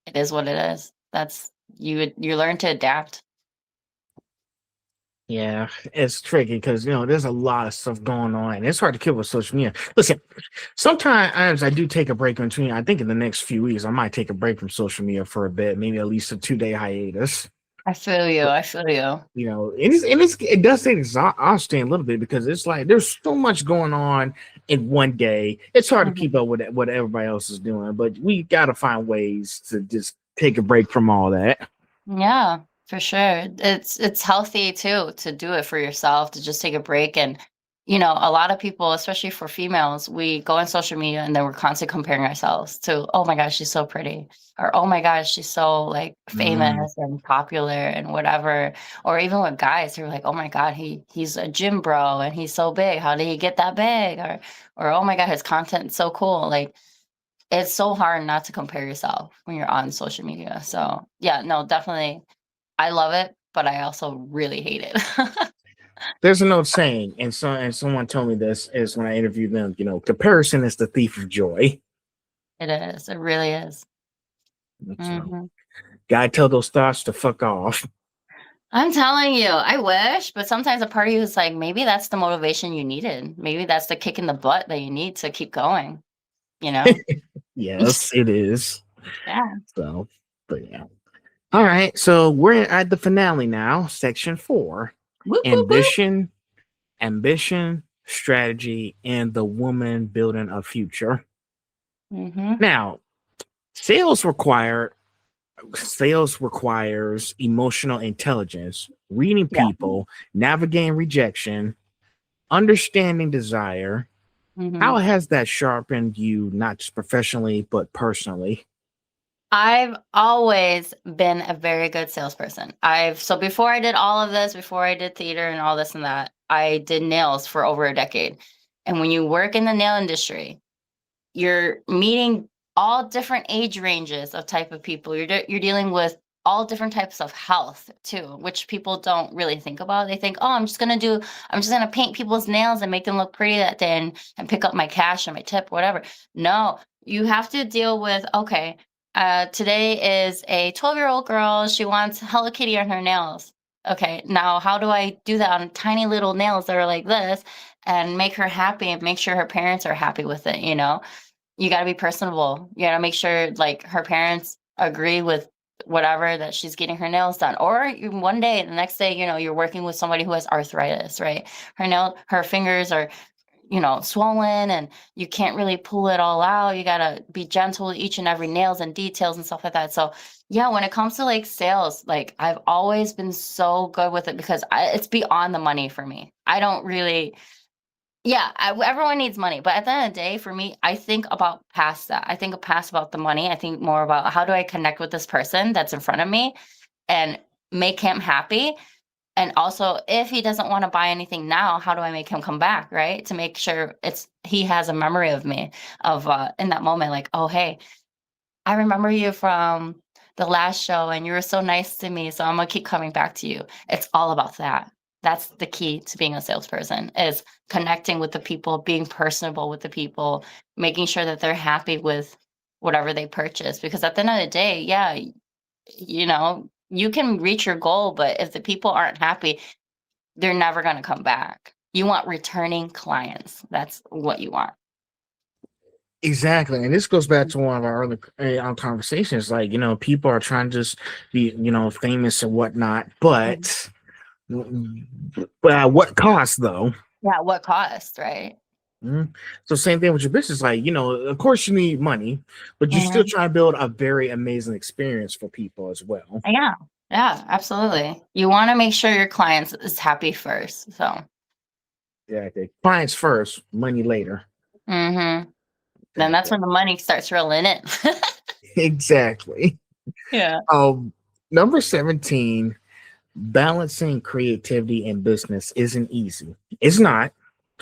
S2: it is what it is. That's you learn to adapt.
S1: Yeah, it's tricky because there's a lot of stuff going on, and it's hard to keep with social media. Listen, sometimes I do take a break in between. I think in the next few weeks I might take a break from social media for a bit, maybe at least a 2 day hiatus.
S2: I feel you. I feel you.
S1: It does take exhausting a little bit because it's like there's so much going on in one day. It's hard to
S2: Mhm.
S1: keep up with what everybody else is doing, but we got to find ways to just take a break from all that.
S2: Yeah, for sure. It's healthy too to do it for yourself, to just take a break. And a lot of people, especially for females, we go on social media and then we're constantly comparing ourselves to, oh my gosh, she's so pretty, or oh my gosh, she's so like
S1: Mm.
S2: famous and popular and whatever. Or even with guys who are like, oh my God, he's a gym bro and he's so big. How did he get that big? Or oh my God, his content's so cool. Like, it's so hard not to compare yourself when you're on social media. So, yeah, no, definitely. I love it, but I also really hate it.
S1: There's an old saying, and someone told me this is when I interviewed them. Comparison is the thief of joy.
S2: It is. It really is.
S1: So,
S2: Mhm.
S1: gotta tell those thoughts to fuck off.
S2: I'm telling you, I wish, but sometimes a part of you is like, maybe that's the motivation you needed. Maybe that's the kick in the butt that you need to keep going, you know?
S1: Yes, it is.
S2: Yeah.
S1: So, but yeah. All right, so we're at the finale now, section 4.
S2: Whoop, whoop, whoop.
S1: Ambition, strategy, and the woman building a future.
S2: Mhm.
S1: Now, sales require sales requires emotional intelligence, reading
S2: Yeah.
S1: people, navigating rejection, understanding desire. How
S2: Mhm.
S1: has that sharpened you, not just professionally, but personally?
S2: I've always been a very good salesperson. So before I did all of this, before I did theater and all this and that, I did nails for over a decade. And when you work in the nail industry, you're meeting all different age ranges of type of people. You're dealing with all different types of health too, which people don't really think about. They think, oh, I'm just gonna paint people's nails and make them look pretty that day and pick up my cash and my tip, whatever. No, you have to deal with, okay, today is a 12-year-old girl. She wants Hello Kitty on her nails. Okay, now how do I do that on tiny little nails that are like this and make her happy and make sure her parents are happy with it, you know? You gotta be personable. You gotta make sure, like, her parents agree with whatever that she's getting her nails done. Or one day, the next day, you're working with somebody who has arthritis, right? Her fingers are, swollen and you can't really pull it all out. You gotta be gentle with each and every nails and details and stuff like that. So yeah, when it comes to like sales, like I've always been so good with it because it's beyond the money for me. I don't really yeah, everyone needs money, but at the end of the day, for me, I think about past that. I think past about the money. I think more about how do I connect with this person that's in front of me and make him happy. And also, if he doesn't want to buy anything now, how do I make him come back, right? To make sure he has a memory of me of in that moment, like, oh hey, I remember you from the last show and you were so nice to me, so I'm gonna keep coming back to you. It's all about that. That's the key to being a salesperson is connecting with the people, being personable with the people, making sure that they're happy with whatever they purchase. Because at the end of the day, yeah, you can reach your goal, but if the people aren't happy, they're never gonna come back. You want returning clients. That's what you want.
S1: Exactly, and this goes back to one of our other conversations. Like, people are trying to just be, famous and whatnot,
S2: Mhm.
S1: but at what cost, though?
S2: Yeah, what cost, right?
S1: Mhm. So, same thing with your business. Like, of course, you need money, but you're still
S2: Mhm.
S1: trying to build a very amazing experience for people as well.
S2: Yeah. Yeah, absolutely. You wanna make sure your clients is happy first, so
S1: Yeah, okay. Clients first, money later.
S2: mhm. Then that's
S1: Exactly.
S2: when the money starts rolling in.
S1: Exactly.
S2: Yeah.
S1: Um, Number 17, balancing creativity and business isn't easy. It's not.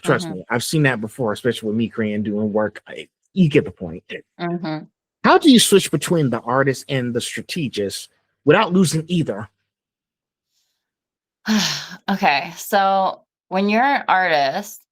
S1: Trust
S2: Mhm,
S1: me, I've seen that before, especially with me creating doing work. You get the point.
S2: mhm.
S1: How do you switch between the artist and the strategist without losing either?
S2: Okay, so when you're an artist,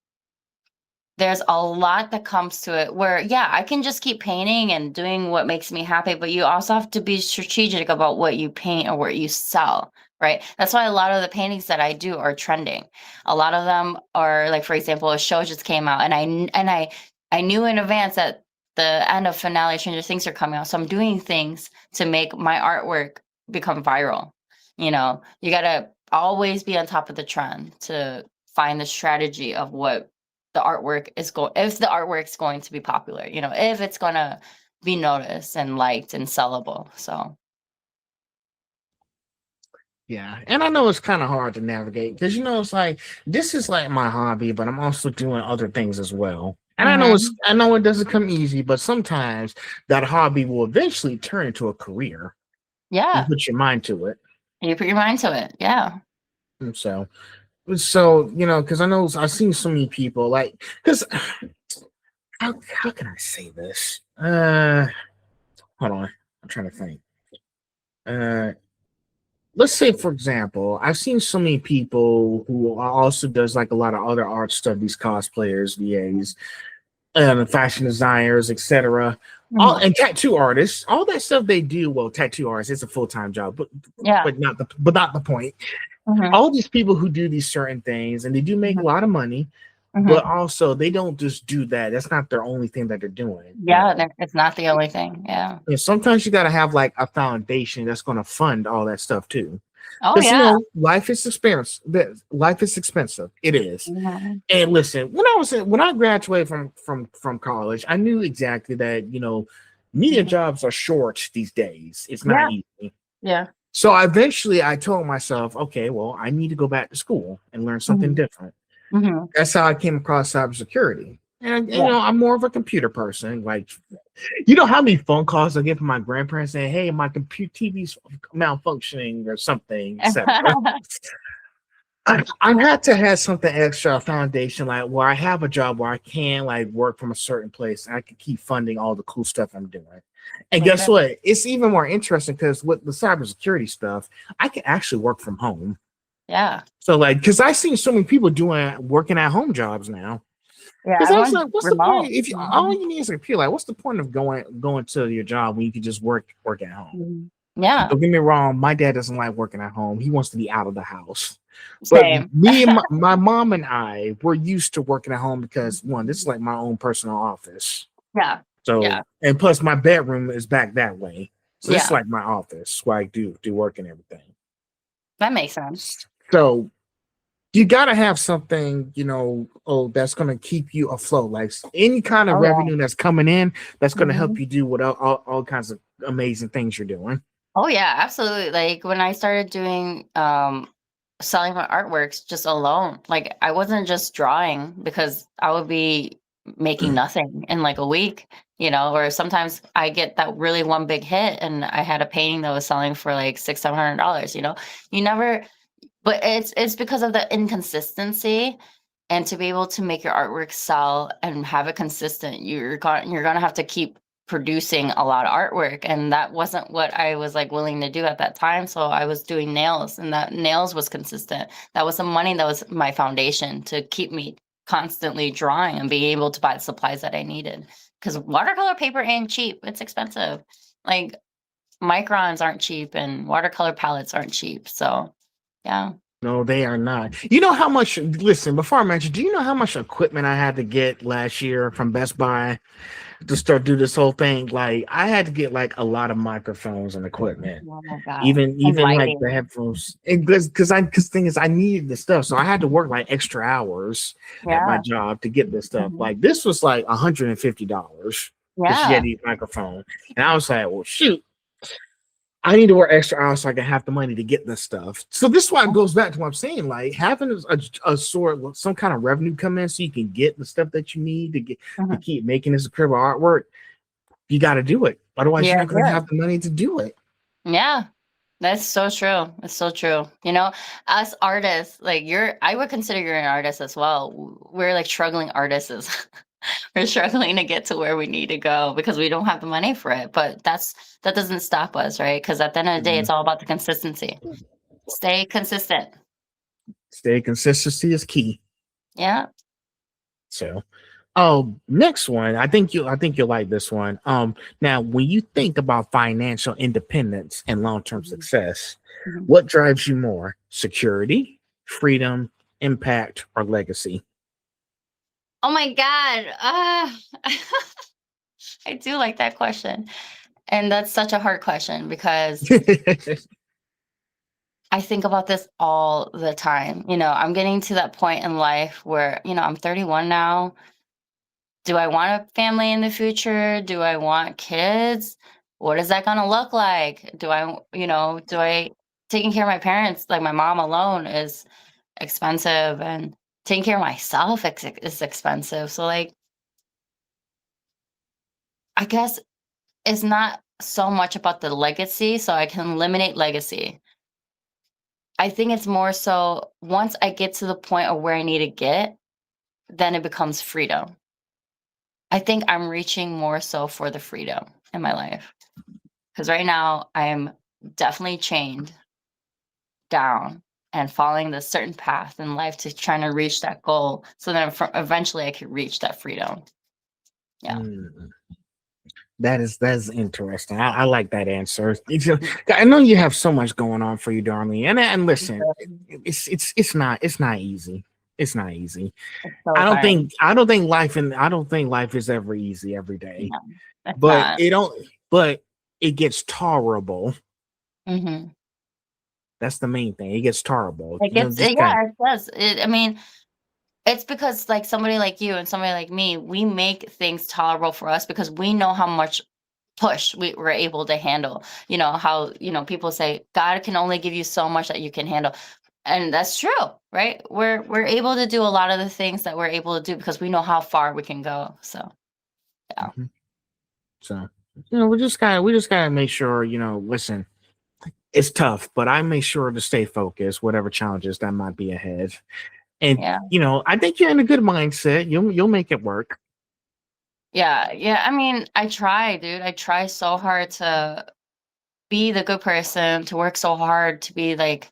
S2: there's a lot that comes to it where, yeah, I can just keep painting and doing what makes me happy, but you also have to be strategic about what you paint or what you sell. right? That's why a lot of the paintings that I do are trending. A lot of them are like, for example, a show just came out, and I knew in advance that the end of finale Stranger Things are coming out, so I'm doing things to make my artwork become viral. You gotta always be on top of the trend to find the strategy of what the artwork is going. If the artwork's going to be popular, if it's gonna be noticed and liked and sellable. So
S1: Yeah, and I know it's kind of hard to navigate because it's like this is like my hobby, but I'm also doing other things as well. And
S2: mhm.
S1: I know it doesn't come easy, but sometimes that hobby will eventually turn into a career. You
S2: Yeah,
S1: put your mind to it.
S2: you put your mind to it. Yeah.
S1: And so because I know I've seen so many people like because how can I say this? Hold on, I'm trying to think. Uh, let's say for example, I've seen so many people who also does like a lot of other art stuff, these cosplayers, VAs, fashion designers, etc. All
S2: Mhm.
S1: and tattoo artists, all that stuff they do. Well, tattoo artists, it's a full time job, but
S2: Yeah.
S1: not the point.
S2: Mhm.
S1: All these people who do these certain things, and they do make a
S2: Mhm.
S1: lot of money, but
S2: Mhm.
S1: also they don't just do that. That's not their only thing that they're doing.
S2: Yeah, it's not the only thing. Yeah.
S1: Sometimes you got to have like a foundation that's going to fund all that stuff too.
S2: Oh,
S1: Because
S2: yeah.
S1: life is expensive. Life is expensive. It is.
S2: Mhm.
S1: And listen, when I graduated from college, I knew exactly that media
S2: Mhm.
S1: jobs are short these days. It's not
S2: Yeah.
S1: easy.
S2: Yeah.
S1: So eventually, I told myself, okay, well, I need to go back to school and learn something
S2: Mhm.
S1: different.
S2: Mhm.
S1: That's how I came across cybersecurity. And
S2: Yeah.
S1: I'm more of a computer person. Like, you know how many phone calls I get from my grandparents saying, "Hey, my computer TV's malfunctioning or something," etc. I had to have something extra foundation, like where I have a job where I can like work from a certain place and I can keep funding all the cool stuff I'm doing. And
S2: That's
S1: guess
S2: right.
S1: what? It's even more interesting because with the cybersecurity stuff, I can actually work from home.
S2: Yeah.
S1: So like, because I've seen so many people doing working at home jobs now.
S2: Yeah,
S1: Because I was
S2: everyone's
S1: like, what's the point
S2: remote.
S1: if all
S2: Mhm.
S1: you need is a computer? Like, what's the point of going to your job when you can just work at home?
S2: Mhm. Yeah.
S1: Don't get me wrong, my dad doesn't like working at home. He wants to be out of the house. But
S2: Same.
S1: me and my mom and I were used to working at home because one, this is like my own personal office.
S2: Yeah.
S1: So
S2: Yeah.
S1: and plus my bedroom is back that way. So this is
S2: Yeah.
S1: like my office where I do work and everything.
S2: That makes sense.
S1: So you gotta have something, that's gonna keep you afloat. Like any kind of
S2: Oh, yeah.
S1: revenue that's coming in, that's gonna help
S2: Mhm.
S1: you do what all kinds of amazing things you're doing.
S2: Oh, yeah, absolutely. Like, when I started doing, selling my artworks just alone, like, I wasn't just drawing because I would be making nothing in, like, a week, or sometimes I get that really one big hit, and I had a painting that was selling for, like, $600, $700. You never But it's because of the inconsistency, and to be able to make your artwork sell and have it consistent, you're gonna have to keep producing a lot of artwork, and that wasn't what I was, like, willing to do at that time, so I was doing nails, and that nails was consistent. That was the money that was my foundation to keep me constantly drawing and being able to buy the supplies that I needed. Because watercolor paper ain't cheap, it's expensive. Like, microns aren't cheap, and watercolor palettes aren't cheap, so yeah.
S1: No, they are not. You know how much? Listen, before I mention, do you know how much equipment I had to get last year from Best Buy to start do this whole thing? Like, I had to get like a lot of microphones and equipment,
S2: Oh my god. And
S1: even like the
S2: lighting.
S1: headphones. Because thing is, I needed this stuff, so I had to work like extra hours at my
S2: Yeah.
S1: job to get this stuff.
S2: Mhm.
S1: Like, this was like $150 this
S2: Yeah.
S1: Yeti microphone, and I was like, well, shoot. I need to work extra hours so I can have the money to get this stuff. So this is why it goes back to what I'm saying. Like having a sort some kind of revenue come in so you can get the stuff that you need to
S2: Mhm.
S1: keep making this incredible artwork. You got to do it. Otherwise, you're
S2: Yeah,
S1: not going to
S2: yeah.
S1: have the money to do it.
S2: Yeah. That's so true. It's so true. Us artists, like I would consider you're an artist as well. We're like struggling artists. We're struggling to get to where we need to go because we don't have the money for it. But that doesn't stop us, right? Because at the end of the day,
S1: Mhm.
S2: it's all about the consistency. Stay consistent.
S1: Stay consistency is key.
S2: Yeah.
S1: So, Oh, next one. I think you'll like this one. Now when you think about financial independence and long-term
S2: Mhm,
S1: success,
S2: mhm.
S1: what drives you more? Security, freedom, impact, or legacy?
S2: Oh my God. I do like that question. And that's such a hard question because I think about this all the time. I'm getting to that point in life where, I'm 31 now. Do I want a family in the future? Do I want kids? What is that going to look like? Do I taking care of my parents, like my mom alone is expensive, and taking care of myself is expensive. So like, I guess it's not so much about the legacy, so I can eliminate legacy. I think it's more so once I get to the point of where I need to get, then it becomes freedom. I think I'm reaching more so for the freedom in my life. Because right now I am definitely chained down and following this certain path in life to trying to reach that goal. So then eventually I could reach that freedom. Yeah.
S1: Mm, that is interesting. I like that answer. I know you have so much going on for you, Darlene. And listen,
S2: Mhm.
S1: it's not easy. It's not easy.
S2: It's so hard.
S1: I don't think life is ever easy every day.
S2: No, it's
S1: But
S2: not.
S1: it don't but it gets tolerable.
S2: Hmm.
S1: That's the main thing. It gets tolerable.
S2: It gets,
S1: Just kind
S2: yeah, it does. I mean, it's because like somebody like you and somebody like me, we make things tolerable for us because we know how much push we're able to handle. How, people say God can only give you so much that you can handle. And that's true, right? We're able to do a lot of the things that we're able to do because we know how far we can go. So yeah.
S1: of so we just gotta make sure, listen, it's tough, but I make sure to stay focused, whatever challenges that might be ahead. And
S2: Yeah.
S1: I think you're in a good mindset. You'll make it work.
S2: Yeah. Yeah. I mean, I try, dude. I try so hard to be the good person, to work so hard to be like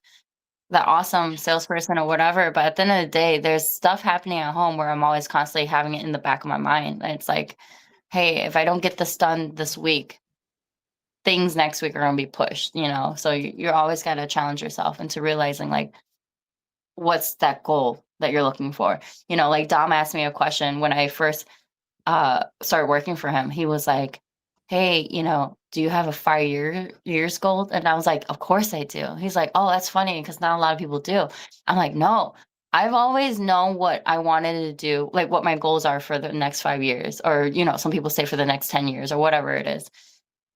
S2: the awesome salesperson or whatever. But at the end of the day, there's stuff happening at home where I'm always constantly having it in the back of my mind. And it's like, hey, if I don't get this done this week, things next week are going to be pushed. So you're always got to challenge yourself into realizing like, what's that goal that you're looking for. Like Dom asked me a question when I first started working for him. He was like, hey, do you have a 5 years goal? And I was like, of course I do. He's like, oh, that's funny because not a lot of people do. I'm like, no, I've always known what I wanted to do, like what my goals are for the next 5 years, or some people say for the next 10 years or whatever it is.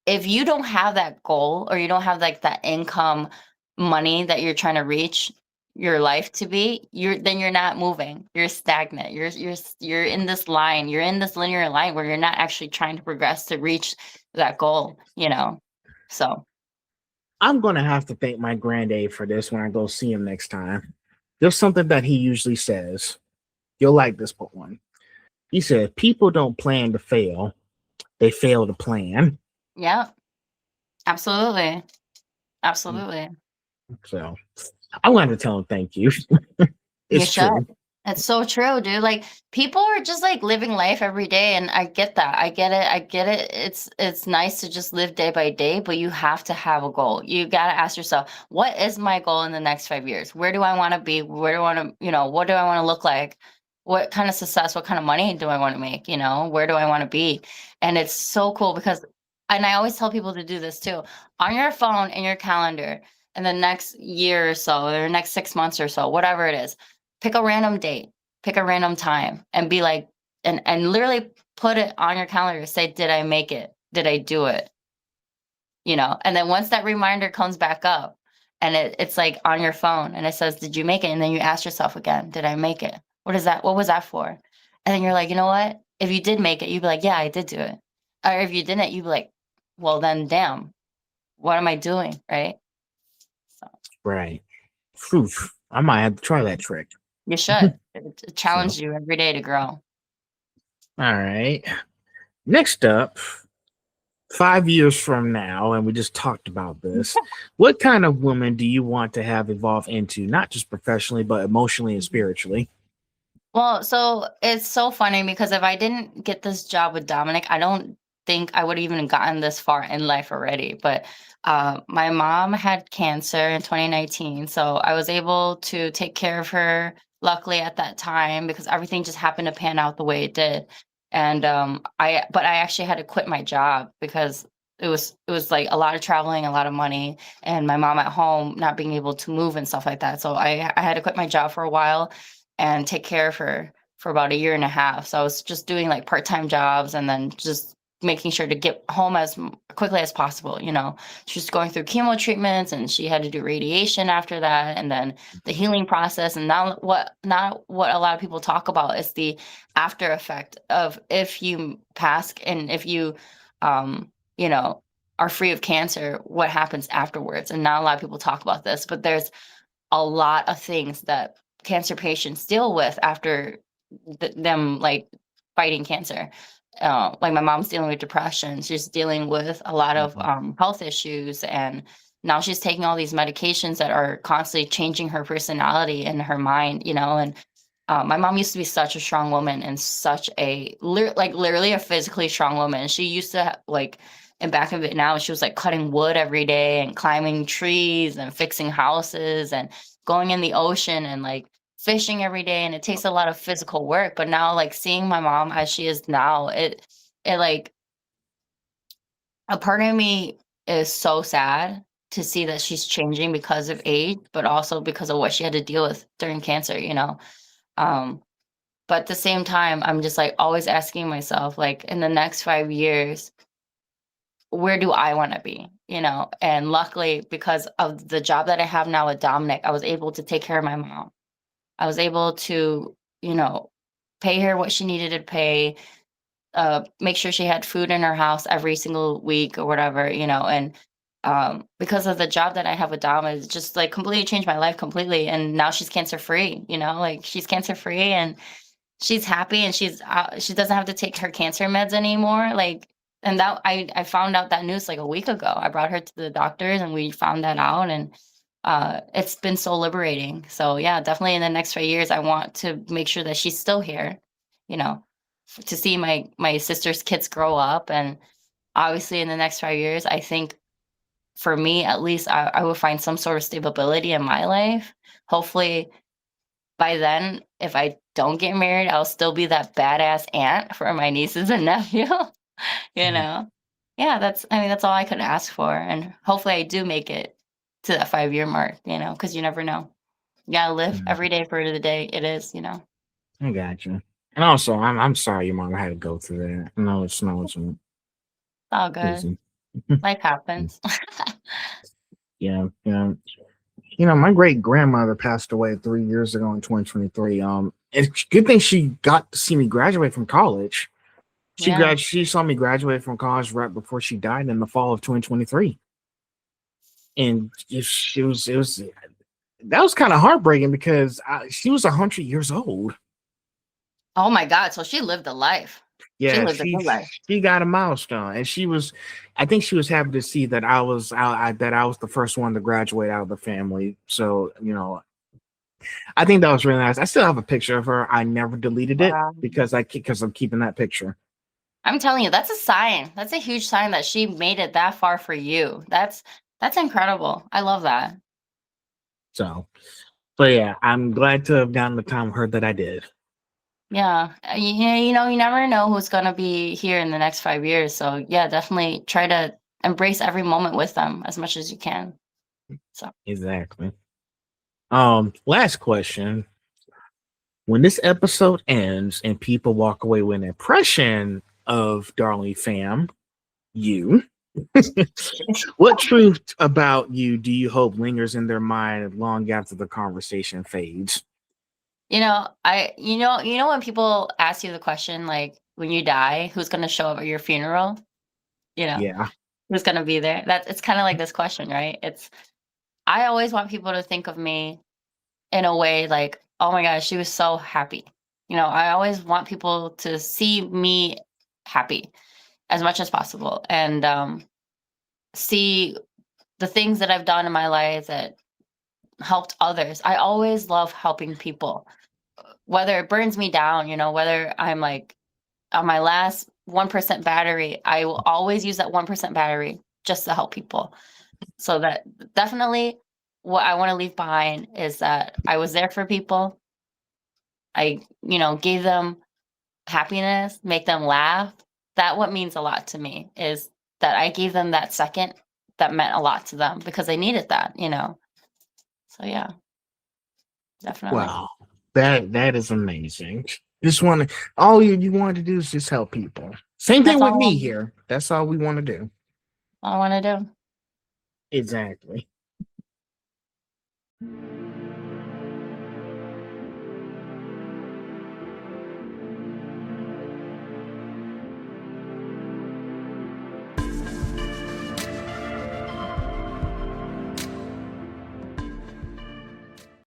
S2: If you don't have that goal, or you don't have like that income money that you're trying to reach your life to be, you're not moving. You're stagnant. You're in this line. You're in this linear line where you're not actually trying to progress to reach that goal. So
S1: I'm gonna have to thank my granddad for this when I go see him next time. There's something that he usually says. You'll like this one. He said, "People don't plan to fail; they fail to plan."
S2: yeah, absolutely. Absolutely.
S1: So I'm going to tell him thank you.
S2: You
S1: It's
S2: should.
S1: true.
S2: It's so true, dude. Like people are just like living life every day, and I get that. I get it. I get it. It's nice to just live day by day, but you have to have a goal. You got to ask yourself, what is my goal in the next 5 years? Where do I want to be? Where do I want to, what do I want to look like? What kind of success, what kind of money do I want to make? Where do I want to be? And it's so cool because, and I always tell people to do this too, on your phone, in your calendar, in the next year or so, or next 6 months or so, whatever it is, pick a random date, pick a random time, and be like, and literally put it on your calendar. Say, did I make it? Did I do it? And then once that reminder comes back up, and it's like on your phone, and it says, did you make it? And then you ask yourself again, did I make it? What is that? What was that for? And then you're like, you know what? If you did make it, you'd be like, yeah, I did do it. Or if you didn't, you'd be like, well, then damn, what am I doing? Right? So
S1: Right. Phew. I might have to try that trick.
S2: you should. It
S1: So,
S2: challenges you every day to grow.
S1: all right. Next up, 5 years from now, and we just talked about this. What kind of woman do you want to have evolve into, not just professionally, but emotionally and spiritually?
S2: Well, so it's so funny because if I didn't get this job with Dominic, I don't think I would have even gotten this far in life already. But my mom had cancer in 2019, so I was able to take care of her. Luckily, at that time, because everything just happened to pan out the way it did, and but I actually had to quit my job because it was like a lot of traveling, a lot of money, and my mom at home not being able to move and stuff like that. So I had to quit my job for a while and take care of her for about a year and a half. So I was just doing like part-time jobs and then just making sure to get home as quickly as possible. She was going through chemo treatments and she had to do radiation after that, and then the healing process. And now what a lot of people talk about is the after effect of if you pass and if you you know are free of cancer, what happens afterwards. And not a lot of people talk about this, but there's a lot of things that cancer patients deal with after them like fighting cancer. Like my mom's dealing with depression. She's dealing with a lot of
S1: Mhm.
S2: health issues, and now she's taking all these medications that are constantly changing her personality and her mind. And my mom used to be such a strong woman and such like literally a physically strong woman. She used to like, and back in Vietnam, she was like cutting wood every day and climbing trees and fixing houses and going in the ocean and like fishing every day. And it takes a lot of physical work. But now, like seeing my mom as she is now, it like a part of me is so sad to see that she's changing because of age, but also because of what she had to deal with during cancer. Um, but at the same time, I'm just like always asking myself, like, in the next 5 years, where do I want to be? And luckily, because of the job that I have now with Dominic, I was able to take care of my mom. I was able to, you know, pay her what she needed to pay, make sure she had food in her house every single week or whatever, and because of the job that I have with Dom, it's just like completely changed my life completely. And now she's cancer free, like she's cancer free and she's happy and she doesn't have to take her cancer meds anymore. Like, and that I found out that news like a week ago. I brought her to the doctors and we found that out, and it's been so liberating. So yeah, definitely in the next 5 years, I want to make sure that she's still here, you know, to see my sister's kids grow up. And obviously in the next 5 years, I think for me at least, I will find some sort of stability in my life. Hopefully by then, if I don't get married, I'll still be that badass aunt for my nieces and nephew, you
S1: Mhm.
S2: know? Yeah, that's all I could ask for, and hopefully I do make it to that 5-year mark, because you never know. You gotta live
S1: Mhm.
S2: every day for the day it is.
S1: I got you. And also, I'm sorry your mom had to go through that. No, it's
S2: All good.
S1: easy.
S2: Life happens.
S1: Yeah, yeah. My great grandmother passed away 3 years ago in 2023. It's good thing she got to see me graduate from college.
S2: Yeah.
S1: She saw me graduate from college right before she died in the fall of 2023, and it was that was kind of heartbreaking because she was 100 years old.
S2: Oh my god, so she lived a life. She
S1: Yeah,
S2: lived a good life.
S1: she got a milestone, and I think she was happy to see that that I was the first one to graduate out of the family. So I think that was really nice. I still have a picture of her. I never deleted it
S2: Wow.
S1: because I'm keeping that picture.
S2: I'm telling you, that's a sign. That's a huge sign that she made it that far for you. That's incredible. I love that.
S1: So, but yeah, I'm glad to have gotten the time with her that I did.
S2: Yeah. You never know who's gonna be here in the next 5 years. So yeah, definitely try to embrace every moment with them as much as you can. So
S1: Exactly. Last question. When this episode ends and people walk away with an impression of Darlene Pham, you, what truth about you do you hope lingers in their mind long after the conversation fades?
S2: when people ask you the question like when you die, who's gonna show up at your funeral? You know,
S1: Yeah.
S2: who's gonna be there? It's kind of like this question, right? I always want people to think of me in a way like, oh my gosh, she was so happy. I always want people to see me happy as much as possible, and see the things that I've done in my life that helped others. I always love helping people. whether it burns me down, whether I'm like on my last 1% battery, I will always use that 1% battery just to help people. So that definitely what I want to leave behind is that I was there for people. I, gave them happiness, make them laugh. That what means a lot to me is that I gave them that second that meant a lot to them because they needed that. So yeah, definitely.
S1: Wow, that is amazing. Just want to all you want to do is just help people. Same thing
S2: That's
S1: with
S2: all,
S1: me here. That's all we want to do.
S2: I want to do.
S1: Exactly.